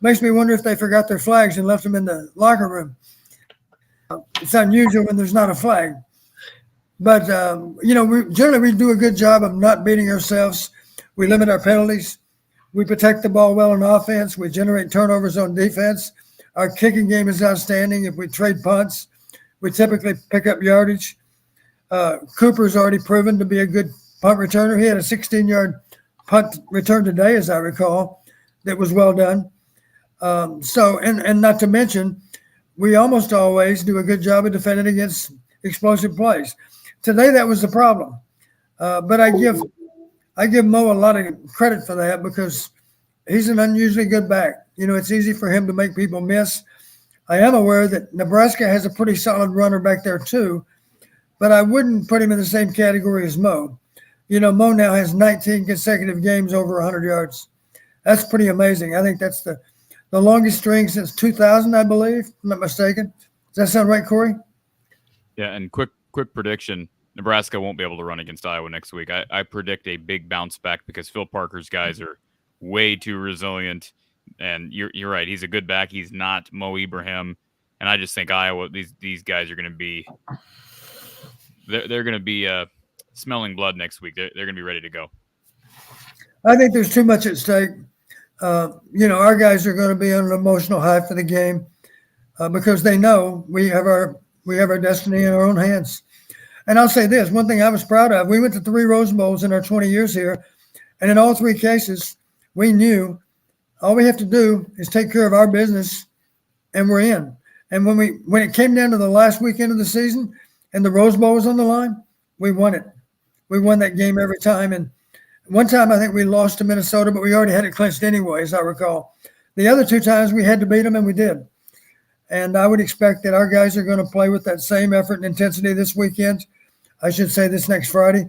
Makes me wonder if they forgot their flags and left them in the locker room. It's unusual when there's not a flag. But, we do a good job of not beating ourselves. We limit our penalties. We protect the ball well on offense. We generate turnovers on defense. Our kicking game is outstanding. If we trade punts, we typically pick up yardage. Cooper's already proven to be a good punt returner. He had a 16-yard punt return today, as I recall, that was well done. And not to mention, we almost always do a good job of defending against explosive plays. Today, that was the problem. But I give Mo a lot of credit for that because he's an unusually good back. It's easy for him to make people miss. I am aware that Nebraska has a pretty solid runner back there too, but I wouldn't put him in the same category as Mo. Mo now has 19 consecutive games over 100 yards. That's pretty amazing. I think that's the longest string since 2000, I believe, if I'm not mistaken. Does that sound right, Corey? Yeah, and quick prediction. Nebraska won't be able to run against Iowa next week. I predict a big bounce back because Phil Parker's guys are way too resilient. And you're right. He's a good back. He's not Mo Ibrahim. And I just think Iowa, these guys are going to be they're going to be smelling blood next week. They're going to be ready to go. I think there's too much at stake. Our guys are going to be on an emotional high for the game because they know we have our destiny in our own hands. And I'll say this, one thing I was proud of, we went to 3 Rose Bowls in our 20 years here, and in all 3 cases, we knew all we have to do is take care of our business, and we're in. And when it came down to the last weekend of the season and the Rose Bowl was on the line, we won it. We won that game every time. And one time I think we lost to Minnesota, but we already had it clinched anyway, as I recall. The other 2 times we had to beat them, and we did. And I would expect that our guys are going to play with that same effort and intensity this weekend. I should say this next Friday.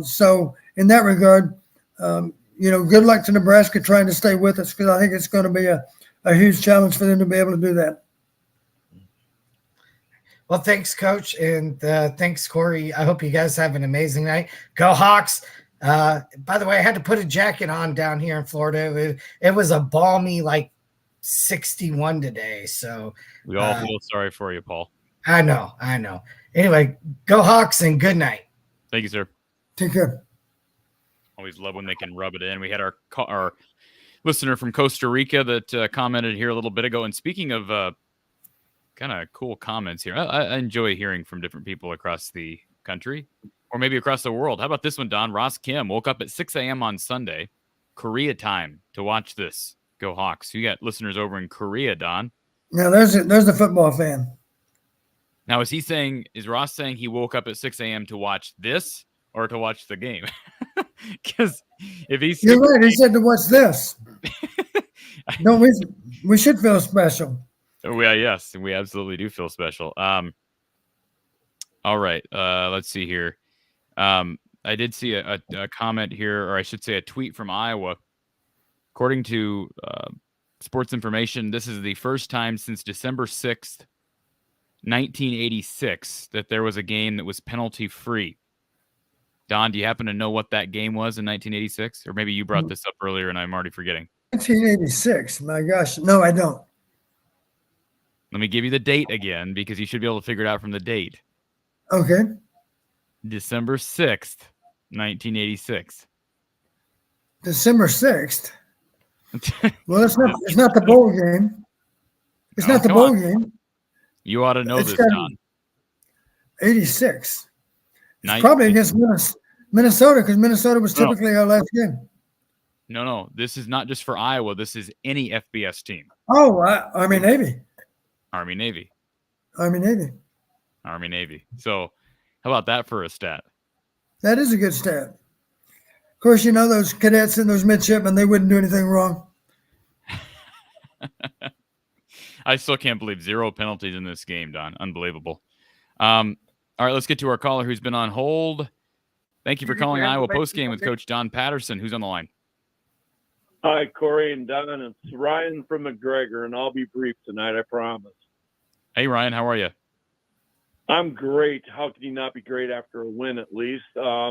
So in that regard, good luck to Nebraska trying to stay with us because I think it's going to be a huge challenge for them to be able to do that. Well, thanks, Coach, and thanks, Corey. I hope you guys have an amazing night. Go Hawks. By the way, I had to put a jacket on down here in Florida. It was a balmy, 61 today. So We all feel sorry for you, Paul. I know. Anyway, go Hawks and good night. Thank you, sir. Take care. Always love when they can rub it in. We had our listener from Costa Rica that commented here a little bit ago. And speaking of kind of cool comments here, I enjoy hearing from different people across the country or maybe across the world. How about this one, Don? Ross Kim woke up at 6 a.m. on Sunday, Korea time, to watch this. Go Hawks. You got listeners over in Korea, Don. Now, there's the football fan. Now, is Ross saying he woke up at 6 a.m. to watch this or to watch the game? Because if he's... You're right. He said to watch this. No, we should feel special. Yeah, yes, we absolutely do feel special. All right, let's see here. I did see a comment here, or I should say a tweet from Iowa. According to Sports Information, this is the first time since December 6th, 1986, that there was a game that was penalty-free. Don, do you happen to know what that game was in 1986? Or maybe you brought this up earlier and I'm already forgetting. 1986. My gosh. No, I don't. Let me give you the date again because you should be able to figure it out from the date. Okay. December 6th, 1986. December 6th. Well, it's not the bowl game. It's not the bowl game. You ought to know this, Don. 86. It's probably against Minnesota because Minnesota was typically our last game. No. This is not just for Iowa. This is any FBS team. Oh, Army-Navy. Army-Navy. So how about that for a stat? That is a good stat. Of course, those cadets and those midshipmen, they wouldn't do anything wrong. I still can't believe 0 penalties in this game, Don. Unbelievable. All right, let's get to our caller who's been on hold. Thank you for calling Iowa Postgame with Coach Don Patterson. Who's on the line? Hi, Corey and Don. It's Ryan from McGregor, and I'll be brief tonight, I promise. Hey, Ryan, how are you? I'm great. How can you not be great after a win, at least? My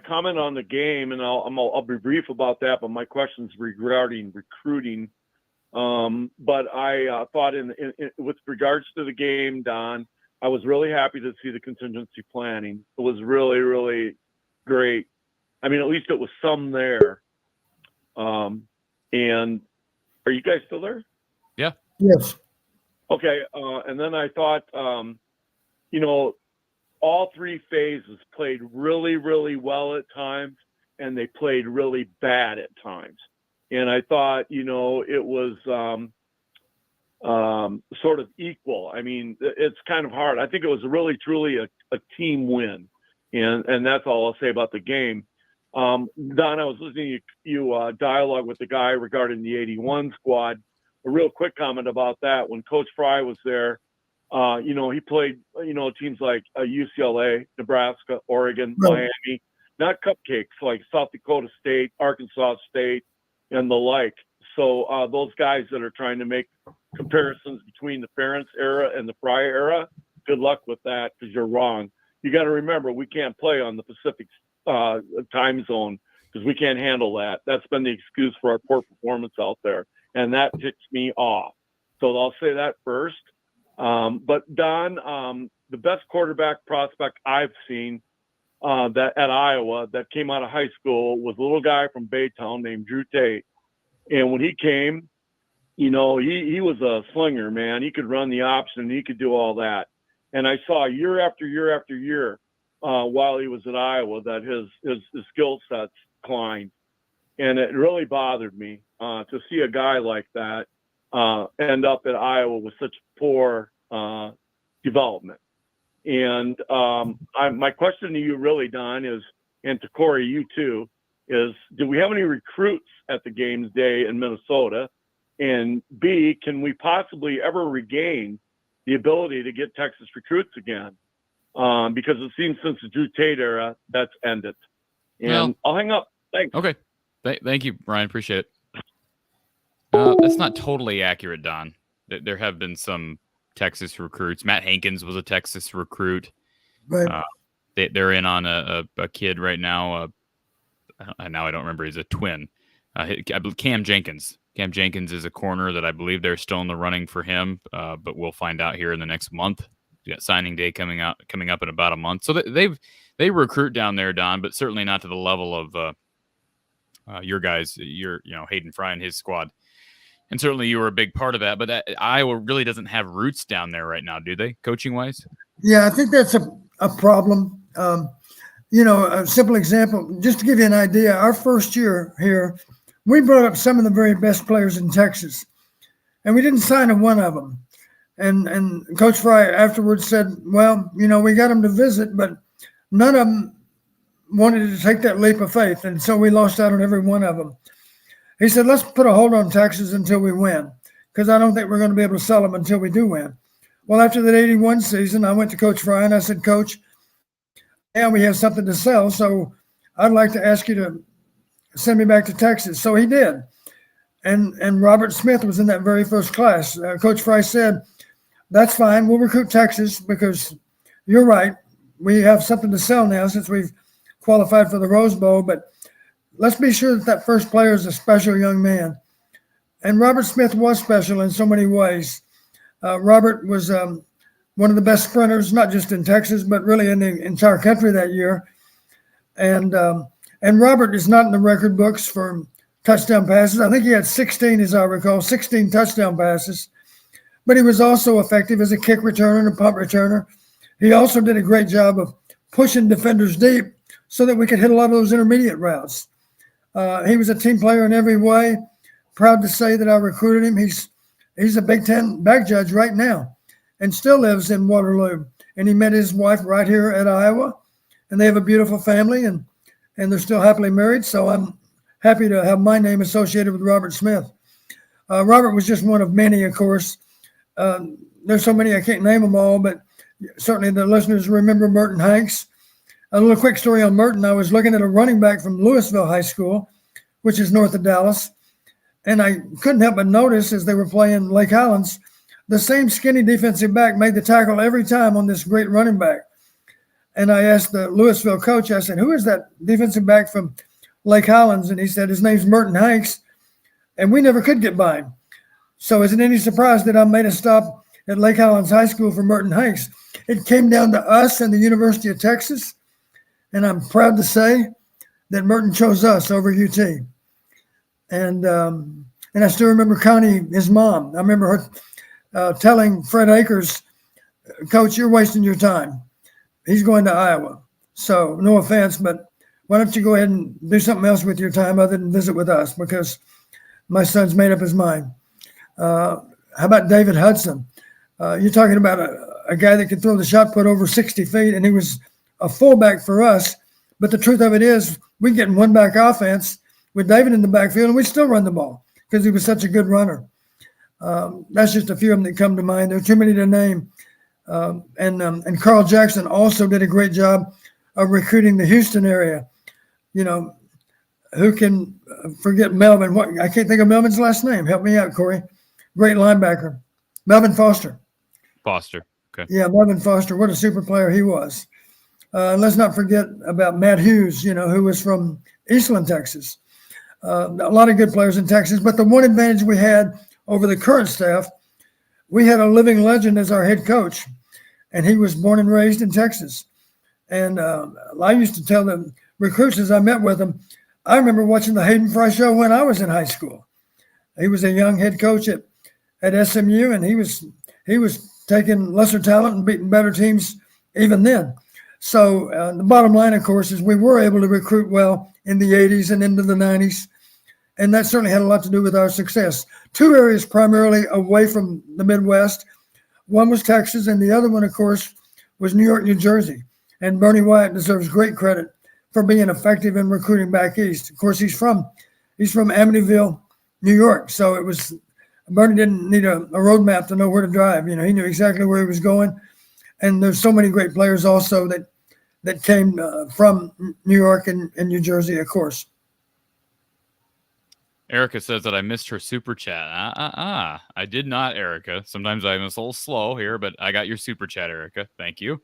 comment on the game, and I'll be brief about that, but my question's regarding recruiting. But I thought with regards to the game, Don, I was really happy to see the contingency planning. It was really, really great. I mean, at least it was some there. And are you guys still there? Yeah. Yes. Okay. And then I thought, all three phases played really, really well at times, and they played really bad at times. And I thought, it was sort of equal. I mean, it's kind of hard. I think it was really, truly a team win. And that's all I'll say about the game. Don, I was listening to you dialogue with the guy regarding the 81 squad. A real quick comment about that. When Coach Fry was there, he played, teams like UCLA, Nebraska, Oregon, Miami, not cupcakes like South Dakota State, Arkansas State, and the like. So those guys that are trying to make comparisons between the Ferentz era and the Fry era, good luck with that, because you're wrong. You got to remember, we can't play on the Pacific time zone because we can't handle that. That's been the excuse for our poor performance out there, and that ticks me off. So I'll say that first. But Don, the best quarterback prospect I've seen that at Iowa that came out of high school was a little guy from Baytown named Drew Tate. And when he came, he was a slinger, man. He could run the option. He could do all that. And I saw year after year after year while he was at Iowa that his skill sets declined. And it really bothered me to see a guy like that end up at Iowa with such poor development. And my question to you really, Don, is, and to Corey, you too, is do we have any recruits at the games day in Minnesota? And B, can we possibly ever regain the ability to get Texas recruits again? Because it seems since the Drew Tate era, that's ended. And I'll hang up. Thanks. Okay. Thank you, Brian. Appreciate it. That's not totally accurate, Don. There have been some Texas recruits. Matt Hankins was a Texas recruit. Right. They're in on a kid right now. Now I don't remember. He's a twin. Cam Jenkins. Cam Jenkins is a corner that I believe they're still in the running for him, but we'll find out here in the next month. We got signing day coming up in about a month. So they recruit down there, Don, but certainly not to the level of your guys, Hayden Fry and his squad. And certainly you were a big part of that, but Iowa really doesn't have roots down there right now, do they, coaching-wise? Yeah, I think that's a problem. A simple example, just to give you an idea, our first year here, we brought up some of the very best players in Texas, and we didn't sign a one of them. And Coach Fry afterwards said, well, we got them to visit, but none of them wanted to take that leap of faith, and so we lost out on every one of them. He said, let's put a hold on Texas until we win, because I don't think we're going to be able to sell them until we do win. Well, after that 81 season, I went to Coach Fry and I said, Coach, yeah, we have something to sell, so I'd like to ask you to send me back to Texas. So he did. And Robert Smith was in that very first class. Coach Fry said, that's fine. We'll recruit Texas because you're right. We have something to sell now since we've qualified for the Rose Bowl, but let's be sure that first player is a special young man. And Robert Smith was special in so many ways. Robert was one of the best sprinters, not just in Texas, but really in the entire country that year. And Robert is not in the record books for touchdown passes. I think he had 16, as I recall, 16 touchdown passes. But he was also effective as a kick returner and a punt returner. He also did a great job of pushing defenders deep so that we could hit a lot of those intermediate routes. He was a team player in every way. Proud to say that I recruited him. He's a Big Ten back judge right now and still lives in Waterloo. And he met his wife right here at Iowa. And they have a beautiful family, and they're still happily married. So I'm happy to have my name associated with Robert Smith. Robert was just one of many, of course. There's so many I can't name them all, but certainly the listeners remember Merton Hanks. A little quick story on Merton. I was looking at a running back from Louisville High School, which is north of Dallas, and I couldn't help but notice as they were playing Lake Highlands, the same skinny defensive back made the tackle every time on this great running back. And I asked the Louisville coach, I said, who is that defensive back from Lake Highlands? And he said, his name's Merton Hanks, and we never could get by him. So is it any surprise that I made a stop at Lake Highlands High School for Merton Hanks? It came down to us and the University of Texas, and I'm proud to say that Merton chose us over UT. And I still remember Connie, his mom. I remember her telling Fred Akers, Coach, you're wasting your time. he's going to Iowa. So no offense, but why don't you go ahead and do something else with your time other than visit with us, because my son's made up his mind. How about David Hudson? You're talking about a guy that could throw the shot put over 60 feet, and he was a fullback for us. But the truth of it is, we get in one-back offense with David in the backfield, and we still run the ball because he was such a good runner. That's just a few of them that come to mind. There are too many to name. And Carl Jackson also did a great job of recruiting the Houston area. You know, who can forget Melvin? What, I can't think of Melvin's last name. Help me out, Corey. Great linebacker. Melvin Foster. Foster. Okay. Yeah, Melvin Foster. What a super player he was. Let's not forget about Matt Hughes, you know, who was from Eastland, Texas. A lot of good players in Texas, but the one advantage we had over the current staff, we had a living legend as our head coach, and he was born and raised in Texas. And I used to tell the recruits as I met with them, I remember watching the Hayden Fry show when I was in high school. He was a young head coach at SMU, and he was taking lesser talent and beating better teams even then. So the bottom line, of course, is we were able to recruit well in the 80s and into the 90s, and that certainly had a lot to do with our success. Two areas primarily away from the Midwest. One was Texas, and the other one, of course, was New York, New Jersey. And Bernie Wyatt deserves great credit for being effective in recruiting back east. Of course, he's from Amityville, New York. So Bernie didn't need a roadmap to know where to drive. You know, he knew exactly where he was going. And there's so many great players also that came from New York and New Jersey, of course. Erica says that I missed her super chat. I did not, Erica. Sometimes I'm a little slow here, but I got your super chat, Erica. Thank you.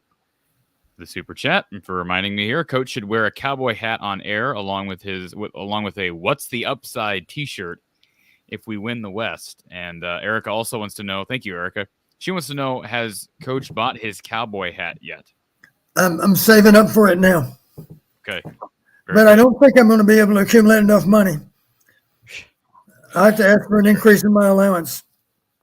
The super chat and for reminding me here. Coach should wear a cowboy hat on air along with a "What's the Upside" T-shirt if we win the West. And Erica also wants to know. Thank you, Erica. She wants to know: has Coach bought his cowboy hat yet? I'm saving up for it now. Okay, but I don't think I'm going to be able to accumulate enough money. I have to ask for an increase in my allowance.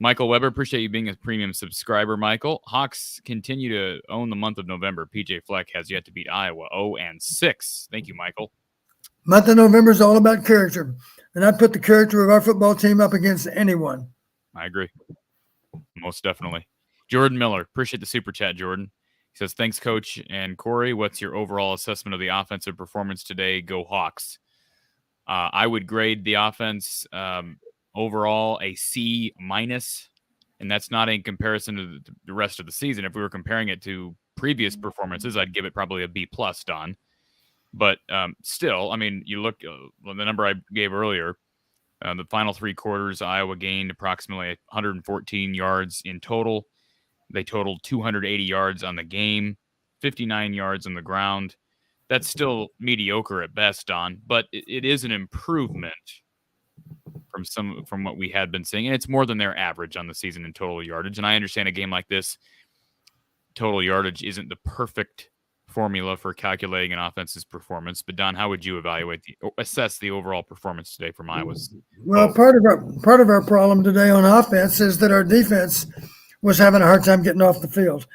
Michael Weber, appreciate you being a premium subscriber, Michael. Hawks continue to own the month of November. PJ Fleck has yet to beat Iowa 0-6. Thank you, Michael. Month of November is all about character, and I put the character of our football team up against anyone. I agree. Most definitely. Jordan Miller, appreciate the super chat, Jordan. He says, thanks, Coach and Corey. What's your overall assessment of the offensive performance today? Go Hawks. I would grade the offense overall a C-, and that's not in comparison to the rest of the season. If we were comparing it to previous performances, I'd give it probably a B+, Don. But still, I mean, you look the number I gave earlier, the final three quarters, Iowa gained approximately 114 yards in total. They totaled 280 yards on the game, 59 yards on the ground. That's still mediocre at best, Don, but it is an improvement from what we had been seeing, and it's more than their average on the season in total yardage. And I understand a game like this, total yardage isn't the perfect formula for calculating an offense's performance. But Don, how would you assess the overall performance today from Iowa's? Well, part of our problem today on offense is that our defense was having a hard time getting off the field,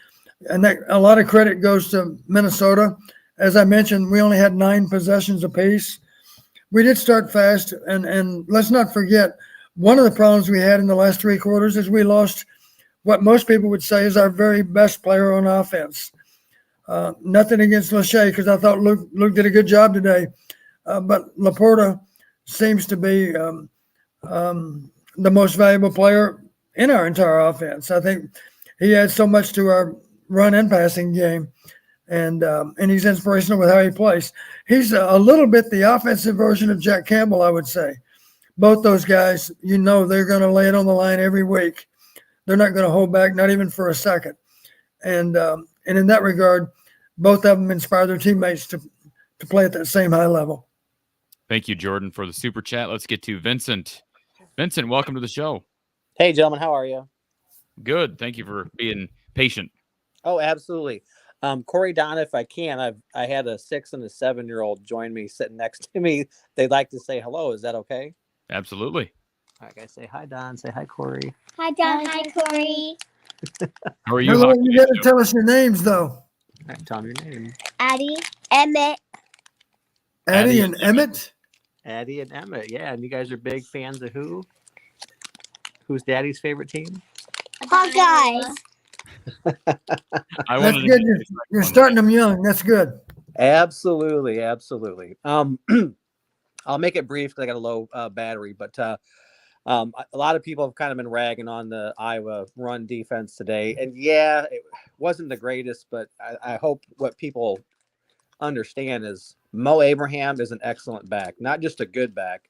and that a lot of credit goes to Minnesota. As I mentioned, we only had 9 possessions apiece. We did start fast, and let's not forget, one of the problems we had in the last 3 quarters is we lost what most people would say is our very best player on offense. Nothing against Lachey, because I thought Luke did a good job today. But Laporta seems to be the most valuable player in our entire offense. I think he adds so much to our run and passing game. And he's inspirational with how he plays. He's a little bit the offensive version of Jack Campbell, I would say. Both those guys, you know, they're going to lay it on the line every week. They're not going to hold back, not even for a second. And in that regard, both of them inspire their teammates to play at that same high level. Thank you, Jordan, for the super chat. Let's get to Vincent. Vincent, welcome to the show. Hey, gentlemen, how are you? Good. Thank you for being patient. Oh, absolutely. Corey, Don, if I can, I had a 6 and a 7-year-old join me sitting next to me. They'd like to say hello. Is that okay? Absolutely. All right, guys, say hi, Don. Say hi, Corey. Hi, Don. Hi, Corey. How are you? You got to tell us your names, though. right, tell me your name. Addie, Emmett. Addie and Emmett. Addie and Emmett. Yeah, and you guys are big fans of who? Who's Daddy's favorite team? Hawkeyes. That's good. You're starting them young. That's good. Absolutely, absolutely. I'll make it brief because I got a low battery, but a lot of people have kind of been ragging on the Iowa run defense today, and yeah, it wasn't the greatest, but I hope what people understand is Mo Abraham is an excellent back, not just a good back.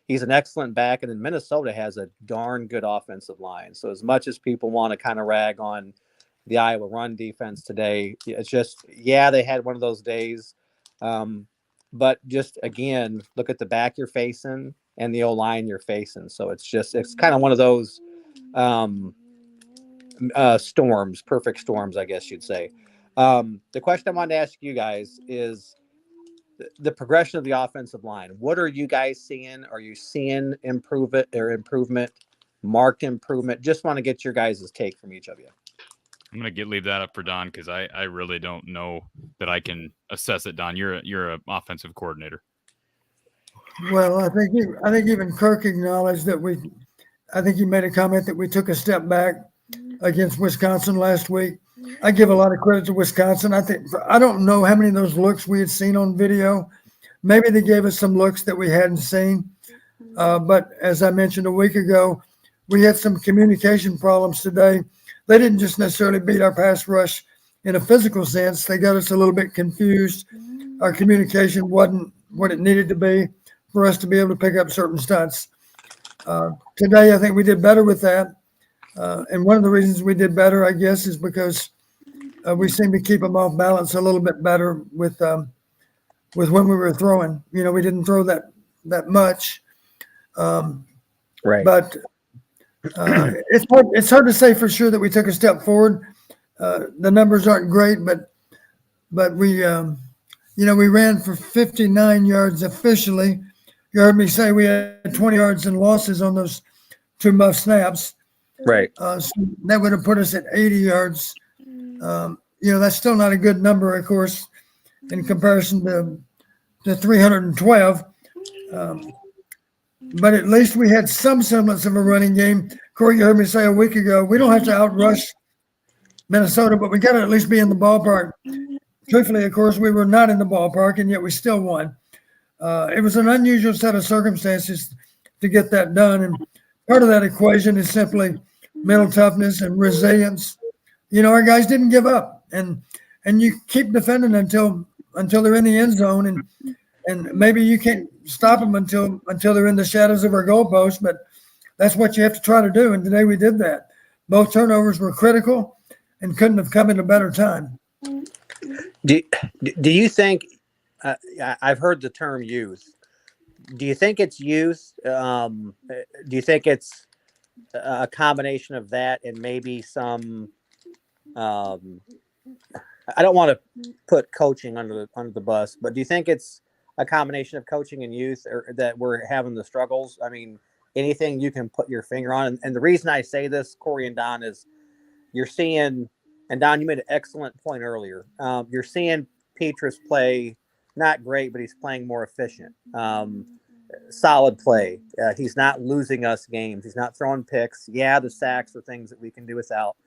He's an excellent back, and then Minnesota has a darn good offensive line. So as much as people want to kind of rag on the Iowa run defense today, it's just, yeah, they had one of those days. But just, again, look at the back you're facing and the O-line you're facing. So it's kind of one of those storms, perfect storms, I guess you'd say. The question I wanted to ask you guys is the progression of the offensive line. What are you guys seeing? Are you seeing improvement, marked improvement? Just want to get your guys' take from each of you. I'm gonna leave that up for Don because I really don't know that I can assess it. Don, you're an offensive coordinator. Well, I think even Kirk acknowledged that I think he made a comment that we took a step back against Wisconsin last week. I give a lot of credit to Wisconsin. I don't know how many of those looks we had seen on video. Maybe they gave us some looks that we hadn't seen. But as I mentioned a week ago, we had some communication problems today. They didn't just necessarily beat our pass rush in a physical sense. They got us a little bit confused. Our communication wasn't what it needed to be for us to be able to pick up certain stunts. Today, I think we did better with that. And one of the reasons we did better, I guess, is because we seem to keep them off balance a little bit better with when we were throwing. You know, we didn't throw that much. Right. But it's hard to say for sure that we took a step forward. The numbers aren't great, but we we ran for 59 yards officially. You heard me say we had 20 yards in losses on those 2 muff snaps. Right. So that would have put us at 80 yards. That's still not a good number, of course, in comparison to 312. But at least we had some semblance of a running game. Corey, you heard me say a week ago, we don't have to outrush Minnesota, but we got to at least be in the ballpark. Truthfully, of course, we were not in the ballpark, and yet we still won. It was an unusual set of circumstances to get that done, and part of that equation is simply mental toughness and resilience. Our guys didn't give up, and you keep defending until they're in the end zone, and maybe you can't stop them until they're in the shadows of our goalpost, but that's what you have to try to do, and today we did that. Both turnovers were critical and couldn't have come at a better time. Do you think, I've heard the term youth. Do you think it's youth? Do you think it's a combination of that and maybe some, I don't want to put coaching under the bus, but do you think it's a combination of coaching and youth or that we're having the struggles? I mean, anything you can put your finger on. And the reason I say this, Corey and Don, is you're seeing, and Don, you made an excellent point earlier. You're seeing Petrus play not great, but he's playing more efficient. Solid play. He's not losing us games. He's not throwing picks. Yeah, the sacks are things that we can do without,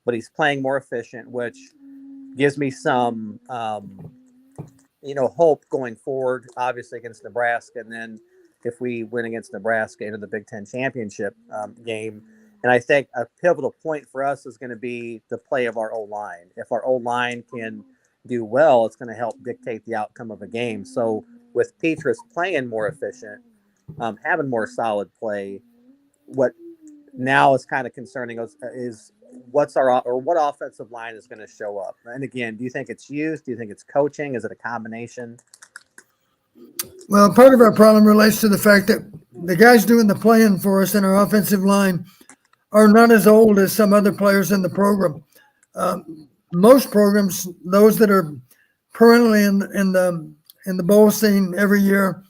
but he's playing more efficient, which gives me some, hope going forward, obviously against Nebraska. And then if we win against Nebraska into the Big Ten championship game. And I think a pivotal point for us is going to be the play of our O-line. If our O-line can do well, it's going to help dictate the outcome of a game. So with Petrus playing more efficient, having more solid play, what now is kind of concerning us is what offensive line is going to show up. And again, do you think it's youth? Do you think it's coaching? Is it a combination? Well, part of our problem relates to the fact that the guys doing the playing for us in our offensive line are not as old as some other players in the program. Most programs, those that are perennially in the bowl scene every year,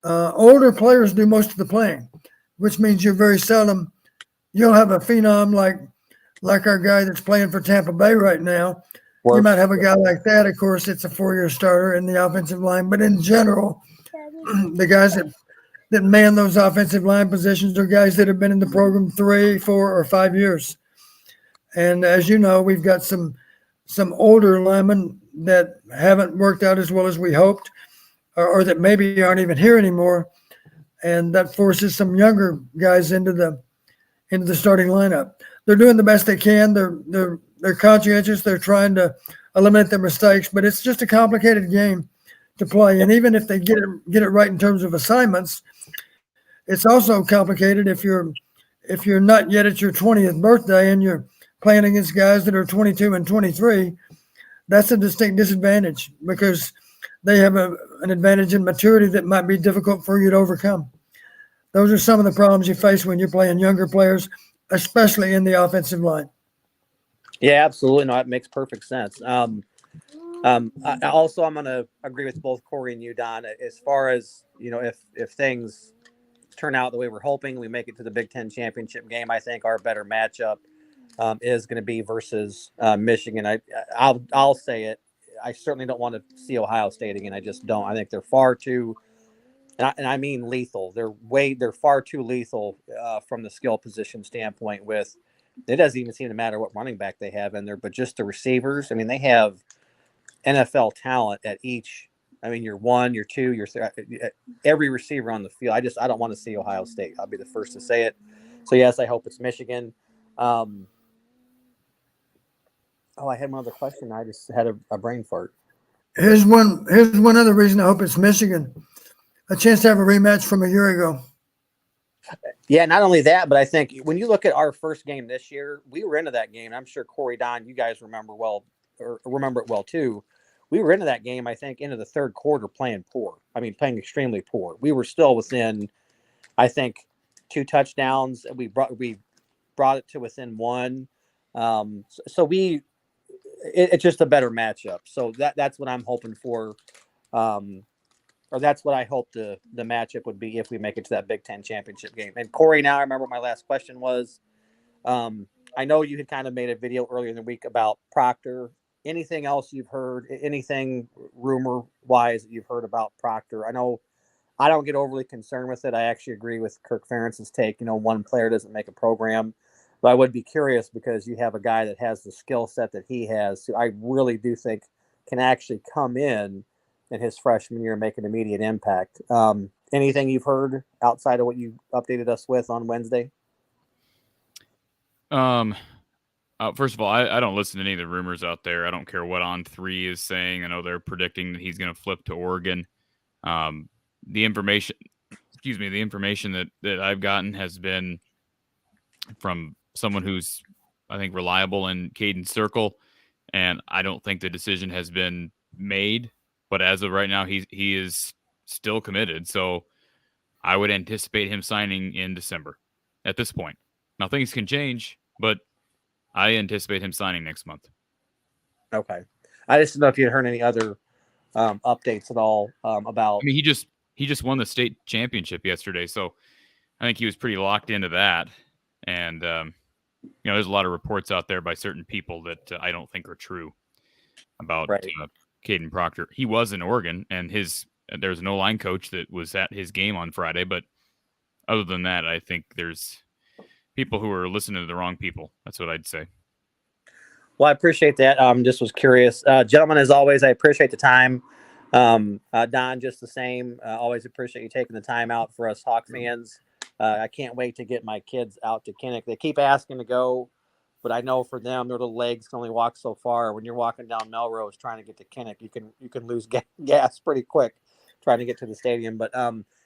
older players do most of the playing, which means you're very seldom you'll have a phenom like our guy that's playing for Tampa Bay right now. You might have a guy like that. Of course, it's a 4-year starter in the offensive line, but in general, the guys that man those offensive line positions are guys that have been in the program 3, 4, or 5 years. And as you know, we've got some older linemen that haven't worked out as well as we hoped, or that maybe aren't even here anymore, and that forces some younger guys into the starting lineup. They're doing the best they can. They're conscientious. They're trying to eliminate their mistakes, but it's just a complicated game to play. And even if they get it right in terms of assignments, it's also complicated if you're not yet at your 20th birthday and you're playing against guys that are 22 and 23. That's a distinct disadvantage because they have an advantage in maturity that might be difficult for you to overcome. Those are some of the problems you face when you're playing younger players, especially in the offensive line. Yeah, absolutely. No, it makes perfect sense. I'm going to agree with both Corey and you, Don, as far as, if things turn out the way we're hoping, we make it to the Big Ten championship game. I think our better matchup is going to be versus Michigan. I'll say it. I certainly don't want to see Ohio State again. I just don't. I think they're far too, and I mean lethal. They're far too lethal from the skill position standpoint. With it doesn't even seem to matter what running back they have in there, but just the receivers. I mean, they have NFL talent at each. I mean, you're 1, you're 2, you're every receiver on the field. I don't want to see Ohio State. I'll be the first to say it. So yes, I hope it's Michigan. I had one other question. I just had a brain fart. Here's one other reason I hope it's Michigan. A chance to have a rematch from a year ago. Yeah, not only that, but I think when you look at our first game this year, we were into that game. I'm sure Corey, Don, you guys remember it well too. We were into that game, I think, into the third quarter playing poor. I mean, playing extremely poor. We were still within, I think, 2 touchdowns. We brought it to within 1. It's just a better matchup. So that's what I'm hoping for. Or that's what I hope the matchup would be if we make it to that Big Ten championship game. And Corey, now I remember what my last question was. I know you had kind of made a video earlier in the week about Proctor. Anything else you've heard? Anything rumor-wise that you've heard about Proctor? I know I don't get overly concerned with it. I actually agree with Kirk Ferentz's take. One player doesn't make a program. But I would be curious because you have a guy that has the skill set that he has, who I really do think can actually come in his freshman year and make an immediate impact. Anything you've heard outside of what you updated us with on Wednesday? First of all, I don't listen to any of the rumors out there. I don't care what On3 is saying. I know they're predicting that he's going to flip to Oregon. The information that I've gotten has been from someone who's, I think, reliable in Caden's circle, and I don't think the decision has been made. But as of right now, he is still committed. So I would anticipate him signing in December at this point. Now, things can change, but I anticipate him signing next month. Okay. I just don't know if you had heard any other updates at all about. I mean, he just won the state championship yesterday, so I think he was pretty locked into that. And there's a lot of reports out there by certain people that I don't think are true about Caden Proctor. He was in Oregon, and there's no line coach that was at his game on Friday. But other than that, I think there's people who are listening to the wrong people. That's what I'd say. Well, I appreciate that. Just was curious. Gentlemen, as always, I appreciate the time. Don, just the same. Always appreciate you taking the time out for us Hawk fans. I can't wait to get my kids out to Kinnick. They keep asking to go, but I know for them, their little legs can only walk so far. When you're walking down Melrose trying to get to Kinnick, you can lose gas pretty quick trying to get to the stadium. But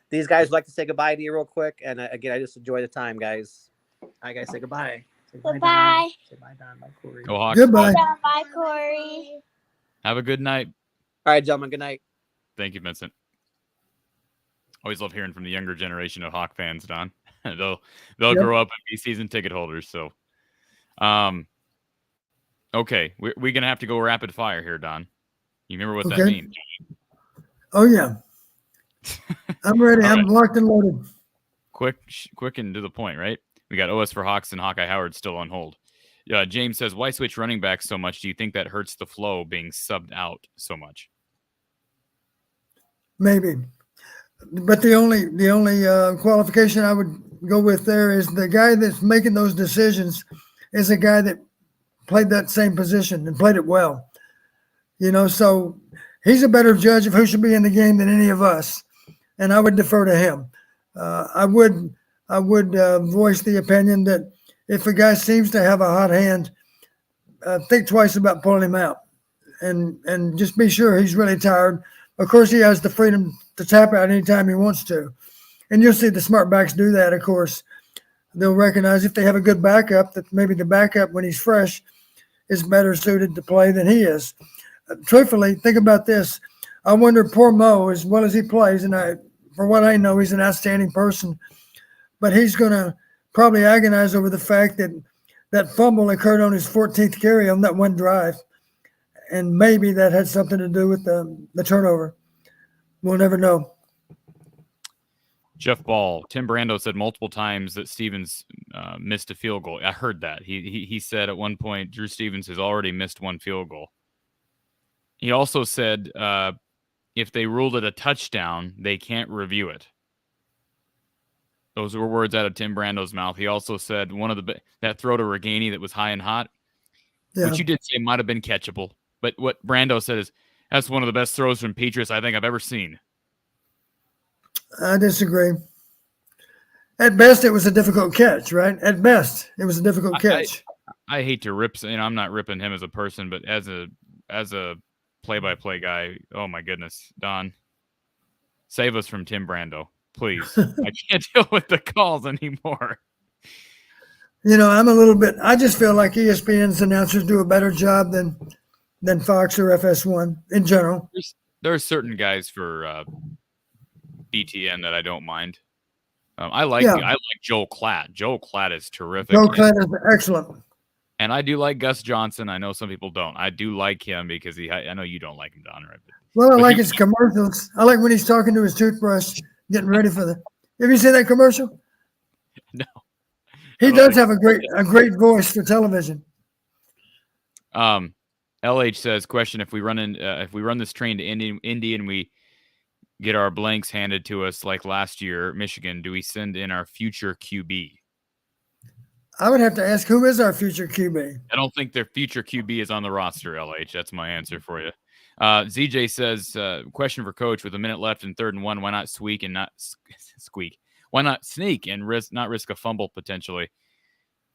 these guys would like to say goodbye to you real quick. And again, I just enjoy the time, guys. All right, guys, say goodbye. Say bye, Goodbye. Don. Say bye, Don. Bye, Corey. Go Hawks. Goodbye. Bye, Corey. Have a good night. All right, gentlemen. Good night. Thank you, Vincent. Always love hearing from the younger generation of Hawk fans, Don. They'll grow up and be season ticket holders. So, okay, we're gonna have to go rapid fire here, Don. You remember what that means? Oh yeah, I'm ready. I'm locked and loaded. Quick and to the point, right? We got OS for Hawks and Hawkeye Howard still on hold. James says, why switch running back so much? Do you think that hurts the flow being subbed out so much? Maybe. But the only qualification I would go with there is the guy that's making those decisions is a guy that played that same position and played it well. So he's a better judge of who should be in the game than any of us, and I would defer to him. I would voice the opinion that if a guy seems to have a hot hand, think twice about pulling him out, and just be sure he's really tired. Of course, he has the freedom to tap out anytime he wants to, and you'll see the smart backs do that. Of course, they'll recognize if they have a good backup that maybe the backup when he's fresh is better suited to play than he is. Truthfully, think about this. I wonder, poor Mo, as well as he plays, and for what I know, he's an outstanding person, but he's going to probably agonize over the fact that that fumble occurred on his 14th carry on that one drive, and maybe that had something to do with the turnover. We'll never know. Jeff Ball, Tim Brando said multiple times that Stevens missed a field goal. I heard that. He said at one point Drew Stevens has already missed one field goal. He also said if they ruled it a touchdown, they can't review it. Those were words out of Tim Brando's mouth. He also said that throw to Reganey that was high and hot, which you did say might have been catchable. But what Brando said is that's one of the best throws from Petrus I think I've ever seen. I disagree. At best, it was a difficult catch, right? At best, it was a difficult catch. I hate to rip. I'm not ripping him as a person, but as a play-by-play guy, oh my goodness, Don, save us from Tim Brando, please. I can't deal with the calls anymore. I just feel like ESPN's announcers do a better job than Fox or FS1 in general. There are certain guys for BTN that I don't mind. I like Joel Klatt. Joel Klatt is terrific. Joel Klatt is excellent. And I do like Gus Johnson. I know some people don't. I do like him because I know you don't like him, Don, right? Well, I like his commercials. I like when he's talking to his toothbrush, getting ready for have you seen that commercial? No. He does have a great voice for television. LH says, question: if we run this train to Indy and we get our blanks handed to us like last year, Michigan, do we send in our future QB? I would have to ask, who is our future QB? I don't think their future QB is on the roster, LH. That's my answer for you. ZJ says, question for Coach: with a minute left in 3rd and 1, why not squeak and not squeak? Why not sneak and not risk a fumble potentially?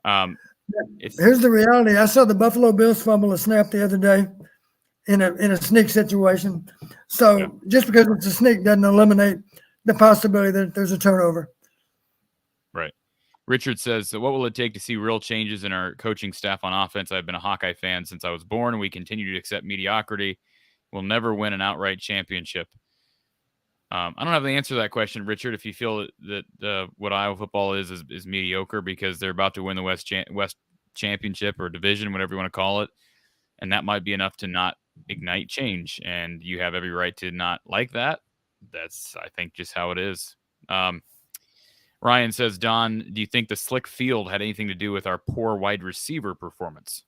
Here's the reality. I saw the Buffalo Bills fumble a snap the other day in a sneak situation. So just because it's a sneak doesn't eliminate the possibility that there's a turnover. Right. Richard says, what will it take to see real changes in our coaching staff on offense? I've been a Hawkeye fan since I was born, and we continue to accept mediocrity. We'll never win an outright championship. I don't have the answer to that question, Richard, if you feel that what Iowa football is mediocre because they're about to win the West Championship or division, whatever you want to call it. And that might be enough to not ignite change. And you have every right to not like that. That's, I think, just how it is. Ryan says, Don, do you think the slick field had anything to do with our poor wide receiver performance?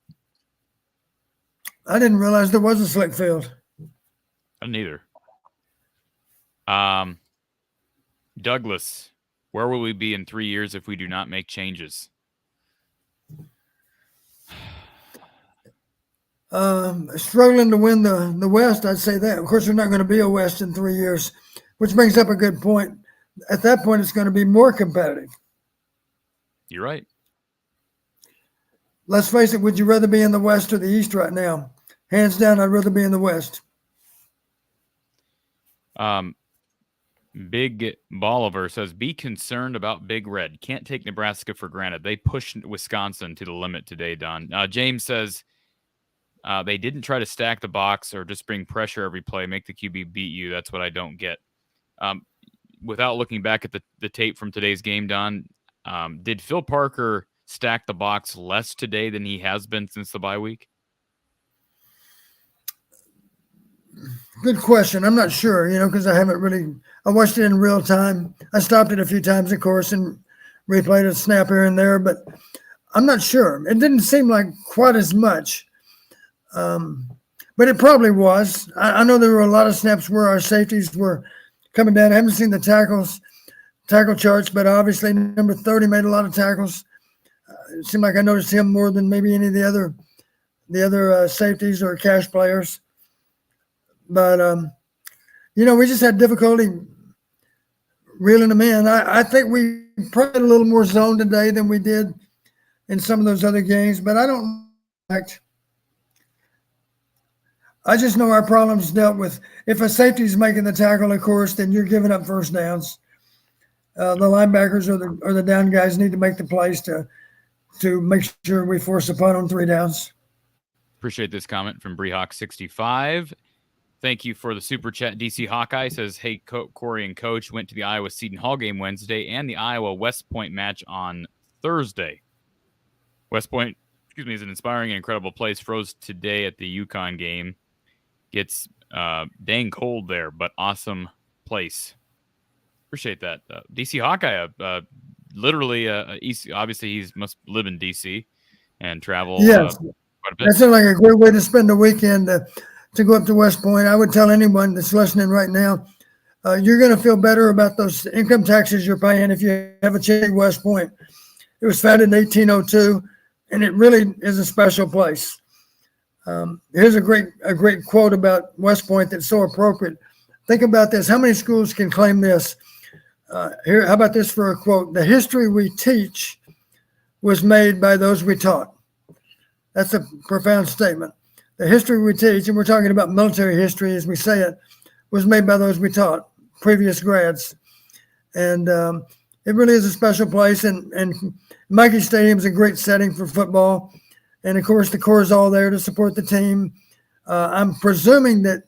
I didn't realize there was a slick field. Neither. Douglas, where will we be in 3 years if we do not make changes? Struggling to win the West, I'd say that. Of course, we're not going to be a West in 3 years, which brings up a good point. At that point, it's going to be more competitive. You're right. Let's face it, would you rather be in the West or the East right now? Hands down, I'd rather be in the West. Big Bolivar says, be concerned about Big Red. Can't take Nebraska for granted. They pushed Wisconsin to the limit today, Don. James says, they didn't try to stack the box or just bring pressure every play, make the QB beat you. That's what I don't get. Without looking back at the tape from today's game, Don, did Phil Parker stack the box less today than he has been since the bye week? Good question. I'm not sure, because I watched it in real time. I stopped it a few times, of course, and replayed a snap here and there, but I'm not sure. It didn't seem like quite as much, but it probably was. I know there were a lot of snaps where our safeties were coming down. I haven't seen the tackle charts, but obviously number 30 made a lot of tackles. It seemed like I noticed him more than maybe any of the other safeties or cash players. But we just had difficulty reeling them in. I think we probably had a little more zone today than we did in some of those other games, but I don't expect. I just know our problems dealt with. If a safety's making the tackle, of course, then you're giving up first downs. The linebackers or the down guys need to make the plays to make sure we force a punt on 3 downs. Appreciate this comment from Breehawk65. Thank you for the super chat. DC Hawkeye says, hey, Corey and Coach went to the Iowa Seton Hall game Wednesday and the Iowa West Point match on Thursday. West Point, is an inspiring and incredible place. Froze today at the UConn game. Gets dang cold there, but awesome place. Appreciate that. DC Hawkeye, literally, obviously he must live in DC and travel yes. Quite a bit. That sounds like a great way to spend a weekend to go up to West Point. I would tell anyone that's listening right now, you're going to feel better about those income taxes you're paying if you have a chance at West Point. It was founded in 1802, and it really is a special place. Here's a great quote about West Point that's so appropriate. Think about this. How many schools can claim this? How about this for a quote? The history we teach was made by those we taught. That's a profound statement. The history we teach, and we're talking about military history as we say it, was made by those we taught, previous grads. And it really is a special place. And Mackey Stadium is a great setting for football. And, of course, the Corps is all there to support the team. I'm presuming that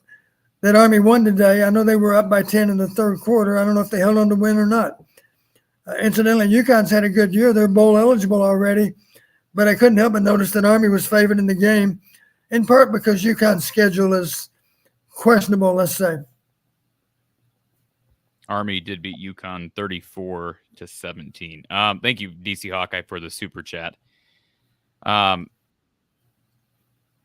Army won today. I know they were up by 10 in the third quarter. I don't know if they held on to win or not. Incidentally, UConn's had a good year. They're bowl eligible already. But I couldn't help but notice that Army was favored in the game, in part because UConn's schedule is questionable, let's say. Army did beat UConn 34-17. Thank you, DC Hawkeye, for the super chat.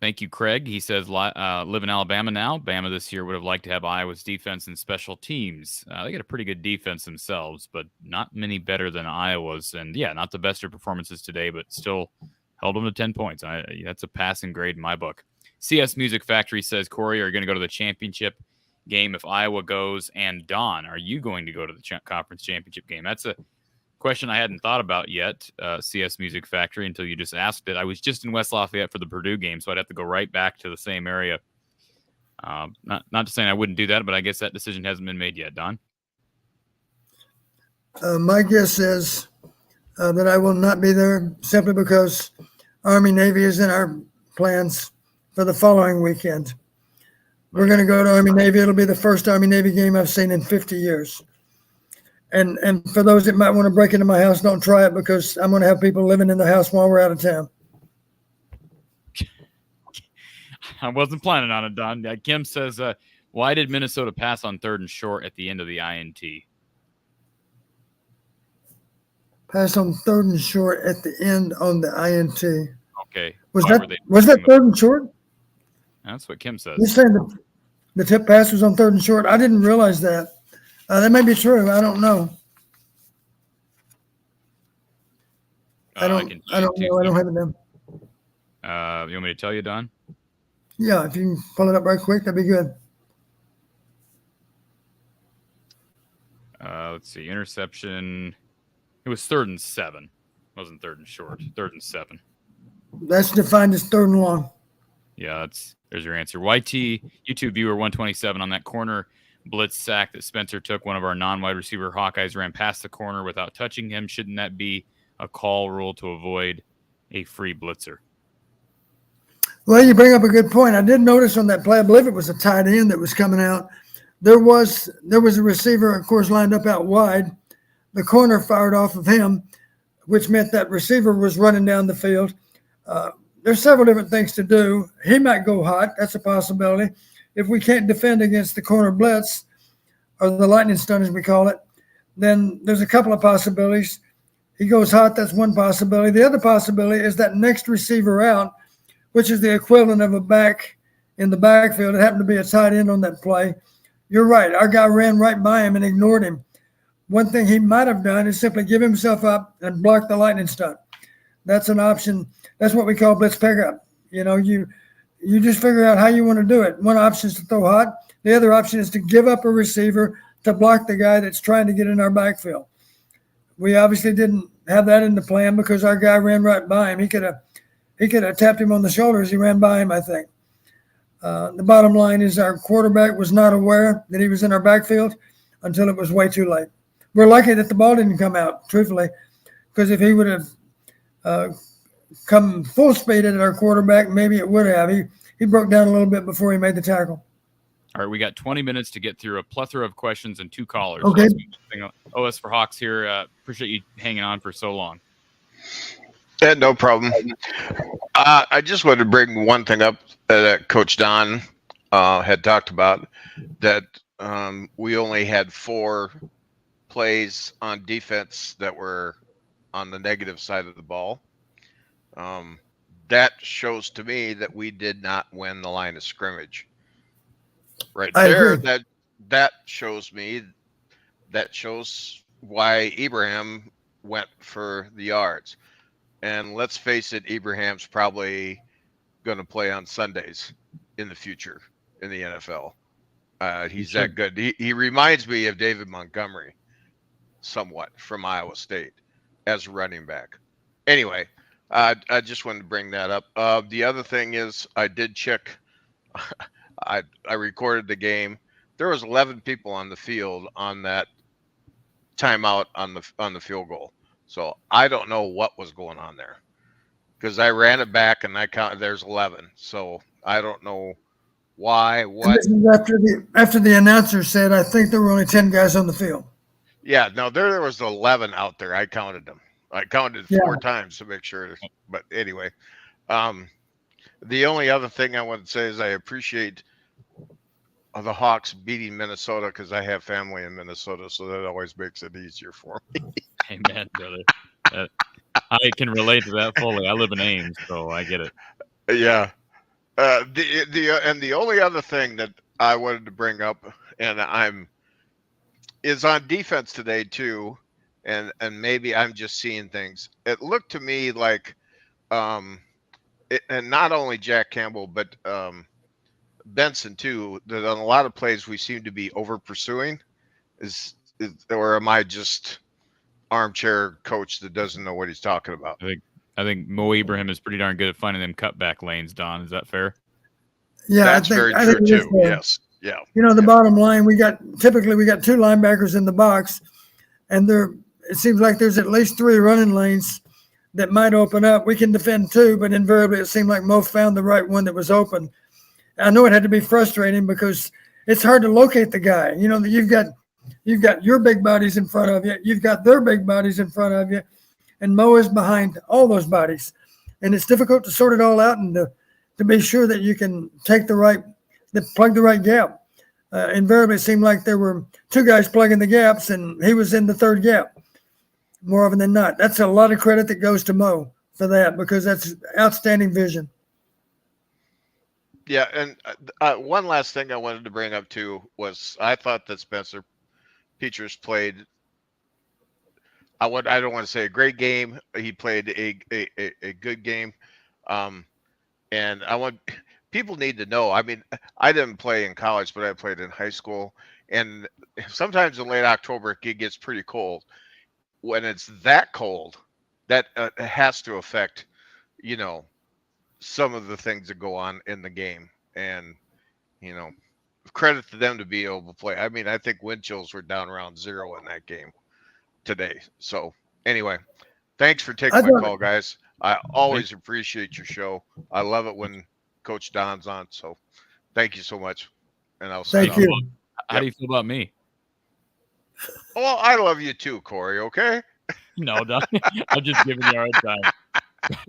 Thank you, Craig. He says, live in Alabama now. Bama this year would have liked to have Iowa's defense and special teams. They got a pretty good defense themselves, but not many better than Iowa's. And, yeah, not the best of performances today, but still held them to 10 points. That's a passing grade in my book. CS Music Factory says, Corey, are you going to go to the championship game if Iowa goes? And Don, are you going to go to the conference championship game? That's a question I hadn't thought about yet, CS Music Factory, until you just asked it. I was just in West Lafayette for the Purdue game, so I'd have to go right back to the same area. Not to say I wouldn't do that, but I guess that decision hasn't been made yet. Don? My guess is that I will not be there simply because Army-Navy is in our plans for the following weekend. We're going to go to Army-Navy. It'll be the first Army-Navy game I've seen in 50 years. And for those that might want to break into my house, don't try it because I'm going to have people living in the house while we're out of town. I wasn't planning on it, Don. Kim says, why did Minnesota pass on 3rd and short at the end of the INT? Pass on 3rd and short at the end on the INT. Okay. Was that 3rd and short? That's what Kim says. You're saying the tip pass was on 3rd and short? I didn't realize that. That may be true. I don't know. I don't know. I don't have it down. You want me to tell you, Don? Yeah, if you can pull it up right quick, that'd be good. Let's see. Interception. It was 3rd and 7. It wasn't 3rd and short. 3rd and 7. That's defined as 3rd and long. Yeah, there's your answer. YT YouTube viewer 127 on that corner blitz sack that Spencer took. One of our non-wide receiver Hawkeyes ran past the corner without touching him. Shouldn't that be a call rule to avoid a free blitzer? Well, you bring up a good point. I did notice on that play, I believe it was a tight end that was coming out. There was a receiver, of course, lined up out wide. The corner fired off of him, which meant that receiver was running down the field. There's several different things to do. He might go hot. That's a possibility. If we can't defend against the corner blitz, or the lightning stun as we call it, then there's a couple of possibilities. He goes hot. That's one possibility. The other possibility is that next receiver out, which is the equivalent of a back in the backfield. It happened to be a tight end on that play. You're right. Our guy ran right by him and ignored him. One thing he might have done is simply give himself up and block the lightning stunt. That's an option. That's what we call blitz pickup. You know, you just figure out how you want to do it. One option is to throw hot. The other option is to give up a receiver to block the guy that's trying to get in our backfield. We obviously didn't have that in the plan because our guy ran right by him. He could have tapped him on the shoulder as he ran by him, I think. The bottom line is our quarterback was not aware that he was in our backfield until it was way too late. We're lucky that the ball didn't come out, truthfully, because if he would have come full speed at our quarterback, maybe it would have. He broke down a little bit before he made the tackle. All right, we got 20 minutes to get through a plethora of questions and 2 callers. Okay. OS for Hawks here. Appreciate you hanging on for so long. Yeah, no problem. I just wanted to bring one thing up that Coach Don had talked about, that we only had 4 plays on defense that were on the negative side of the ball. That shows to me that we did not win the line of scrimmage. Right there, that shows why Ibrahim went for the yards. And let's face it, Ibrahim's probably going to play on Sundays in the future in the NFL. He's that good. He reminds me of David Montgomery somewhat from Iowa State as a running back. Anyway, I just wanted to bring that up. The other thing is I did check. I recorded the game. There was 11 people on the field on that timeout on the field goal. So I don't know what was going on there, because I ran it back and I counted. There's 11. So I don't know why. What? This is after the announcer said, I think there were only 10 guys on the field. Yeah, no, there was 11 out there. I counted them. I counted 4 times to make sure. But anyway, the only other thing I want to say is I appreciate the Hawks beating Minnesota, because I have family in Minnesota, so that always makes it easier for me. Amen, brother. I can relate to that fully. I live in Ames, so I get it. Yeah. The only other thing that I wanted to bring up, is on defense today too, and maybe I'm just seeing things. It looked to me like, and not only Jack Campbell, but Benson too, that on a lot of plays we seem to be over pursuing. Or am I just armchair coach that doesn't know what he's talking about? I think Mo Ibrahim is pretty darn good at finding them cutback lanes, Don. Is that fair? Yeah, that's very true too. Yes. Yeah. You know, the bottom line, we got 2 linebackers in the box, and it seems like there's at least 3 running lanes that might open up. We can defend 2, but invariably it seemed like Mo found the right one that was open. I know it had to be frustrating because it's hard to locate the guy. You know, that you've got your big bodies in front of you, you've got their big bodies in front of you, and Mo is behind all those bodies. And it's difficult to sort it all out and to be sure that you can plug the right gap. Invariably, it seemed like there were 2 guys plugging the gaps, and he was in the 3rd gap more often than not. That's a lot of credit that goes to Mo for that, because that's outstanding vision. Yeah, and one last thing I wanted to bring up too was I thought that Spencer Petras played. I don't want to say a great game. He played a good game, and people need to know. I mean, I didn't play in college, but I played in high school, and sometimes in late October it gets pretty cold. When it's that cold, that has to affect, some of the things that go on in the game. And, credit to them to be able to play. I mean, I think wind chills were down around 0 in that game today. So anyway, thanks for taking my call, guys. I always appreciate your show. I love it when Coach Don's on. So thank you so much. And I'll say thank you. How do you feel about me? Well, I love you too, Corey. Okay. No, Don. I'm just giving you a hard time.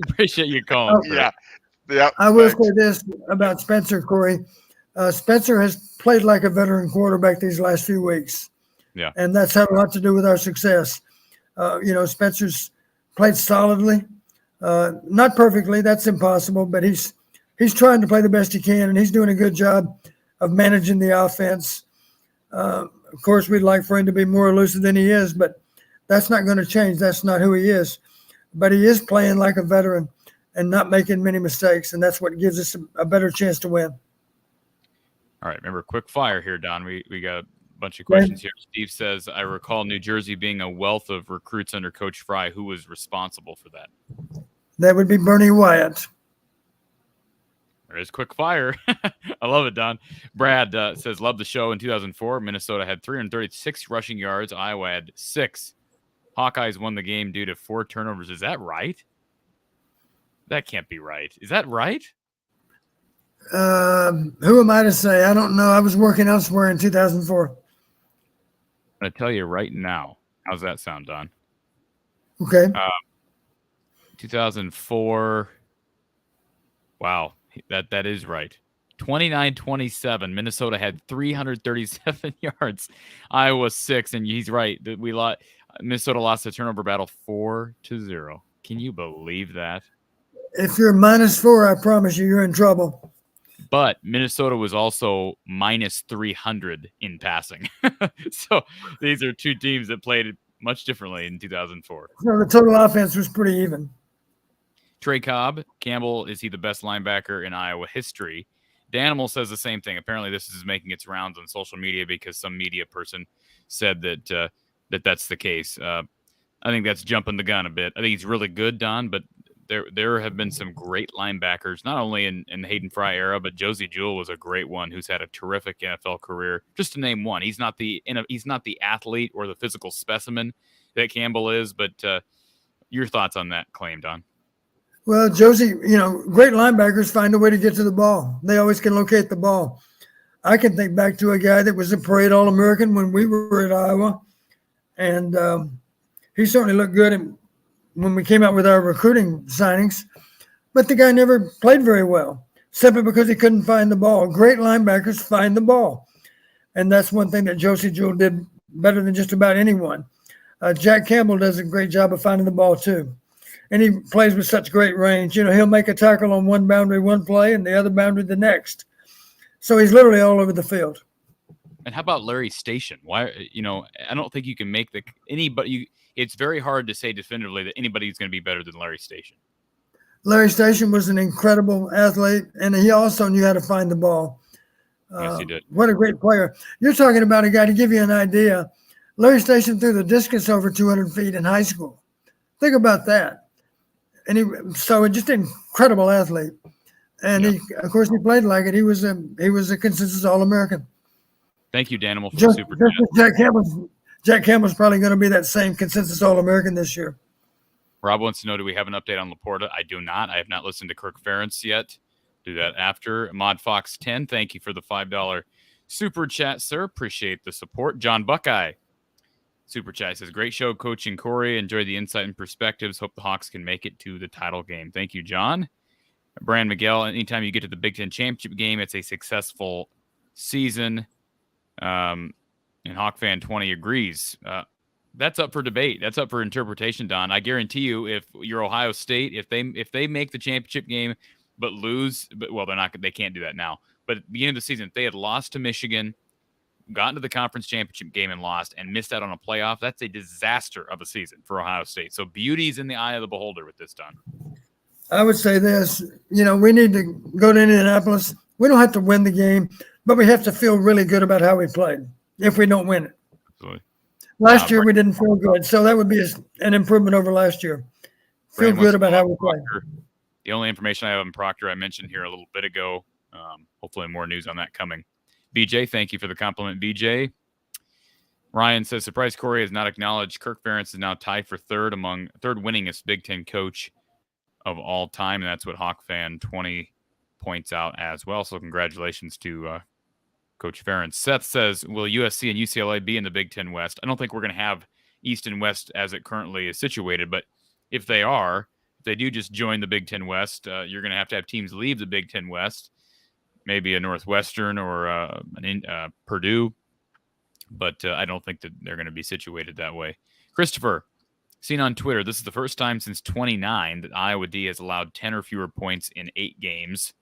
Appreciate you calling. Yeah. Yeah. I will say this about Spencer, Corey. Spencer has played like a veteran quarterback these last few weeks. Yeah. And that's had a lot to do with our success. Spencer's played solidly. Not perfectly, that's impossible, but he's trying to play the best he can, and he's doing a good job of managing the offense. Of course, we'd like for him to be more elusive than he is, but that's not going to change. That's not who he is. But he is playing like a veteran and not making many mistakes, and that's what gives us a better chance to win. All right, remember, quick fire here, Don. We got a bunch of questions here. Steve says, I recall New Jersey being a wealth of recruits under Coach Fry. Who was responsible for that? That would be Bernie Wyatt. There is quick fire. I love it, Don. Brad says, love the show. In 2004, Minnesota had 336 rushing yards. Iowa had 6. Hawkeyes won the game due to 4 turnovers. Is that right? That can't be right. Is that right? Who am I to say? I don't know. I was working elsewhere in 2004. I'm going to tell you right now. How's that sound, Don? Okay. 2004. Wow. That is right. 29-27. Minnesota had 337 yards. Iowa 6, and he's right. Minnesota lost the turnover battle 4-0. Can you believe that? If you're -4, I promise you're in trouble. But Minnesota was also -300 in passing. So these are two teams that played much differently in 2004. So the total offense was pretty even. Trey Cobb, Campbell, is he the best linebacker in Iowa history? Danimal says the same thing. Apparently this is making its rounds on social media because some media person said that that's the case. I think that's jumping the gun a bit. I think he's really good, Don, but there have been some great linebackers, not only in the Hayden Fry era, but Josue Jewell was a great one who's had a terrific NFL career. Just to name one, he's not the athlete or the physical specimen that Campbell is, but your thoughts on that claim, Don? Well, Josue, great linebackers find a way to get to the ball. They always can locate the ball. I can think back to a guy that was a parade All-American when we were at Iowa, and he certainly looked good when we came out with our recruiting signings, but the guy never played very well, simply because he couldn't find the ball. Great linebackers find the ball, and that's one thing that Josue Jewell did better than just about anyone. Jack Campbell does a great job of finding the ball too. And he plays with such great range. He'll make a tackle on one boundary one play and the other boundary the next. So he's literally all over the field. And how about Larry Station? Why, I don't think you can make anybody. It's very hard to say definitively that anybody's going to be better than Larry Station. Larry Station was an incredible athlete, and he also knew how to find the ball. Yes, he did. What a great player. You're talking about a guy, to give you an idea, Larry Station threw the discus over 200 feet in high school. Think about that. And just an incredible athlete. And he played like it. He was a consensus All-American. Thank you, Danimal, for the super chat. Jack Campbell's probably going to be that same consensus All-American this year. Rob wants to know, do we have an update on Laporta? I do not. I have not listened to Kirk Ferentz yet. Do that after. Mod Fox 10, thank you for the $5 super chat, sir. Appreciate the support. John Buckeye super chat says, great show, Coach and Corey. Enjoy the insight and perspectives. Hope the Hawks can make it to the title game. Thank you, John. Brian Miguel, anytime you get to the Big Ten championship game, it's a successful season. And HawkFan 20 agrees. That's up for debate. That's up for interpretation, Don. I guarantee you, if you're Ohio State, if they make the championship game but lose, they can't do that now. But at the beginning of the season, if they had lost to Michigan, gotten to the conference championship game and lost, and missed out on a playoff, that's a disaster of a season for Ohio State. So beauty's in the eye of the beholder with this, Don. I would say this, we need to go to Indianapolis. We don't have to win the game, but we have to feel really good about how we played if we don't win it. Absolutely. Last year we didn't feel good, so that would be an improvement over last year. Feel good about how we played. The only information I have on Proctor I mentioned here a little bit ago. Hopefully more news on that coming. BJ, thank you for the compliment, BJ. Ryan says, surprise Corey has not acknowledged Kirk Ferentz is now tied for third winningest Big Ten coach of all time, and that's what HawkFan 20 points out as well. So congratulations to Coach Ferentz. Seth says, will USC and UCLA be in the Big Ten West? I don't think we're going to have East and West as it currently is situated, but if they do just join the Big Ten West, you're going to have teams leave the Big Ten West, maybe a Northwestern or Purdue, but I don't think that they're going to be situated that way. Christopher Seen on Twitter, this is the first time since 29 that Iowa D has allowed 10 or fewer points in 8 games.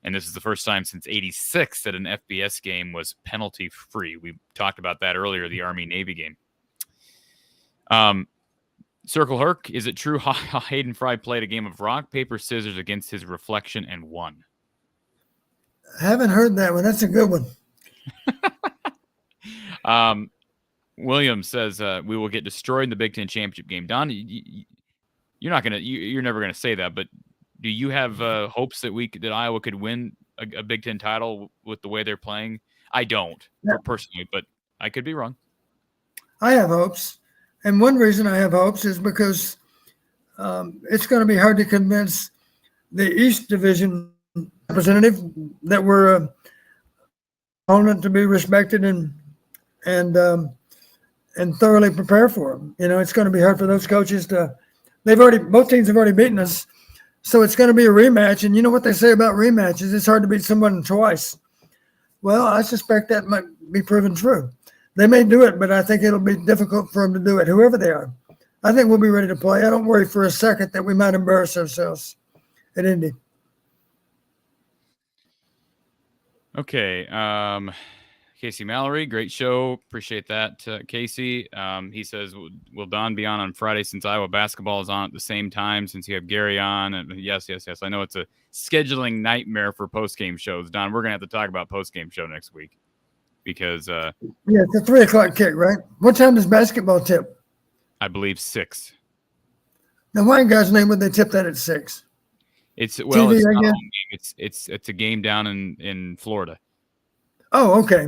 And this is the first time since 86 that an FBS game was penalty-free. We talked about that earlier, the Army-Navy game. Circle Herc, is it true Hayden Fry played a game of rock, paper, scissors against his reflection and won? I haven't heard that one. That's a good one. William says we will get destroyed in the Big Ten championship game. Don, you're not gonna, you're never gonna say that, but do you have hopes that Iowa could win a Big Ten title with the way they're playing? I don't personally, but I could be wrong. I have hopes, and one reason I have hopes is because it's going to be hard to convince the East Division representative that we're opponent to be respected and thoroughly prepare for them. You know, it's going to be hard for those coaches to. Both teams have already beaten us, so it's going to be a rematch. And you know what they say about rematches? It's hard to beat someone twice. Well, I suspect that might be proven true. They may do it, but I think it'll be difficult for them to do it, whoever they are. I think we'll be ready to play. I don't worry for a second that we might embarrass ourselves at Indy. Okay. Casey Mallory, great show. Appreciate that, Casey. He says, will Don be on Friday since Iowa basketball is on at the same time since you have Gary on? And yes. I know it's a scheduling nightmare for post-game shows. Don, we're going to have to talk about post-game show next week because yeah, it's a 3:00 kick, right? What time does basketball tip? I believe 6. Now, why in God's name would they tip that at 6? It's TV, not a home game. It's a game down in Florida. Oh, okay.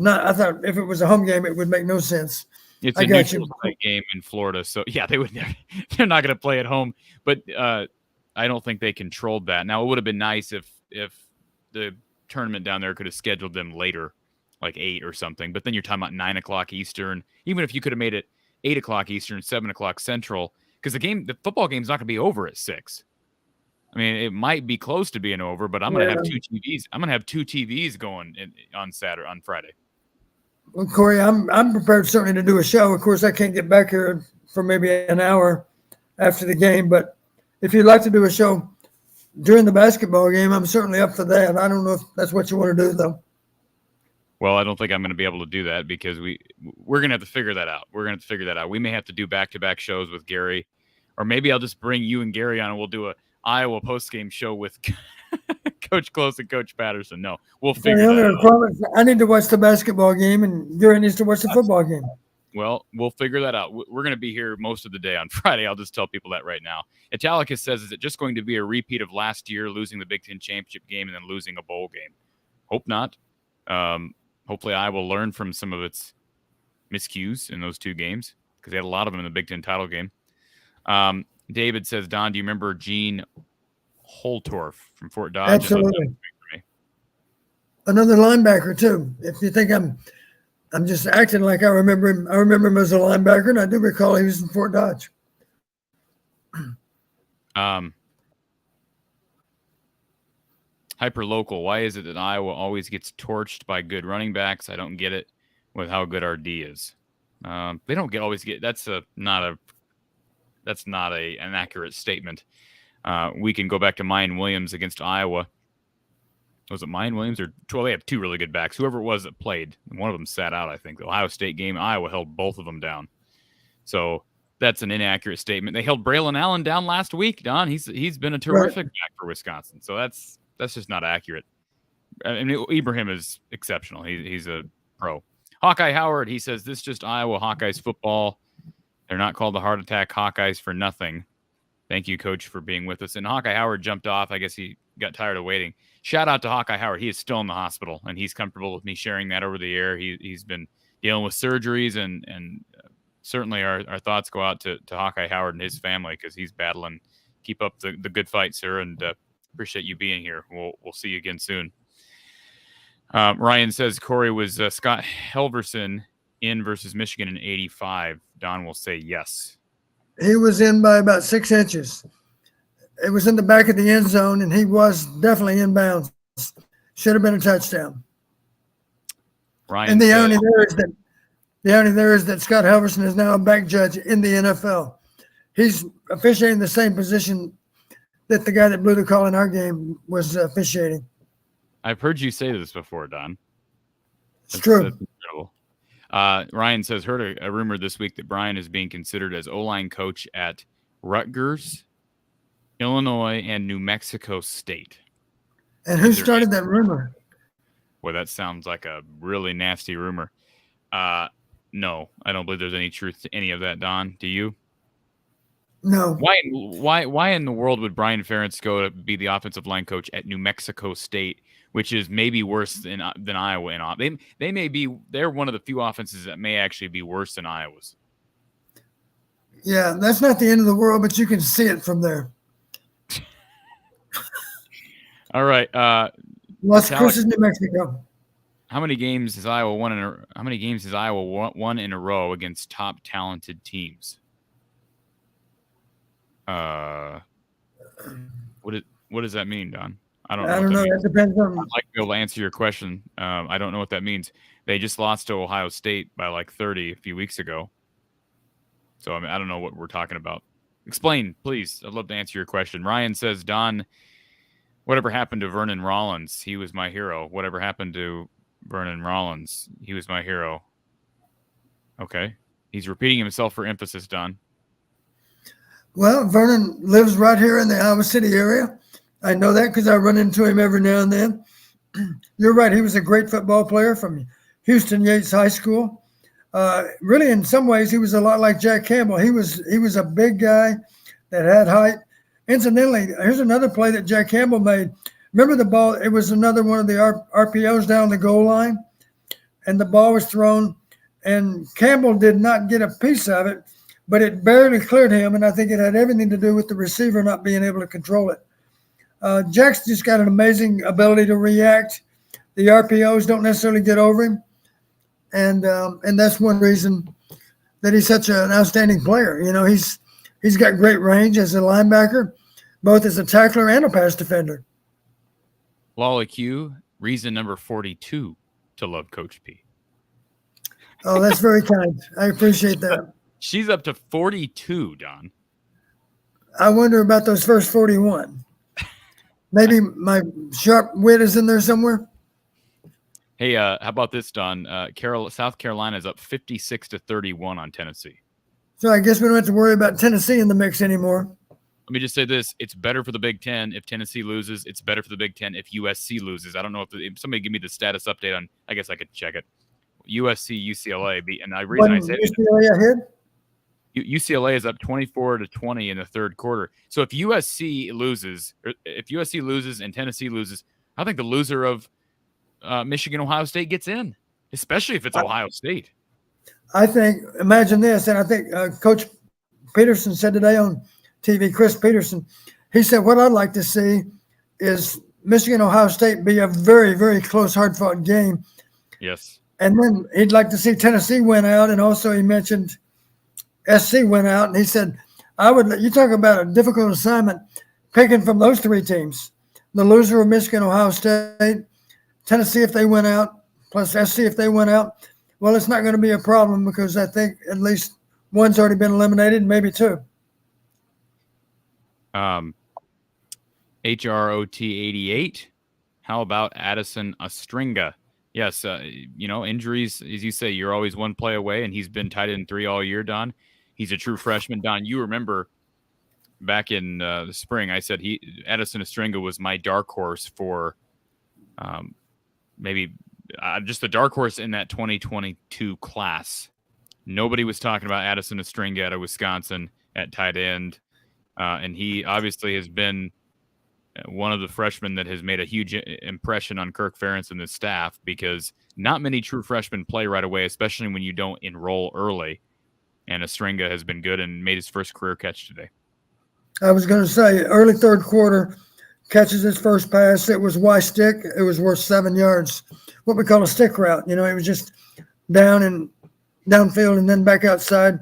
I thought if it was a home game, it would make no sense. It's a neutral site game in Florida, so yeah, they're not going to play at home. But I don't think they controlled that. Now, it would have been nice if the tournament down there could have scheduled them later, like 8 or something. But then you're talking about 9:00 Eastern. Even if you could have made it 8:00 Eastern, 7:00 Central, because the football game's not going to be over at 6. I mean, it might be close to being over, but I'm going to have 2 TVs. I'm going to have 2 TVs going on Friday. Well, Corey, I'm prepared certainly to do a show. Of course, I can't get back here for maybe an hour after the game, but if you'd like to do a show during the basketball game, I'm certainly up for that. I don't know if that's what you want to do, though. Well, I don't think I'm going to be able to do that because we're going to have to figure that out. We may have to do back-to-back shows with Gary, or maybe I'll just bring you and Gary on and we'll do a Iowa post-game show with Coach Close and Coach Patterson. No, we'll figure that out. I need to watch the basketball game, and Gary needs to watch the football game. Well, we'll figure that out. We're going to be here most of the day on Friday. I'll just tell people that right now. Italicus says, is it just going to be a repeat of last year, losing the Big Ten championship game and then losing a bowl game? Hope not. Hopefully I will learn from some of its miscues in those 2 games because they had a lot of them in the Big Ten title game. David says, Don, do you remember Gene Holtorf from Fort Dodge? Absolutely. Another linebacker, too. If you think I'm just acting like I remember him as a linebacker, and I do recall he was in Fort Dodge. Hyperlocal, why is it that Iowa always gets torched by good running backs? I don't get it with how good our D is. They don't always get. That's not an accurate statement. We can go back to Mayan Williams against Iowa. Was it Mayan Williams or? Well, they have 2 really good backs. Whoever it was that played, one of them sat out. I think the Ohio State game, Iowa held both of them down. So that's an inaccurate statement. They held Braylon Allen down last week. Don, he's been a terrific back for Wisconsin. So that's just not accurate. I mean, Ibrahim is exceptional. He's a pro. Hawkeye Howard, he says, this is just Iowa Hawkeyes football. They're not called the Heart Attack Hawkeyes for nothing. Thank you, Coach, for being with us. And Hawkeye Howard jumped off. I guess he got tired of waiting. Shout out to Hawkeye Howard. He is still in the hospital, and he's comfortable with me sharing that over the air. He's been dealing with surgeries, and certainly our thoughts go out to Hawkeye Howard and his family because he's battling. Keep up the good fight, sir, and appreciate you being here. We'll see you again soon. Ryan says, Corey, was Scott Helverson in versus Michigan in 85? Don will say yes. He was in by about 6 inches. It was in the back of the end zone, and he was definitely in bounds. Should have been a touchdown. Ryan and the said, irony there is that Scott Helverson is now a back judge in the NFL. he's officiating the same position that the guy that blew the call in our game was officiating. I've heard you say this before, Don. It's true. That's incredible. Ryan says, heard a rumor this week that Brian is being considered as O-line coach at Rutgers, Illinois, and New Mexico State. And who started that rumor? Well, that sounds like a really nasty rumor. No, I don't believe there's any truth to any of that, Don. Do you? No. Why in the world would Brian Ferentz go to be the offensive line coach at New Mexico State, which is maybe worse than Iowa? They're one of the few offenses that may actually be worse than Iowa's. Yeah, that's not the end of the world, but you can see it from there. All right. Las Cruces, New Mexico. How many games has Iowa won in a row against top talented teams? What does that mean, Don? I don't know. That depends on. I'd like to be able to answer your question. I don't know what that means. They just lost to Ohio State by like 30 a few weeks ago. So I don't know what we're talking about. Explain, please. I'd love to answer your question. Ryan says, Don, whatever happened to Vernon Rollins? He was my hero. Whatever happened to Vernon Rollins? He was my hero. Okay. He's repeating himself for emphasis, Don. Well, Vernon lives right here in the Iowa City area. I know that because I run into him every now and then. You're right. He was a great football player from Houston Yates High School. Really, in some ways, he was a lot like Jack Campbell. He was a big guy that had height. Incidentally, here's another play that Jack Campbell made. Remember the ball? It was another one of the RPOs down the goal line, and the ball was thrown, and Campbell did not get a piece of it, but it barely cleared him, and I think it had everything to do with the receiver not being able to control it. Jack's just got an amazing ability to react. The RPOs don't necessarily get over him, and that's one reason that he's such an outstanding player. You know, he's got great range as a linebacker, both as a tackler and a pass defender. Lala Q, reason number 42 to love Coach P. Oh, that's very kind. I appreciate that. She's up to 42, Don. I wonder about those first 41. Maybe my sharp wit is in there somewhere. Hey, how about this, Don? South Carolina is up 56-31 on Tennessee. So I guess we don't have to worry about Tennessee in the mix anymore. Let me just say this. It's better for the Big Ten if Tennessee loses. It's better for the Big Ten if USC loses. I don't know if somebody give me the status update on, I guess I could check it. USC, UCLA. And the reason I say UCLA ahead? UCLA is up 24-20 in the third quarter. So if USC loses and Tennessee loses, I think the loser of Michigan, Ohio State gets in, especially if it's Ohio State. I think, imagine this, and I think Coach Peterson said today on TV, Chris Peterson, he said, what I'd like to see is Michigan, Ohio State be a very, very close, hard-fought game. Yes. And then he'd like to see Tennessee win out, and also he mentioned SC went out, and he said, you talk about a difficult assignment, picking from those three teams, the loser of Michigan, Ohio State, Tennessee if they went out, plus SC if they went out. Well, it's not going to be a problem because I think at least one's already been eliminated, maybe two. HROT 88. How about Addison Ostringa? Yes, injuries, as you say, you're always one play away, and he's been tight end 3 all year, Don. He's a true freshman. Don, you remember back in the spring, I said Addison Ostringa was my dark horse for maybe just the dark horse in that 2022 class. Nobody was talking about Addison Ostringa out of Wisconsin at tight end, and he obviously has been one of the freshmen that has made a huge impression on Kirk Ferentz and the staff because not many true freshmen play right away, especially when you don't enroll early. And Ostringa has been good and made his first career catch today. I was going to say, early third quarter, catches his first pass. It was Y stick. It was worth 7 yards. What we call a stick route. You know, it was just downfield and then back outside.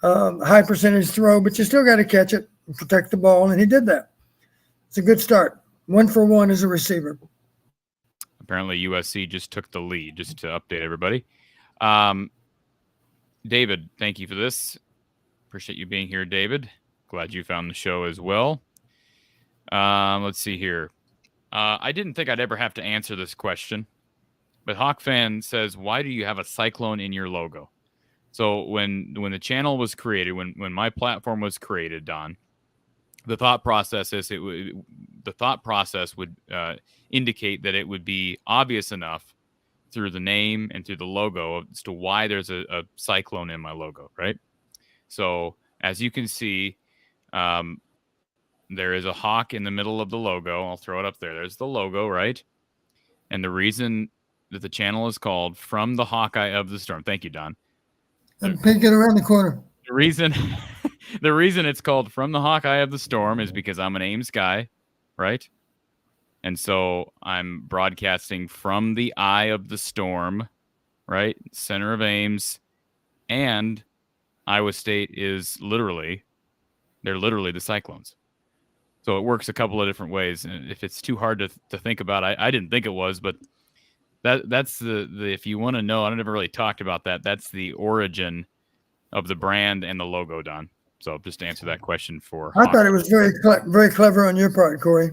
High percentage throw, but you still got to catch it and protect the ball, and he did that. It's a good start. 1 for 1 as a receiver. Apparently USC just took the lead, just to update everybody. David, thank you for this. Appreciate you being here, David. Glad you found the show as well. Let's see here. I didn't think I'd ever have to answer this question, but Hawk Fan says, why do you have a cyclone in your logo? So when the channel was created, when my platform was created, Don, the thought process would indicate that it would be obvious enough through the name and through the logo as to why there's a cyclone in my logo, right? So as you can see, there is a hawk in the middle of the logo. I'll throw it up there. There's the logo, right? And the reason that the channel is called From the Hawkeye of the Storm. Thank you, Don. And peeking around the corner. The reason it's called From the Hawkeye of the Storm is because I'm an Ames guy, right? And so I'm broadcasting from the eye of the storm, right? Center of Ames. And Iowa State is they're literally the Cyclones. So it works a couple of different ways. And if it's too hard to think about, I didn't think it was, but that's the if you want to know, I never really talked about that. That's the origin of the brand and the logo, Don. So just to answer that question for I thought it was very clever on your part, Corey.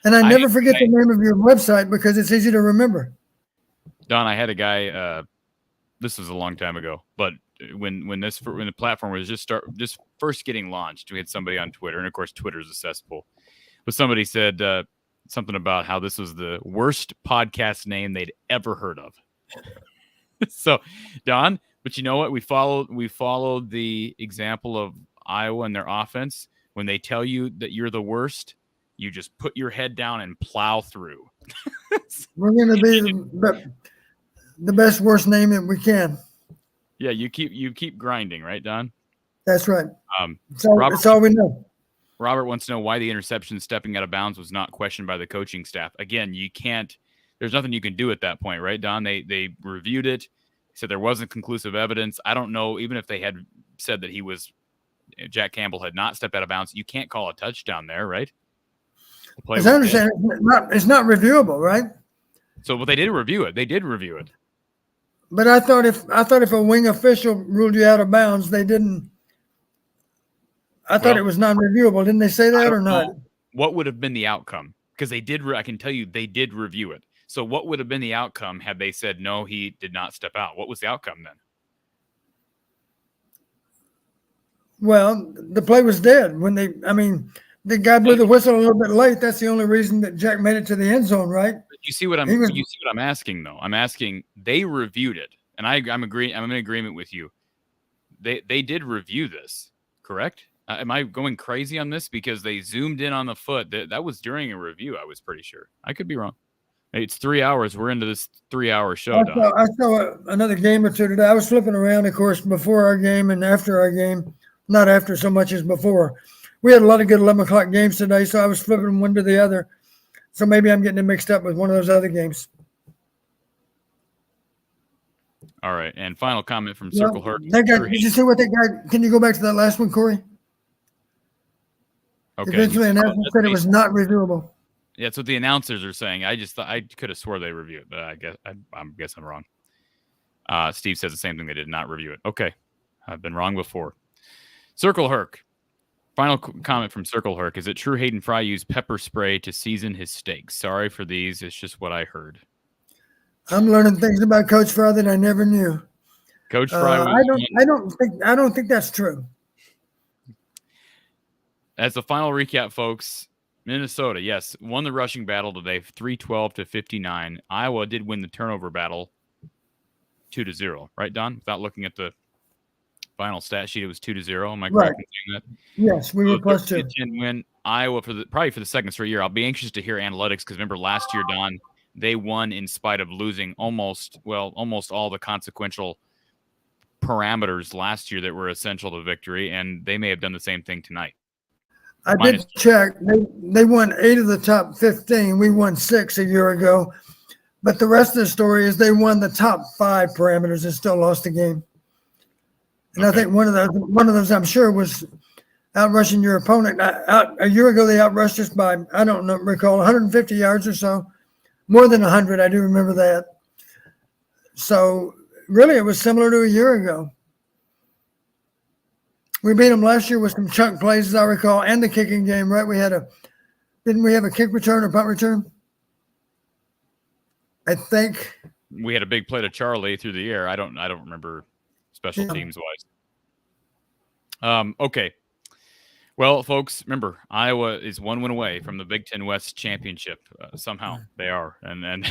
And I never forget the name of your website because it's easy to remember. Don, I had a guy, this was a long time ago, but when the platform was just first getting launched, we had somebody on Twitter, and of course Twitter's a cesspool, but somebody said something about how this was the worst podcast name they'd ever heard of. So, Don, but you know what? We followed the example of Iowa and their offense. When they tell you that you're the worst, you just put your head down and plow through. We're going to be the best, worst name that we can. Yeah, you keep grinding, right, Don? That's right. That's all we know. Robert wants to know why the interception stepping out of bounds was not questioned by the coaching staff. Again, you can't. There's nothing you can do at that point, right, Don? They reviewed it, said there wasn't conclusive evidence. I don't know, even if they had said that Jack Campbell had not stepped out of bounds, you can't call a touchdown there, right? As I understand, it's not reviewable, right? So, but they did review it. They did review it. But I thought if a wing official ruled you out of bounds, they didn't. I thought it was non-reviewable. Didn't they say that or not? What would have been the outcome? Because they did. I can tell you, they did review it. So, what would have been the outcome had they said no, he did not step out? What was the outcome then? Well, the play was dead the guy blew the whistle a little bit late. That's the only reason that Jack made it to the end zone, right? You see what I'm asking, though. I'm asking. They reviewed it, and I'm in agreement with you. They did review this, correct? Am I going crazy on this because they zoomed in on the foot? That was during a review. I was pretty sure. I could be wrong. It's 3 hours. We're into this 3-hour show. I saw another game or two today. I was flipping around, of course, before our game and after our game. Not after so much as before. We had a lot of good 11 o'clock games today, so I was flipping one to the other. So maybe I'm getting it mixed up with one of those other games. All right. And final comment from Circle Herc. Did you see what that guy? Can you go back to that last one, Corey? Okay. Eventually, an announcement said it was not reviewable. Yeah, that's what the announcers are saying. I just thought I could have swore they reviewed it, but I guess I'm wrong. Steve says the same thing. They did not review it. Okay. I've been wrong before. Circle Herc. Final comment from Circle Herc. Is it true Hayden Fry used pepper spray to season his steaks? Sorry for these. It's just what I heard. I'm learning things about Coach Fry that I never knew. Coach Fry. I don't think that's true. As the final recap, folks, Minnesota, yes, won the rushing battle today, 312-59. Iowa did win the turnover battle, 2-0. Right, Don? Without looking at the final stat sheet, it was 2-0. Am I correct in saying that? Yes, we were plus 2. Win Iowa probably for the second straight year. I'll be anxious to hear analytics because remember last year, Don, they won in spite of losing almost all the consequential parameters last year that were essential to victory, and they may have done the same thing tonight. I did check. They won 8 of the top 15. We won 6 a year ago, but the rest of the story is they won the top 5 parameters and still lost the game. And I think one of those, I'm sure, was outrushing your opponent. A year ago, they outrushed us by, I don't recall, 150 yards or so. More than 100, I do remember that. So, really, it was similar to a year ago. We beat them last year with some chunk plays, as I recall, and the kicking game, right? Didn't we have a kick return or punt return? I think we had a big play to Charlie through the air. I don't remember special teams wise. Okay. Well, folks, remember, Iowa is 1 win away from the Big Ten West Championship. Somehow they are. And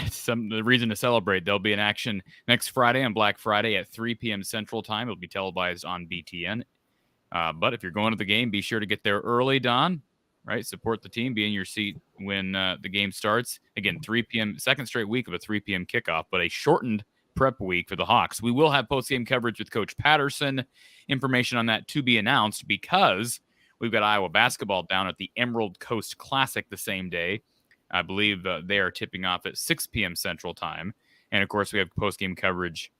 the reason to celebrate, they'll be in action next Friday on Black Friday at 3 p.m. Central Time. It'll be televised on BTN. But if you're going to the game, be sure to get there early, Don, right? Support the team. Be in your seat when the game starts. Again, 3 p.m., second straight week of a 3 p.m. kickoff, but a shortened prep week for the Hawks. We will have post-game coverage with Coach Patterson. Information on that to be announced because we've got Iowa basketball down at the Emerald Coast Classic the same day. I believe they are tipping off at 6 p.m. Central Time. And, of course, we have post-game coverage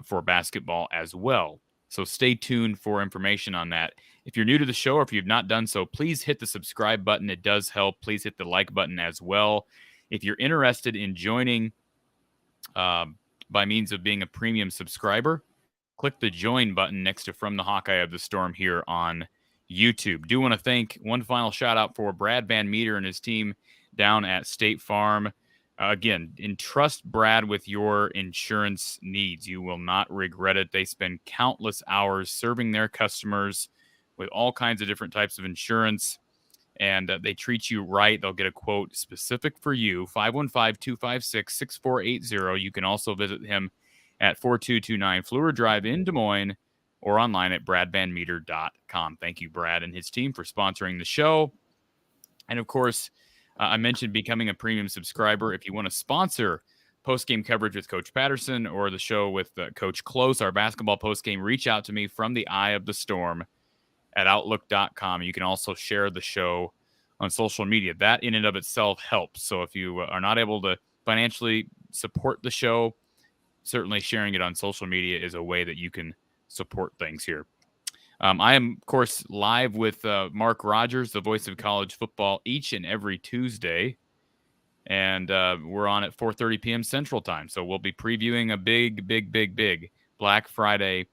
for basketball as well. So stay tuned for information on that. If you're new to the show or if you've not done so, please hit the subscribe button. It does help. Please hit the like button as well. If you're interested in joining by means of being a premium subscriber, click the join button next to From the Hawkeye of the Storm here on YouTube. Do want to thank one final shout out for Brad Van Meter and his team down at State Farm. Again, entrust Brad with your insurance needs. You will not regret it. They spend countless hours serving their customers with all kinds of different types of insurance, and they treat you right. They'll get a quote specific for you, 515-256-6480. You can also visit him at 4229 Fleur Drive in Des Moines or online at bradvanmeter.com. Thank you, Brad and his team, for sponsoring the show. And, of course, I mentioned becoming a premium subscriber. If you want to sponsor post-game coverage with Coach Patterson or the show with Coach Close, our basketball post-game, reach out to me from the Eye of the Storm at outlook.com. You can also share the show on social media. That in and of itself helps. So if you are not able to financially support the show, certainly sharing it on social media is a way that you can support things here. I am, of course, live with Mark Rogers, the voice of college football, each and every Tuesday. And we're on at 4:30 p.m. Central Time. So we'll be previewing a big Black Friday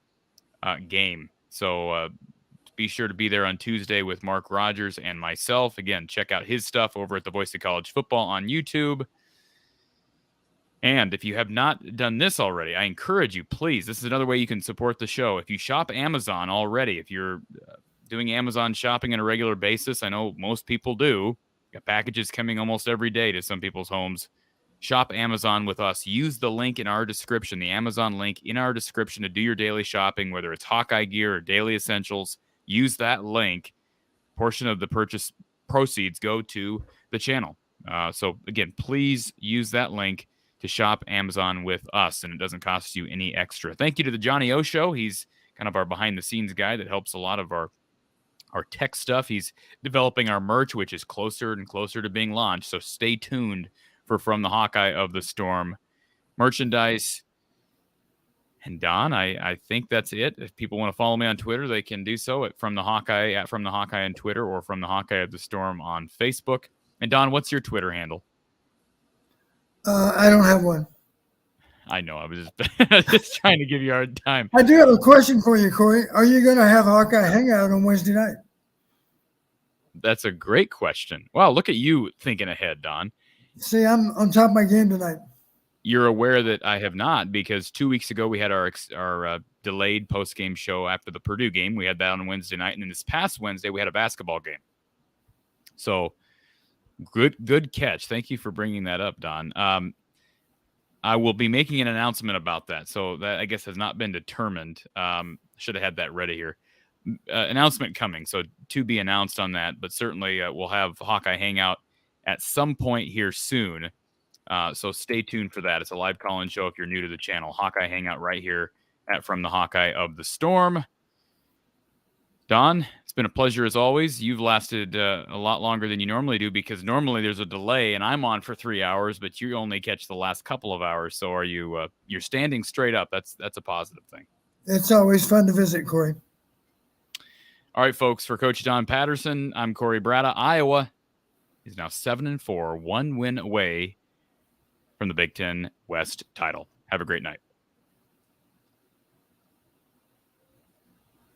game. So be sure to be there on Tuesday with Mark Rogers and myself. Again, check out his stuff over at the Voice of College Football on YouTube. And if you have not done this already, I encourage you, please, this is another way you can support the show. If you shop Amazon already, if you're doing Amazon shopping on a regular basis, I know most people do. Got packages coming almost every day to some people's homes. Shop Amazon with us. Use the link in our description, the Amazon link in our description to do your daily shopping, whether it's Hawkeye gear or daily essentials. Use that link. Portion of the purchase proceeds go to the channel. So, again, please use that link to shop Amazon with us, and it doesn't cost you any extra. Thank you to the Johnny O Show. He's kind of our behind-the-scenes guy that helps a lot of our tech stuff. He's developing our merch, which is closer and closer to being launched, so stay tuned for From the Hawkeye of the Storm merchandise. And Don, I think that's it. If people want to follow me on Twitter, they can do so at From the Hawkeye on Twitter or From the Hawkeye of the Storm on Facebook. And Don, what's your Twitter handle? I don't have one. I know. I was just trying to give you a hard time. I do have a question for you, Corey. Are you going to have Hawkeye Hangout on Wednesday night? That's a great question. Wow, look at you thinking ahead, Don. See, I'm on top of my game tonight. You're aware that I have not, because 2 weeks ago we had our delayed post-game show after the Purdue game. We had that on Wednesday night, and then this past Wednesday we had a basketball game. So good catch. Thank you for bringing that up, Don. I will be making an announcement about that. So that, I guess, has not been determined. Should have had that ready here. Announcement coming. So to be announced on that, but certainly we'll have Hawkeye Hangout at some point here soon. So stay tuned for that. It's a live call-in show if you're new to the channel. Hawkeye Hangout right here at From the Hawkeye of the Storm. Don, it's been a pleasure as always. You've lasted a lot longer than you normally do, because normally there's a delay and I'm on for 3 hours, but you only catch the last couple of hours. So are you? You're standing straight up. That's a positive thing. It's always fun to visit, Corey. All right, folks. For Coach Don Patterson, I'm Corey Bratta. Iowa is now 7-4, 1 win away from the Big Ten West title. Have a great night.